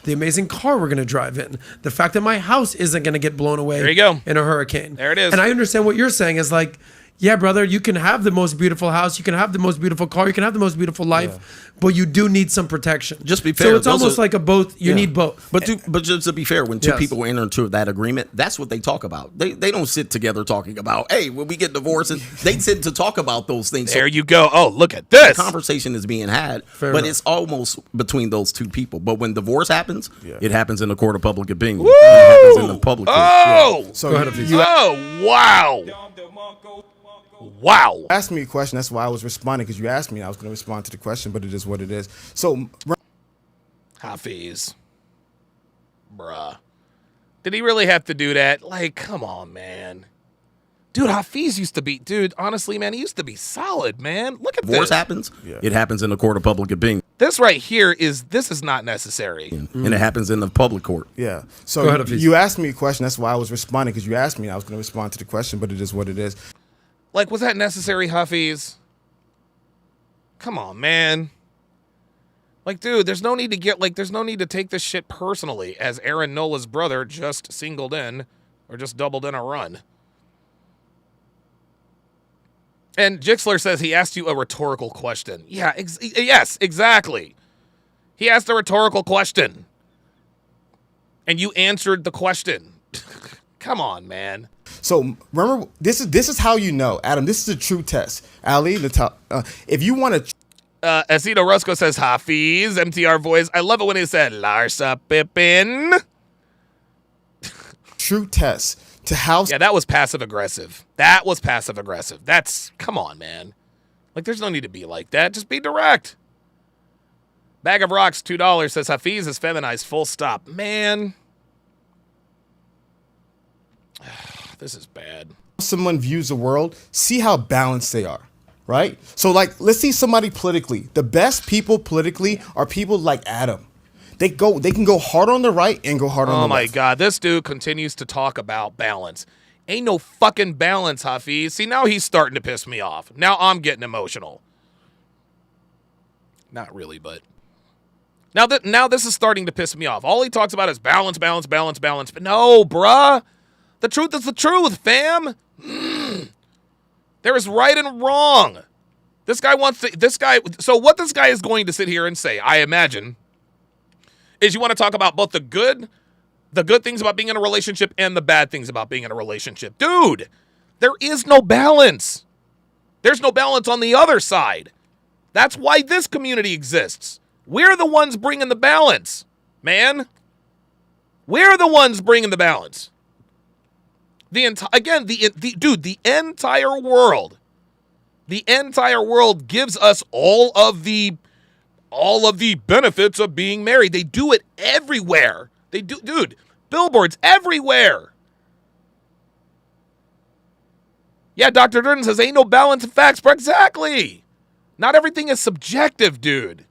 F: The amazing car we're going to drive in. The fact that my house isn't going to get blown away
D: there you go.
F: In a hurricane.
D: There it is.
F: And I understand what you're saying is like, yeah, brother, you can have the most beautiful house, you can have the most beautiful car, you can have the most beautiful life, but you do need some protection.
G: Just be fair.
F: So it's almost like a both. You need both.
G: But just to be fair, when two people enter into that agreement, that's what they talk about. They don't sit together talking about, hey, when we get divorced, and they sit to talk about those things.
D: There you go. Oh, look at this.
G: The conversation is being had,
F: Fair
G: but
F: enough.
G: it's almost between those two people. But when divorce happens, it happens in the court of public opinion.
D: Woo!
G: It happens in the public court.
D: Oh!
H: So
F: Go ahead,
D: wow. Wow.
H: You asked me a question. That's why I was responding, because you asked me and I was going to respond to the question, but it is what it is. So,
D: Hafiz. Bruh. Did he really have to do that? Like, come on, man. Dude, Hafiz used to be, honestly, man, he used to be solid, man. Look at
G: Divorce
D: this.
G: happens, it happens in the court of public opinion.
D: This right here is not necessary.
G: And it happens in the public court.
H: yeah. So
F: Go ahead, Hafiz.
H: you asked me a question. That's why I was responding, because you asked me and I was going to respond to the question, but it is what it is.
D: Like, was that necessary, Huffies? Come on, man. Like, dude, there's no need to take this shit personally, as Aaron Nola's brother just singled in, or just doubled in a run. And Jixler says he asked you a rhetorical question. Yeah, yes, exactly. He asked a rhetorical question. And you answered the question. Come on, man.
H: So remember, this is how you know, Adam. This is a true test. Ali, the top. If you want to.
D: Asito Roscoe says, Hafiz, MTR voice. I love it when he said, Larsa Pippin.
H: True test to how.
D: Yeah, that was passive aggressive. That's, come on, man. Like, there's no need to be like that. Just be direct. Bag of Rocks, $2 says, Hafiz is feminized, full stop. Man. This is bad.
H: Someone views the world, see how balanced they are. Right? So, like, let's see somebody politically. The best people politically are people like Adam. They can go hard on the right and go hard on the left.
D: Oh my God, this dude continues to talk about balance. Ain't no fucking balance, Hafiz. See, now he's starting to piss me off. Now I'm getting emotional. Not really, but now this is starting to piss me off. All he talks about is balance. But no, bruh. The truth is the truth, fam. There is right and wrong. So what this guy is going to sit here and say, I imagine, is you want to talk about both the good things about being in a relationship and the bad things about being in a relationship. Dude, there is no balance. There's no balance on the other side. That's why this community exists. We're the ones bringing the balance, man. We're the ones bringing the balance. The entire world gives us all of the benefits of being married. They do it everywhere. Dude, billboards everywhere. Yeah, Dr. Durden says ain't no balance in facts, but exactly. Not everything is subjective, dude.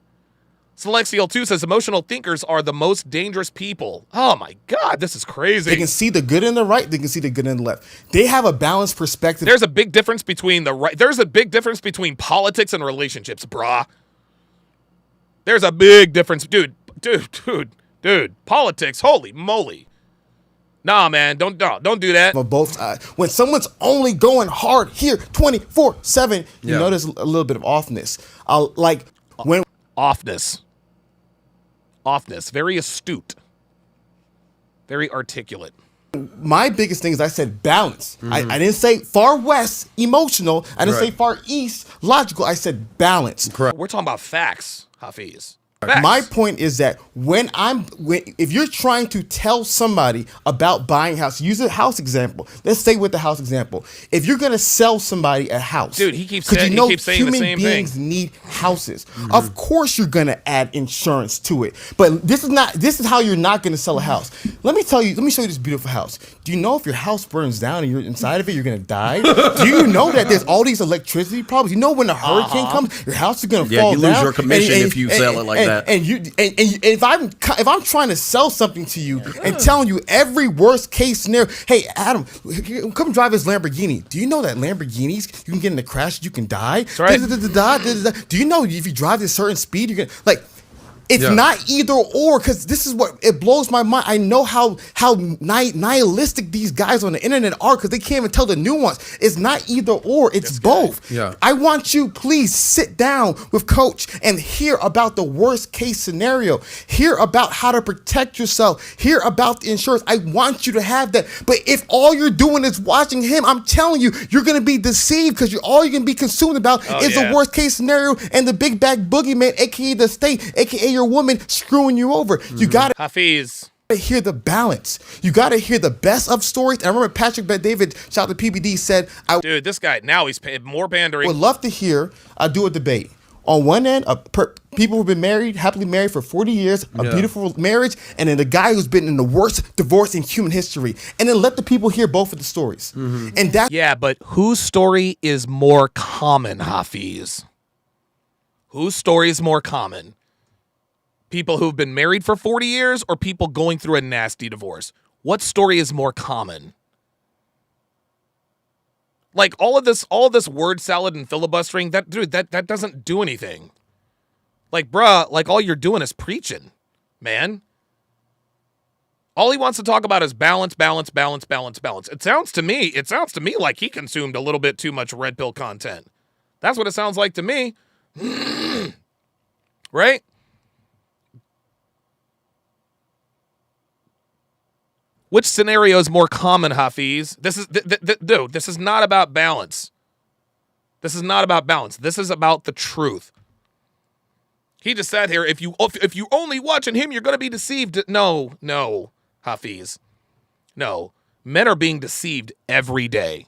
D: Celestial 2 says emotional thinkers are the most dangerous people. Oh my God, this is crazy.
H: They can see the good in the right, they can see the good in the left. They have a balanced perspective.
D: There's a big difference between politics and relationships, brah. There's a big difference. Dude. Politics, holy moly. Nah, man, don't do that.
H: On both sides. When someone's only going hard here 24/7, you notice a little bit of offness.
D: Offness. Very astute. Very articulate.
H: My biggest thing is I said balance. I didn't say far west emotional. I didn't say far east logical. I said balance.
D: Correct. We're talking about facts, Hafiz. Facts.
H: My point is that if you're trying to tell somebody about buying a house, use a house example. Let's stay with the house example. If you're gonna sell somebody a house,
D: dude, he keeps saying the same
H: human
D: thing.
H: beings need houses. Of course, you're gonna add insurance to it. But this is how you're not gonna sell a house. Let me show you this beautiful house. Do you know if your house burns down and you're inside of it, you're gonna die? Do you know that there's all these electricity problems? You know when a hurricane comes, your house is gonna fall down.
G: You lose your commission if you sell it like that.
H: And if I'm trying to sell something to you and telling you every worst case scenario, hey Adam, come drive this Lamborghini. Do you know that Lamborghinis you can get in a crash, you can die?
D: That's right.
H: Do you know if you drive this certain speed, you're gonna like. It's not either or, because this is what it blows my mind. I know how nihilistic these guys on the internet are, because they can't even tell the nuance. It's not either or, it's both.
F: Yeah.
H: I want you, please sit down with Coach and hear about the worst case scenario. Hear about how to protect yourself. Hear about the insurance. I want you to have that. But if all you're doing is watching him, I'm telling you, you're going to be deceived, because all you're going to be consumed about is the worst case scenario and the big bag boogeyman, aka the state, aka your woman screwing you over. You gotta hear the balance. You gotta hear the best of stories. And I remember Patrick Bet-David, shout out to PBD, said,
D: dude, this guy, now he's more pandering.
H: Would love to hear, do a debate. On one end, people who've been happily married for 40 years, a beautiful marriage, and then the guy who's been in the worst divorce in human history. And then let the people hear both of the stories. And that.
D: Yeah, but whose story is more common, Hafiz? Whose story is more common? People who've been married for 40 years or people going through a nasty divorce? What story is more common? Like all of this word salad and filibustering, that doesn't do anything. Like, bruh, like all you're doing is preaching, man. All he wants to talk about is balance, balance, balance, balance, balance. It sounds to me like he consumed a little bit too much red pill content. That's what it sounds like to me. Right? Which scenario is more common, Hafiz? This is dude, this is not about balance. This is not about balance. This is about the truth. He just sat here, if you only watching him, you're going to be deceived. No, Hafiz. No. Men are being deceived every day.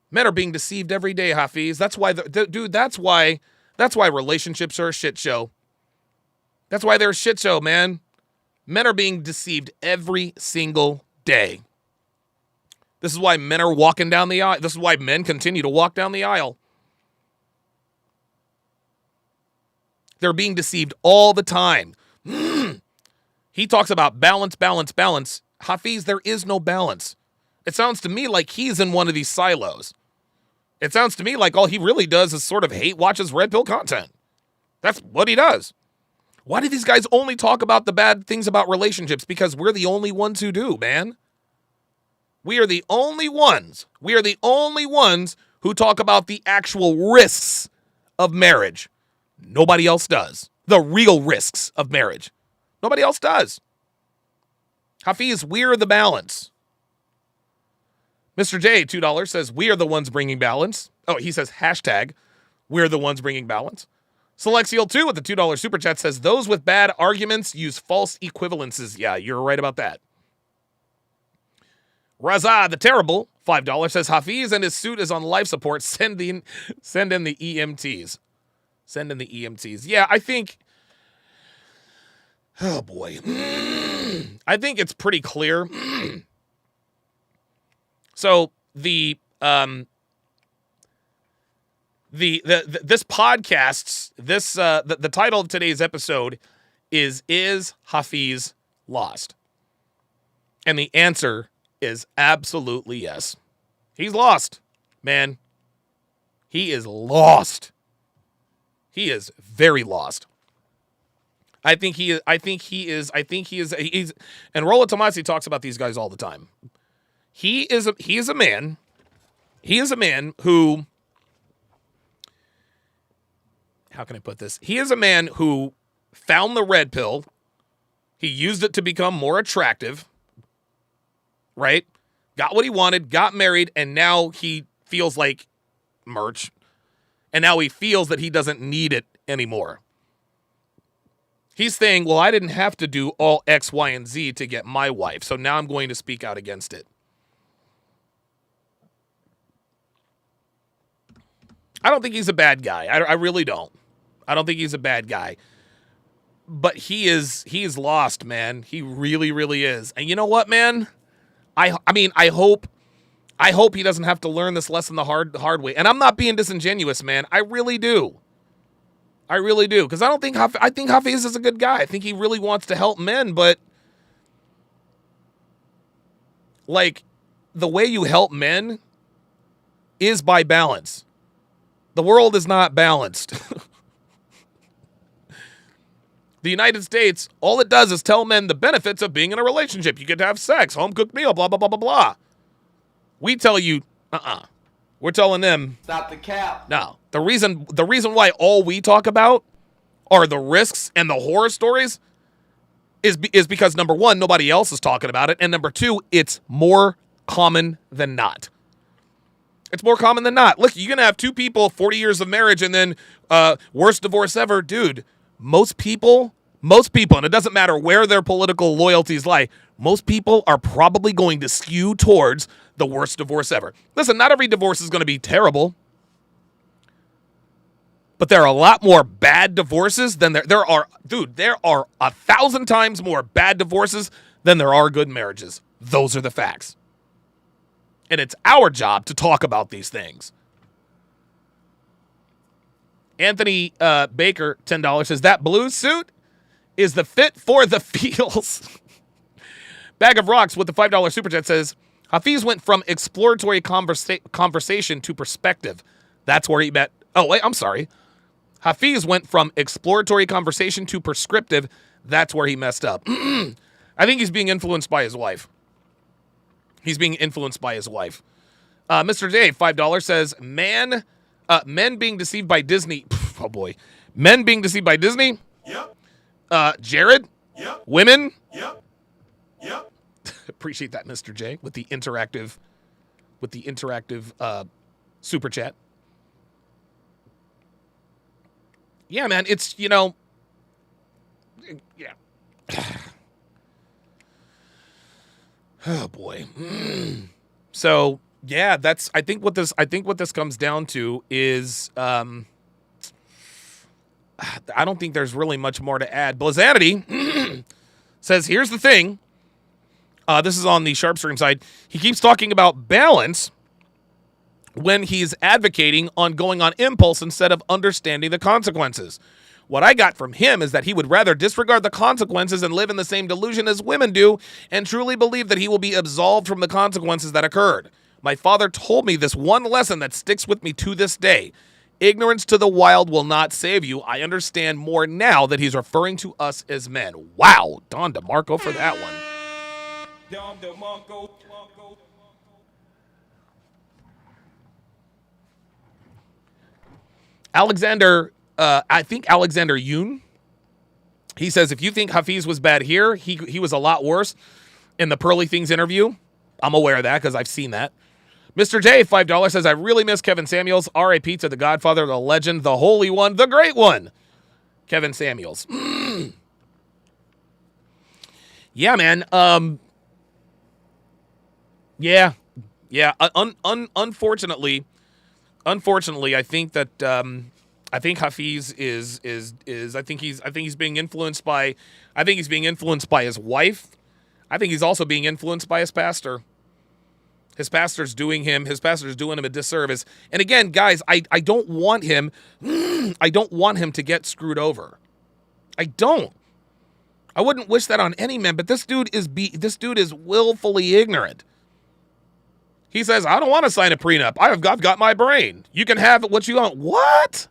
D: Men are being deceived every day, Hafiz. That's why dude, that's why relationships are a shit show. That's why they're a shit show, man. Men are being deceived every single day. This is why men are walking down the aisle. This is why men continue to walk down the aisle. They're being deceived all the time. He talks about balance, balance, balance. Hafiz, there is no balance. It sounds to me like he's in one of these silos. It sounds to me like all he really does is sort of watches red pill content. That's what he does. Why do these guys only talk about the bad things about relationships? Because we're the only ones who do, man. We are the only ones. We are the only ones who talk about the actual risks of marriage. Nobody else does. The real risks of marriage. Nobody else does. Hafiz, we're the balance. Mr. J, $2, says, we are the ones bringing balance. Oh, he says, hashtag, we're the ones bringing balance. Selexial2 with the $2 super chat says, those with bad arguments use false equivalences. Yeah, you're right about that. Raza the Terrible, $5, says, Hafiz and his suit is on life support. Send in the EMTs. Send in the EMTs. Yeah, I think, oh boy. I think it's pretty clear. So this podcast's the title of today's episode is Hafiz lost? And the answer is absolutely yes. He's lost, man. He is lost. He is very lost. He's and Rollo Tomasi talks about these guys all the time. He is a man who, how can I put this? He is a man who found the red pill. He used it to become more attractive, right? Got what he wanted, got married, and now he feels like merch. And now he feels that he doesn't need it anymore. He's saying, well, I didn't have to do all X, Y, and Z to get my wife, so now I'm going to speak out against it. I don't think he's a bad guy. I really don't. I don't think he's a bad guy. But he's lost, man. He really, really is. And you know what, man? I hope he doesn't have to learn this lesson the hard way. And I'm not being disingenuous, man. I really do. I really do. Because I think Hafiz is a good guy. I think he really wants to help men, but like the way you help men is by balance. The world is not balanced. The United States, all it does is tell men the benefits of being in a relationship. You get to have sex, home-cooked meal, blah, blah, blah, blah, blah. We tell you, We're telling them, stop the cap. No. The reason why all we talk about are the risks and the horror stories is because, number one, nobody else is talking about it, and number two, it's more common than not. It's more common than not. Look, you're going to have two people, 40 years of marriage, and then worst divorce ever. Dude, most people, and it doesn't matter where their political loyalties lie, most people are probably going to skew towards the worst divorce ever. Listen, not every divorce is going to be terrible, but there are a lot more bad divorces than there are 1,000 times more bad divorces than there are good marriages. Those are the facts. And it's our job to talk about these things. Anthony Baker, $10, says, that blue suit is the fit for the feels. Bag of Rocks with the $5 super chat says, Hafiz went from exploratory conversation to perspective. That's where he met. Oh, wait, I'm sorry. Hafiz went from exploratory conversation to prescriptive. That's where he messed up. I think he's being influenced by his wife. He's being influenced by his wife. Mr. Dave, $5 says, men being deceived by Disney. Oh, boy. Men being deceived by Disney?
E: Yep.
D: Jared?
E: Yep.
D: Women?
E: Yep. Yep.
D: Appreciate that, Mr. J, with the interactive super chat. Yeah, man, it's, yeah. Oh boy. So, yeah, I think what this comes down to is I don't think there's really much more to add. Blazanity says, here's the thing. This is on the Sharpe stream side. He keeps talking about balance when he's advocating on going on impulse instead of understanding the consequences. What I got from him is that he would rather disregard the consequences and live in the same delusion as women do and truly believe that he will be absolved from the consequences that occurred. My father told me this one lesson that sticks with me to this day. Ignorance to the wild will not save you. I understand more now that he's referring to us as men. Wow, Don DeMarco for that one. Alexander, I think Alexander Yoon, he says, if you think Hafiz was bad here, he was a lot worse in the Pearly Things interview. I'm aware of that because I've seen that. Mr. J, $5 says, I really miss Kevin Samuels. R.I.P. to the Godfather, the legend, the Holy One, the Great One. Kevin Samuels. Yeah, man. Yeah. Unfortunately, I think that I think Hafiz is I think he's being influenced by his wife. I think he's also being influenced by his pastor. His pastor's doing him a disservice. And again, guys, I don't want him to get screwed over. I don't. I wouldn't wish that on any man, but this dude is willfully ignorant. He says, I don't want to sign a prenup. I've got my brain. You can have what you want. What?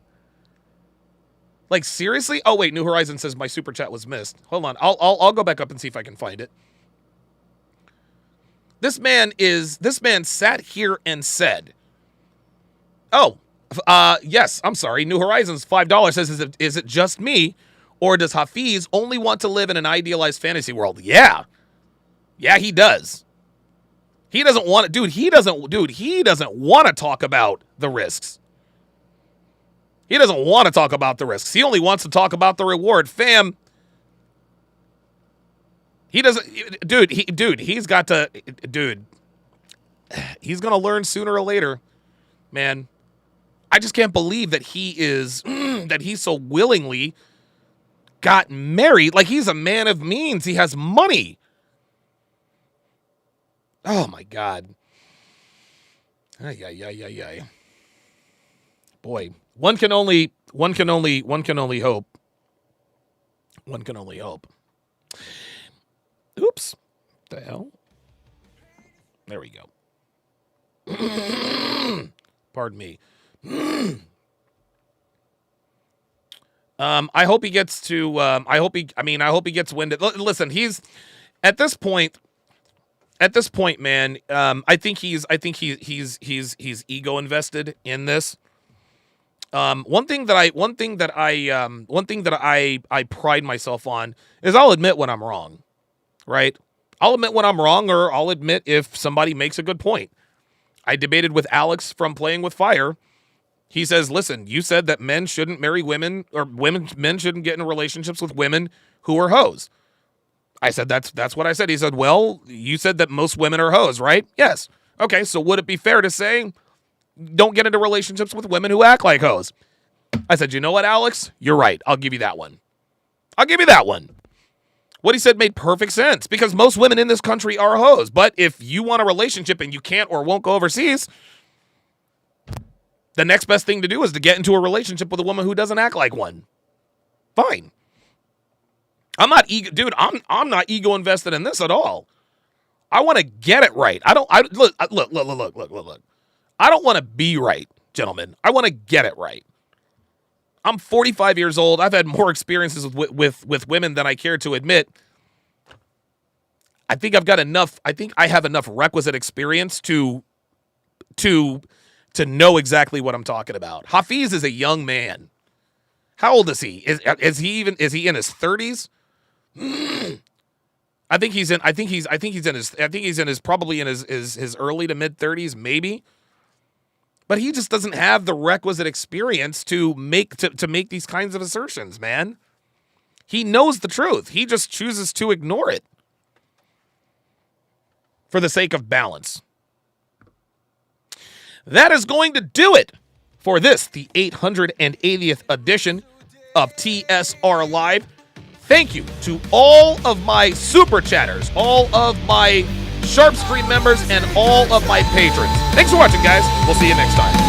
D: Like, seriously? Oh, wait, New Horizon says my super chat was missed. Hold on. I'll go back up and see if I can find it. This man sat here and said, yes, I'm sorry. New Horizons, $5 says, is it just me? Or does Hafiz only want to live in an idealized fantasy world? Yeah. Yeah, he does. He doesn't want to, he doesn't want to talk about the risks. He doesn't want to talk about the risks. He only wants to talk about the reward. Fam, he doesn't, he's got to, he's going to learn sooner or later, man. I just can't believe that he is, that he so willingly got married. Like, he's a man of means. He has money. Oh my God. Ay. Boy, one can only hope. One can only hope. Oops. The hell? There we go. Pardon me. I hope he gets to, I hope he gets winded. Listen, he's at this point, man, I think he's ego invested in this. One thing that I pride myself on is I'll admit when I'm wrong, right? I'll admit when I'm wrong, or I'll admit if somebody makes a good point. I debated with Alex from Playing with Fire. He says, listen, you said that men shouldn't marry women, or men shouldn't get in relationships with women who are hoes. I said, that's what I said. He said, well, you said that most women are hoes, right? Yes. Okay, so would it be fair to say don't get into relationships with women who act like hoes? I said, you know what, Alex? You're right. I'll give you that one. What he said made perfect sense, because most women in this country are hoes. But if you want a relationship and you can't or won't go overseas, the next best thing to do is to get into a relationship with a woman who doesn't act like one. Fine. I'm not ego invested in this at all. I want to get it right. Look. I don't want to be right, gentlemen. I want to get it right. I'm 45 years old. I've had more experiences with women than I care to admit. I think I've got enough. I think I have enough requisite experience to know exactly what I'm talking about. Hafiz is a young man. How old is he? Is he in his 30s? I think he's in his probably in his early to mid 30s, maybe. But he just doesn't have the requisite experience to make these kinds of assertions, man. He knows the truth. He just chooses to ignore it for the sake of balance. That is going to do it for this, the 880th edition of TSR Live. Thank you to all of my super chatters, all of my Sharpe Stream members, and all of my patrons. Thanks for watching, guys. We'll see you next time.